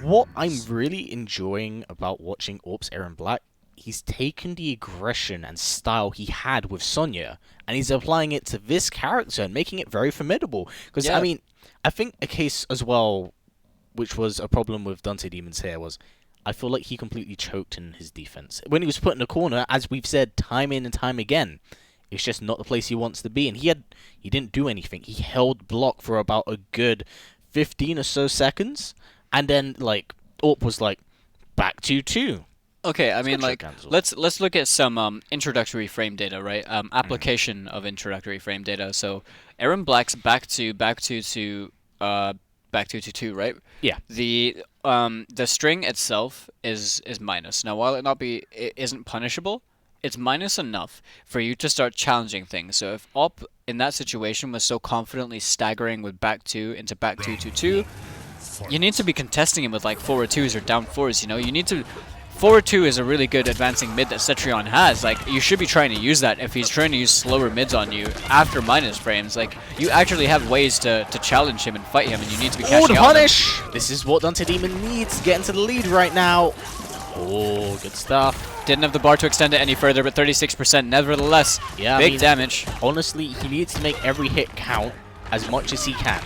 what I'm really enjoying about watching Orp's Aaron Black, he's taken the aggression and style he had with Sonya, and he's applying it to this character and making it very formidable. Because, Yeah. I mean, I think a case as well, which was a problem with Dante Demon's here, was I feel like he completely choked in his defense. When he was put in the corner, as we've said time in and time again, it's just not the place he wants to be. And he didn't do anything. He held block for about a good 15 or so seconds, and then like Orp was like back to 2. Okay, I mean, got like, cancelled. let's look at some introductory frame data, right? Application of introductory frame data. So, Aaron Black's back to 2, right? Yeah. The string itself is minus. Now, while it isn't punishable, it's minus enough for you to start challenging things. So if Op in that situation was so confidently staggering with back 2 into back 2, you need to be contesting him with like forward 2s or down 4s. You know, you need to. Forward 2 is a really good advancing mid that Cetrion has. Like, you should be trying to use that if he's trying to use slower mids on you after minus frames. Like, you actually have ways to challenge him and fight him, and you need to be catching the out on him. punish! This is what Dante Demon needs to get into the lead right now. Oh, good stuff. Didn't have the bar to extend it any further, but 36% nevertheless. Yeah, big damage. Honestly, he needs to make every hit count as much as he can.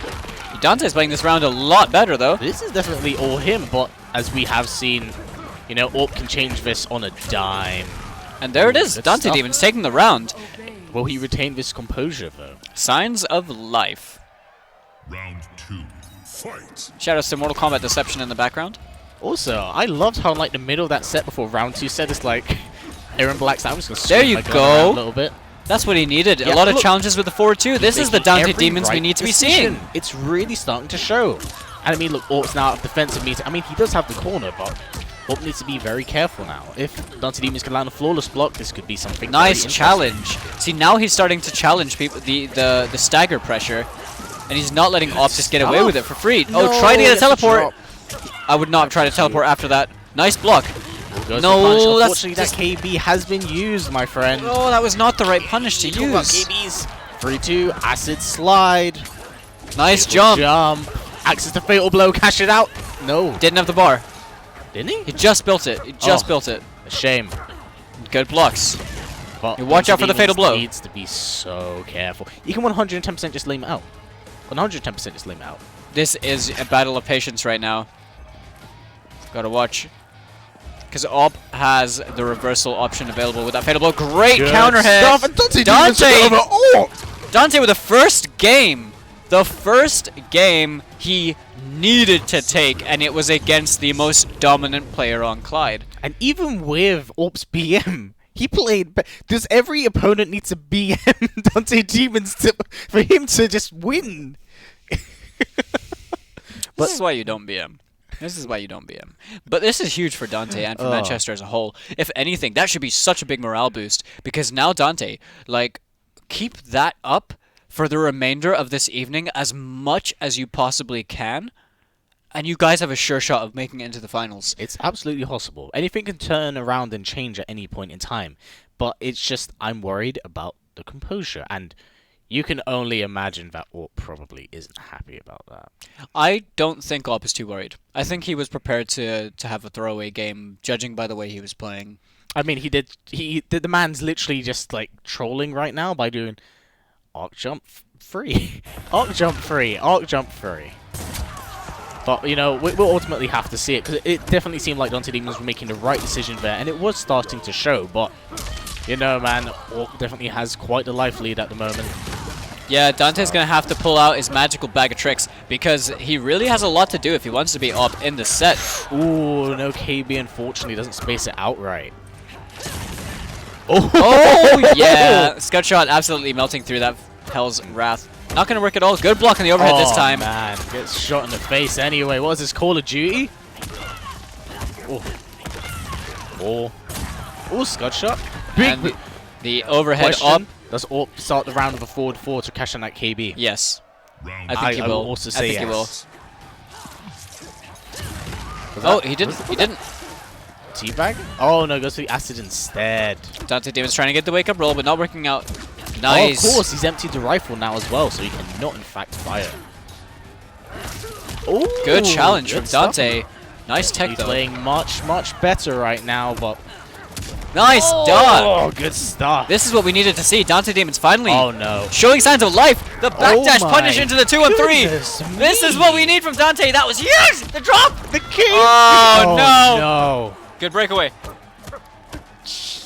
Dante's playing this round a lot better, though. This is definitely all him, but as we have seen, you know, Orp can change this on a dime. And there it is. Good Dante stuff. Demon's taking the round. Will he retain this composure, though? Signs of life. Round 2, fight! Shoutouts to Mortal Kombat Deception in the background. Also, I loved how, like, the middle of that set before round 2 said it's like Aaron Black's. I'm just gonna There swing you my gun go. around a little bit. That's what he needed. Yeah, a lot of look. challenges with the forward 2. This is the Making Dante every Demons we right need to be decision. seeing. It's really starting to show. And I mean, look, Orp's now out of defensive meter. I mean, he does have the corner, but Orp needs to be very careful now. If Dante Demons can land a flawless block, this could be something Nice very challenge. See, now he's starting to challenge people the stagger pressure, and he's not letting Op just get away with it for free. Oh, try to get a teleport. I would not try to teleport after that. Nice block. Goes No, for punish. that's Unfortunately, that KB has been used, my friend. Oh, that was not the right punish to Talk about use. KBs. 3-2, acid slide. Nice Fatal jump. Access to fatal blow, cash it out. No. Didn't have the bar. Didn't he? He just built it. He just built it. A shame. Good blocks. But You watch out for the fatal blow. Needs to be so careful. You can 110% just lay him out. 110% just lay him out. This is a battle of patience right now. Gotta watch. Because Op has the reversal option available with that fatal blow. Great counter hit. Stuff, and Dante Dante with the first game. The first game he needed to take, and it was against the most dominant player on Clyde. And even with Orp's BM, he played. Does every opponent need to BM Dante Demons for him to just win? This is why you don't BM. This is why you don't BM. But this is huge for Dante and for Manchester as a whole. If anything, that should be such a big morale boost, because now Dante, like, keep that up for the remainder of this evening as much as you possibly can, and you guys have a sure shot of making it into the finals. It's absolutely possible. Anything can turn around and change at any point in time. But it's just, I'm worried about the composure. And You can only imagine that Orp probably isn't happy about that. I don't think Op is too worried. I think he was prepared to have a throwaway game, judging by the way he was playing. I mean, he did. The man's literally just like trolling right now by doing arc jump free, arc jump free, arc jump free. But you know, we'll ultimately have to see it because it definitely seemed like Dante Demons were making the right decision there, and it was starting to show. But you know, man, Orc definitely has quite the life lead at the moment. Yeah, Dante's going to have to pull out his magical bag of tricks because he really has a lot to do if he wants to be up in the set. Ooh, no, KB unfortunately doesn't space it outright. Oh, yeah. Scud shot absolutely melting through that Hell's Wrath. Not going to work at all. Good block on the overhead this time. Man, gets shot in the face anyway. What is this, Call of Duty? Oh, Scud shot. Big. And the overhead Question, up. does Orp start the round with a forward 4 to cash on that KB? Yes. Round I think he I will. will also say I think yes. he will. Oh, he didn't. He didn't. Teabag? Oh no, goes for the acid instead. Dante Demon's trying to get the wake up roll, but not working out. Nice. Oh, of course, he's emptied the rifle now as well, so he cannot in fact fire. Oh, Good challenge from stuff. Dante. Nice tech He's though. playing much better right now, but Nice done. oh, good stuff. This is what we needed to see. Dante Demon's finally Oh no. showing signs of life. The backdash my punish into the 2-on-3. goodness This is me. what we need from Dante. That was huge. The drop. The king! Oh, no. no. Good breakaway.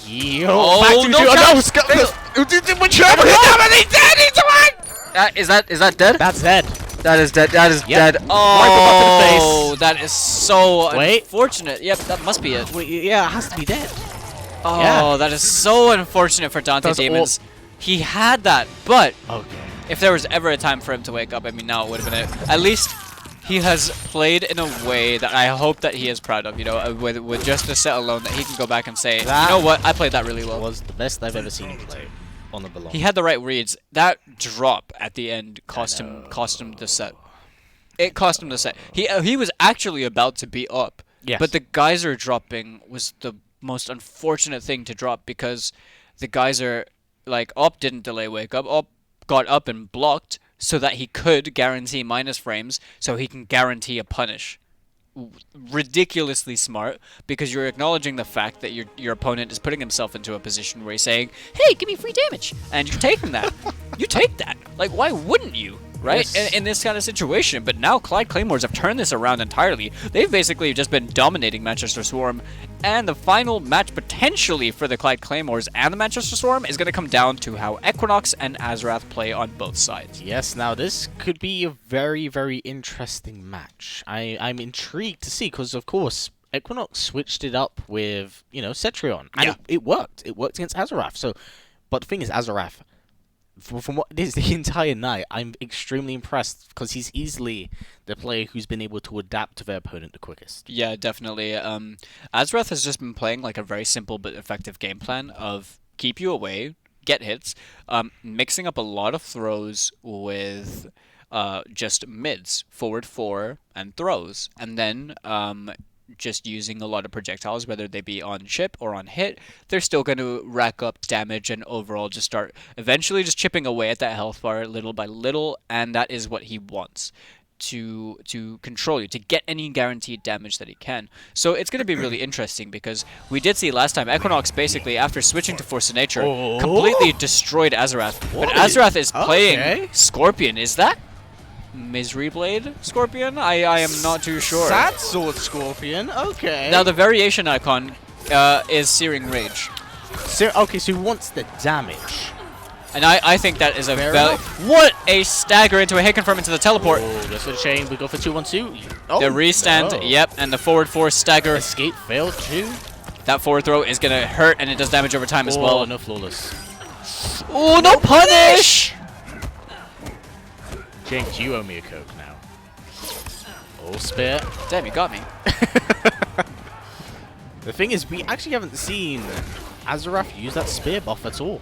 Yo, Oh, back to no two. chance. Oh, no, Scott. Is that dead? That's dead. That is dead. That is Yep. dead. Rifle butt to the face. That is so Wait. unfortunate. Yep, that must be it. Wait, yeah, it has to be dead. Oh, Yeah. that is so unfortunate for Dante That's all- Demons. He had that, but Okay. if there was ever a time for him to wake up, I mean, now it would have been it. At least he has played in a way that I hope that he is proud of. You know, with just the set alone, that he can go back and say, That you know what, I played that really well. Was the best I've ever seen him play on the Belong. He had the right reads. That drop at the end cost him the set. It cost him the set. He was actually about to be up, Yes. but the geyser dropping was the most unfortunate thing to drop because the geyser, like, Op didn't delay wake up. Op got up and blocked so that he could guarantee minus frames so he can guarantee a punish. Ridiculously smart because you're acknowledging the fact that your opponent is putting himself into a position where he's saying, hey, give me free damage, and you're taking that. You take that. Like, why wouldn't you? Right? Yes. In this kind of situation. But now Clyde Claymores have turned this around entirely. They've basically just been dominating Manchester Swarm. And the final match potentially for the Clyde Claymores and the Manchester Swarm is going to come down to how Equinox and Azrath play on both sides. Yes, now this could be a very, very interesting match. I'm intrigued to see because, of course, Equinox switched it up with, you know, Cetrion. And Yeah. it worked. It worked against Azarath. So, but the thing is, Azarath, from what it is the entire night, I'm extremely impressed because he's easily the player who's been able to adapt to their opponent the quickest. Yeah, definitely. Azrath has just been playing like a very simple but effective game plan of keep you away, get hits, mixing up a lot of throws with just mids, forward 4, and throws, and then just using a lot of projectiles, whether they be on chip or on hit. They're still going to rack up damage and overall just start eventually just chipping away at that health bar little by little, and that is what he wants. To control you, to get any guaranteed damage that he can. So it's going to be really interesting because we did see last time Equinox basically, after switching to Force of Nature, completely destroyed Azarath. But Azarath is playing Scorpion. Is that Misery Blade Scorpion? I am not too sure. Sad Sword Scorpion, okay. Now the variation icon is Searing Rage. Okay, so he wants the damage. And I think that is a Fair valid... enough. What a stagger into a hit confirm into the teleport. Oh, goes for the chain. We go for 2-1-2. Oh, The restand, no. yep, and the forward 4 stagger. Escape failed too. That forward throw is going to hurt, and it does damage over time as well. Oh, no flawless. Oh, no punish! Jinx, you owe me a Coke now. Oh, spear. Damn, you got me. The thing is, we actually haven't seen Azarath use that spear buff at all.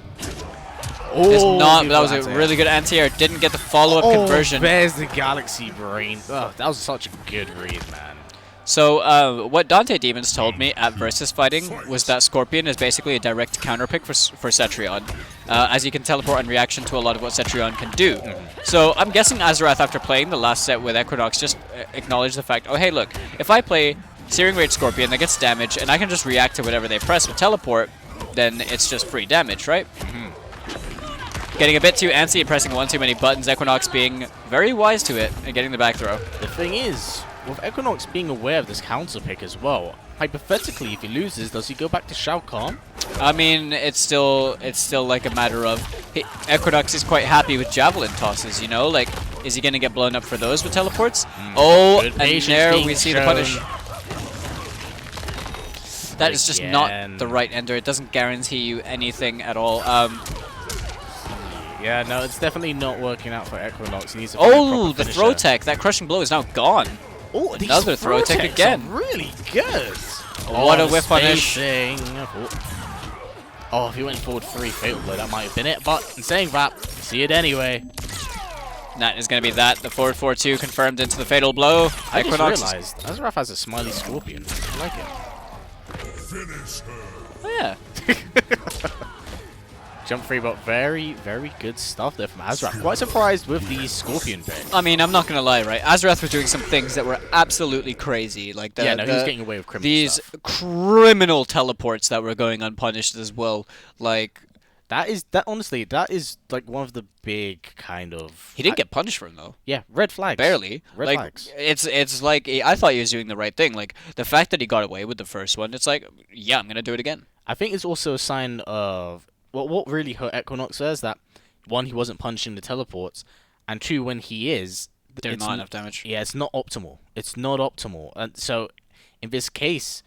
It's not, you that was a got it. really good anti-air. Didn't get the follow-up conversion. There's the Galaxy Brain. Oh, that was such a good read, man. So what Dante Demons told me at Versus Fighting was that Scorpion is basically a direct counter pick for Cetrion, as he can teleport in reaction to a lot of what Cetrion can do. So I'm guessing Azarath, after playing the last set with Equinox, just acknowledged the fact, oh hey look, if I play Searing Rage Scorpion that gets damage and I can just react to whatever they press with teleport, then it's just free damage, right? Getting a bit too antsy and pressing one too many buttons, Equinox being very wise to it and getting the back throw. The thing is, with Equinox being aware of this counter pick as well, hypothetically, if he loses, does he go back to Shao Kahn? I mean, it's still like a matter of Equinox is quite happy with javelin tosses, you know, like is he gonna get blown up for those with teleports? Oh, and there we see the punish. That is just not the right ender. It doesn't guarantee you anything at all. Yeah, no, it's definitely not working out for Equinox. He needs a oh, the throw tech. That crushing blow is now gone. Oh, another throw tech again. Really good. What a whiff punish. Oh, if he went forward 3 fatal blow, that might have been it. But in saying that, see it anyway. That is going to be that. The forward 4-2 confirmed into the fatal blow. I Equinox. just realized Azarath has a smiley scorpion. I like it. Oh, yeah. Jump free, but very, very good stuff there from Azarath. Quite surprised with the scorpion pick. I mean, I'm not going to lie, right? Azarath was doing some things that were absolutely crazy. Like he was getting away with criminal these stuff. Criminal teleports that were going unpunished as well. Like honestly, that is like one of the big kind of... He didn't get punished for him, though. Yeah, red flags. Barely. Red flags. It's like, I thought he was doing the right thing. Like, the fact that he got away with the first one, it's like, yeah, I'm going to do it again. I think it's also a sign of... What really hurt Equinox is that, one, he wasn't punishing the teleports, and two, when he is... There's not enough damage. Yeah, it's not optimal. It's not optimal. And so, in this case,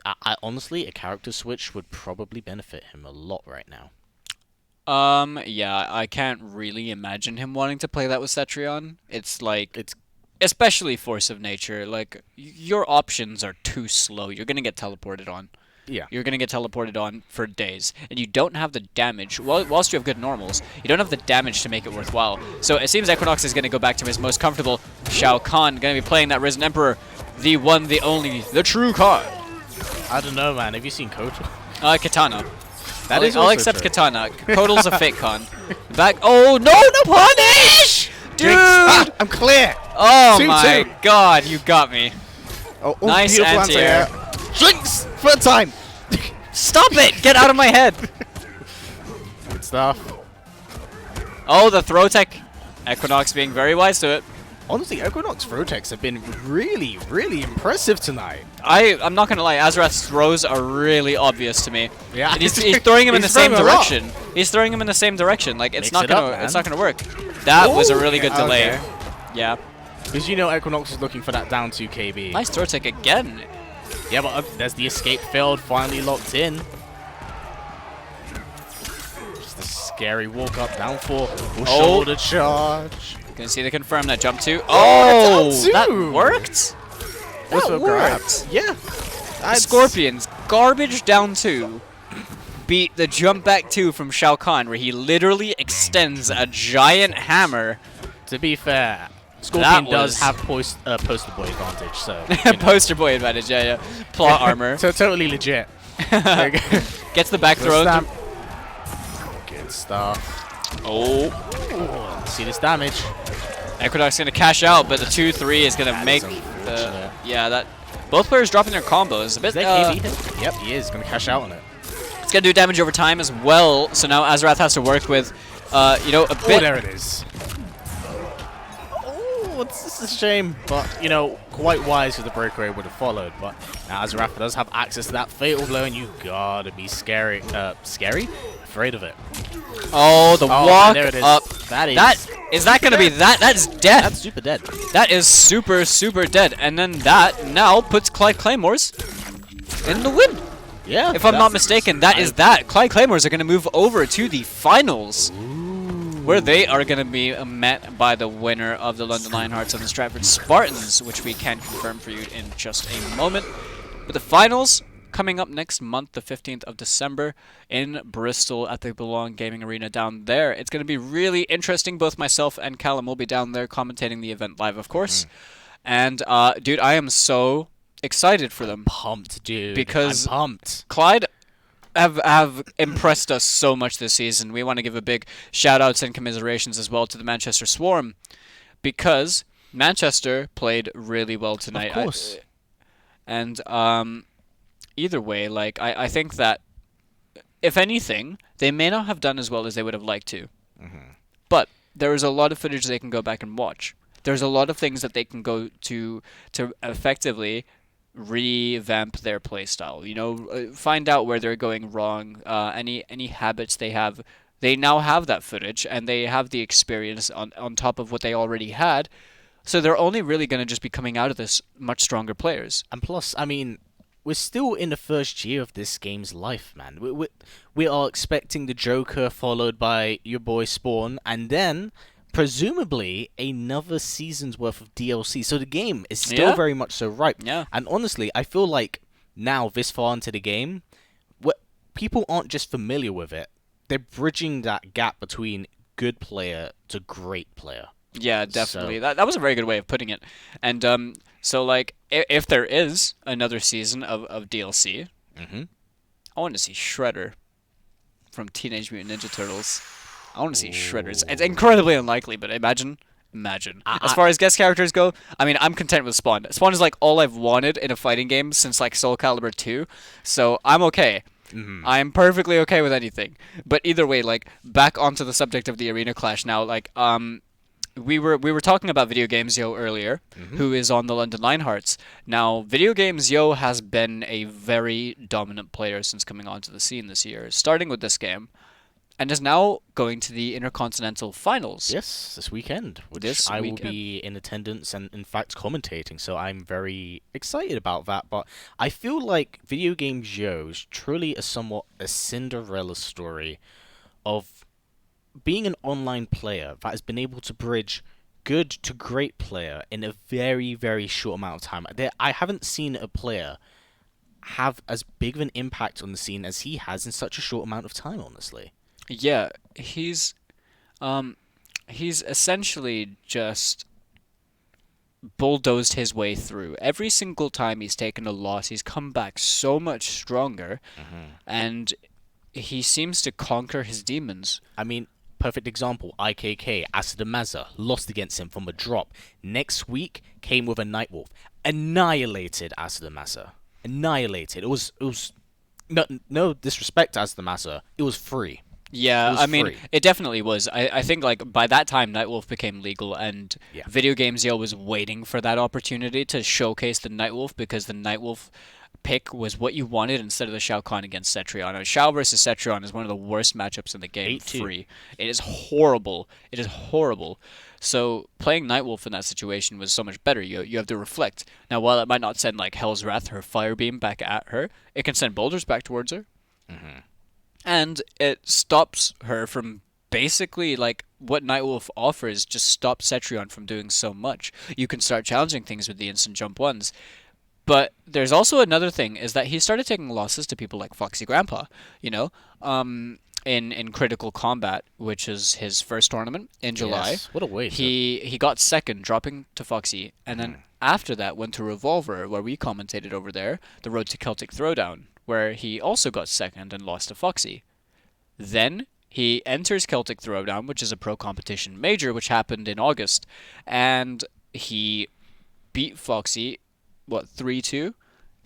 I honestly, a character switch would probably benefit him a lot right now. Yeah, I can't really imagine him wanting to play that with Cetrion. It's like... Especially Force of Nature. Like, your options are too slow. You're going to get teleported on. Yeah. You're going to get teleported on for days. And you don't have the damage. Whilst you have good normals, you don't have the damage to make it worthwhile. So it seems Equinox is going to go back to his most comfortable Shao Kahn. Going to be playing that Risen Emperor. The one, the only, the true Kahn. I don't know, man. Have you seen Kotal? Katana. I'll accept Katana. Kotal's a fake Kahn. Back. Oh, no punish! Dude! I'm clear! Oh 2-2. my god, you got me. Oh, nice anti-air. Jinx! Third time! Stop it! Get out of my head! Good stuff. Oh, the throw tech. Equinox being very wise to it. Honestly, Equinox throw techs have been really, really impressive tonight. I'm not gonna lie, Azarath's throws are really obvious to me. Yeah. And he's throwing him in the same direction. He's throwing him in the same direction. Like it's not gonna work. That was a really good delay. Okay. Yeah. Because you know Equinox is looking for that down 2 KB. Nice throw tech again. Yeah, but there's the escape failed, finally locked in. Just a scary walk up, down 4, shoulder charge. Gonna see the confirm that jump 2. Oh, that worked? That worked. Yeah. Scorpions, garbage down 2. Beat the jump back 2 from Shao Kahn, where he literally extends a giant hammer. To be fair, Scorpion does have poster boy advantage, so... Poster boy advantage, yeah. Plot armor. So totally legit. Gets the back throw. Good stuff. Oh. Ooh, see this damage. Equinox gonna cash out, but the 2-3 is gonna make the... Yeah, that... Both players dropping their combos. A bit, is that KB hit? Yep, he is. Gonna cash out on it. It's gonna do damage over time as well, so now Azarath has to work with, you know, a bit... Oh, there it is. It's a shame, but, you know, quite wise if the breakaway would have followed. But now Azarath does have access to that fatal blow, and you gotta be scary. Scary? Afraid of it. Oh, the walk there it is. up. Is that gonna be that? That's dead. That's super dead. That is super, super dead. And then that now puts Clyde Claymores in the win. Yeah. If I'm not mistaken, that is that. Clyde Claymores are gonna move over to the finals. Where they are going to be met by the winner of the London Lionhearts and the Stratford Spartans, which we can confirm for you in just a moment. But the finals coming up next month, the 15th of December, in Bristol at the Belong Gaming Arena down there. It's going to be really interesting. Both myself and Callum will be down there commentating the event live, of course. And dude, I am so excited for them Pumped, dude. because I'm pumped. Clyde have impressed us so much this season. We want to give a big shout outs and commiserations as well to the Manchester Swarm because Manchester played really well tonight. Of course. And either way, like I think that if anything, they may not have done as well as they would have liked to. But there is a lot of footage they can go back and watch. There's a lot of things that they can go to effectively revamp their play style. You know, find out where they're going wrong. Any habits they have. They now have that footage and they have the experience on top of what they already had. So they're only really going to just be coming out of this much stronger players. And plus, I mean, we're still in the first year of this game's life, man. We are expecting the Joker, followed by your boy Spawn, and then presumably another season's worth of DLC. So the game is still very much so ripe. Yeah. And honestly, I feel like now, this far into the game, people aren't just familiar with it. They're bridging that gap between good player to great player. Yeah, definitely. So- That was a very good way of putting it. And so like if there is another season of DLC, I want to see Shredder from Teenage Mutant Ninja Turtles. I want to see Shredder. It's incredibly unlikely, but imagine. As far as guest characters go, I mean, I'm content with Spawn. Spawn is like all I've wanted in a fighting game since like Soul Calibur 2, so I'm okay. I'm perfectly okay with anything. But either way, like back onto the subject of the arena clash now, like we were talking about Video Games Yo earlier, who is on the London Lionhearts. Now, Video Games Yo has been a very dominant player since coming onto the scene this year, starting with this game, and is now going to the Intercontinental Finals. Yes, this weekend, which I will be in attendance and, in fact, commentating, so I'm very excited about that. But I feel like Video Games Yo is truly somewhat a Cinderella story of being an online player that has been able to bridge good to great player in a very, very short amount of time. I haven't seen a player have as big of an impact on the scene as he has in such a short amount of time, honestly. Yeah, he's essentially just bulldozed his way through. Every single time he's taken a loss, he's come back so much stronger, and he seems to conquer his demons. I mean, perfect example, IKK, Acid Maza, lost against him from a drop. Next week, came with a Nightwolf. Annihilated Acid Maza. Annihilated. It was no disrespect to Acid Maza. It was free. Yeah, was I mean, free. it definitely was. I think, like, by that time, Nightwolf became legal, and Video Games Yo was waiting for that opportunity to showcase the Nightwolf, because the Nightwolf pick was what you wanted instead of the Shao Kahn against Cetrion. And Shao versus Cetrion is one of the worst matchups in the game. 8-2. Free. It is horrible. It is horrible. So playing Nightwolf in that situation was so much better. You have to reflect. Now, while it might not send, like, Hell's Wrath, her Fire Beam, back at her, it can send boulders back towards her. And it stops her from basically, like, what Nightwolf offers just stops Cetrion from doing so much. You can start challenging things with the instant jump ones. But there's also another thing, is that he started taking losses to people like Foxy Grandpa, you know? In Critical Kombat, which is his first tournament in July. Yes, what a waste. He got second, dropping to Foxy, and then after that went to Revolver, where we commentated over there, the Road to Celtic Throwdown, where he also got second and lost to Foxy. Then he enters Celtic Throwdown, which is a pro competition major, which happened in August, and he beat Foxy, 3-2?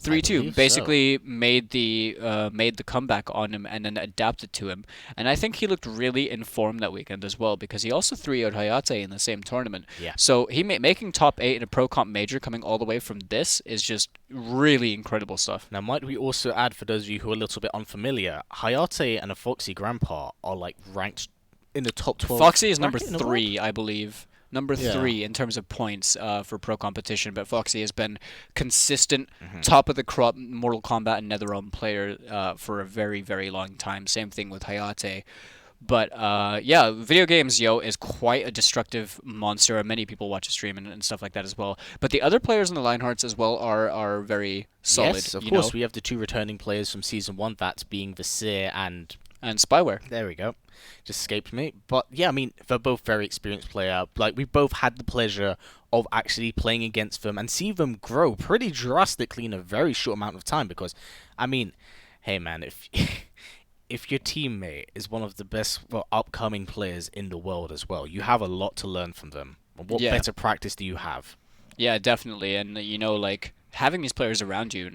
3-2, basically made the comeback on him and then adapted to him. And I think he looked really in form that weekend as well, because he also 3-0'd Hayate in the same tournament. Yeah. So he making top 8 in a pro comp major coming all the way from this is just really incredible stuff. Now, might we also add, for those of you who are a little bit unfamiliar, Hayate and a Foxy Grandpa are, like, ranked in the top 12. Foxy is number bracket in the 3, I believe. Number 3 in terms of points for pro competition, but Foxy has been consistent, top of the crop Mortal Kombat and NetherRealm player for a very, very long time. Same thing with Hayate. But yeah, Video Games Yo is quite a destructive monster, and many people watch his stream and stuff like that as well. But the other players in the Lionhearts as well are very solid. Yes, of course. We have the 2 returning players from Season 1, that being Vasir and and Spyware. There we go. Just escaped me. But yeah, I mean, they're both very experienced players. Like, we both had the pleasure of actually playing against them and see them grow pretty drastically in a very short amount of time. Because, I mean, hey man, if if your teammate is one of the best upcoming players in the world as well, you have a lot to learn from them. What Yeah. better practice do you have? Yeah, definitely. And, like, having these players around you,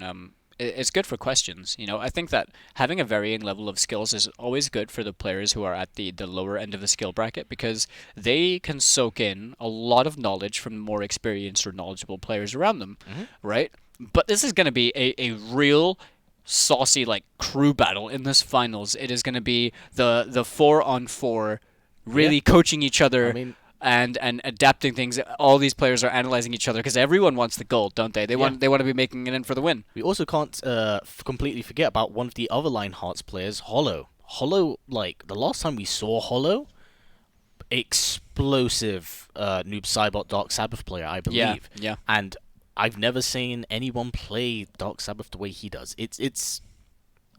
it's good for questions. I think that having a varying level of skills is always good for the players who are at the lower end of the skill bracket because they can soak in a lot of knowledge from more experienced or knowledgeable players around them, right? But this is going to be a real saucy, like, crew battle in this finals. It is going to be the 4-on-4 really coaching each other. I mean, and adapting things. All these players are analyzing each other because everyone wants the gold, don't they? They want to be making it in for the win. we also can't completely forget about one of the other Lionhearts players, Hollow. Hollow, like, the last time we saw Hollow, explosive Noob Saibot Dark Sabbath player, I believe. Yeah. And I've never seen anyone play Dark Sabbath the way he does. It's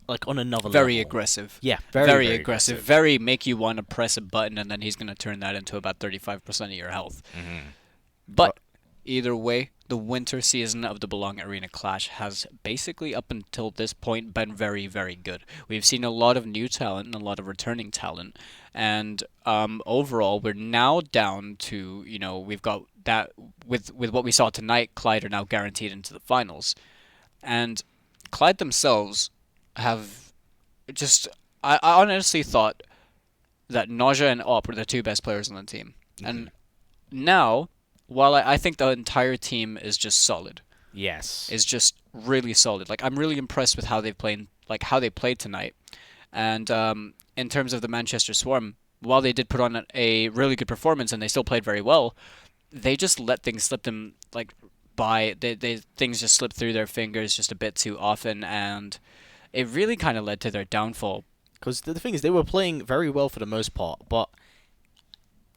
like on another level. Very aggressive. Yeah, Very, very aggressive. Very make you want to press a button, and then he's going to turn that into about 35% of your health. But either way, the winter season of the Belong Arena Clash has basically up until this point been very, very good. We've seen a lot of new talent and a lot of returning talent. And overall, we're now down to, we've got that, with what we saw tonight, Clyde are now guaranteed into the finals. And Clyde themselves have just... I honestly thought that Nausea and Op were the two best players on the team. And now, while I think the entire team is just solid, Yes. is just really solid. Like, I'm really impressed with how they played tonight. And in terms of the Manchester Swarm, while they did put on a really good performance and they still played very well, they just let things slip them by. Things just slipped through their fingers just a bit too often, and it really kind of led to their downfall. Because the thing is, they were playing very well for the most part, but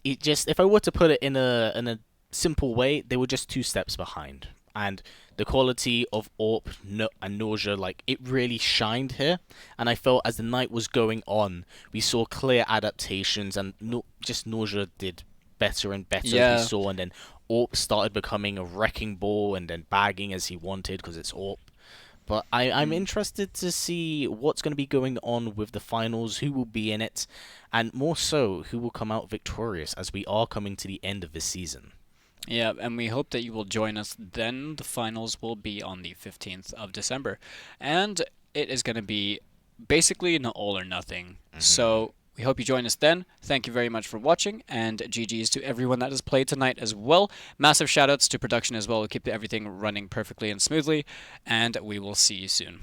it just, if I were to put it in a simple way, they were just 2 steps behind. And the quality of AWP and Nausea, like, it really shined here. And I felt as the night was going on, we saw clear adaptations, and just Nausea did better and better as we saw. And then AWP started becoming a wrecking ball and then bagging as he wanted because it's AWP. But I'm interested to see what's going to be going on with the finals, who will be in it, and more so, who will come out victorious as we are coming to the end of this season. Yeah, and we hope that you will join us then. The finals will be on the 15th of December. And it is going to be basically an all or nothing. So we hope you join us then. Thank you very much for watching, and GG's to everyone that has played tonight as well. Massive shoutouts to production as well. We'll keep everything running perfectly and smoothly, and we will see you soon.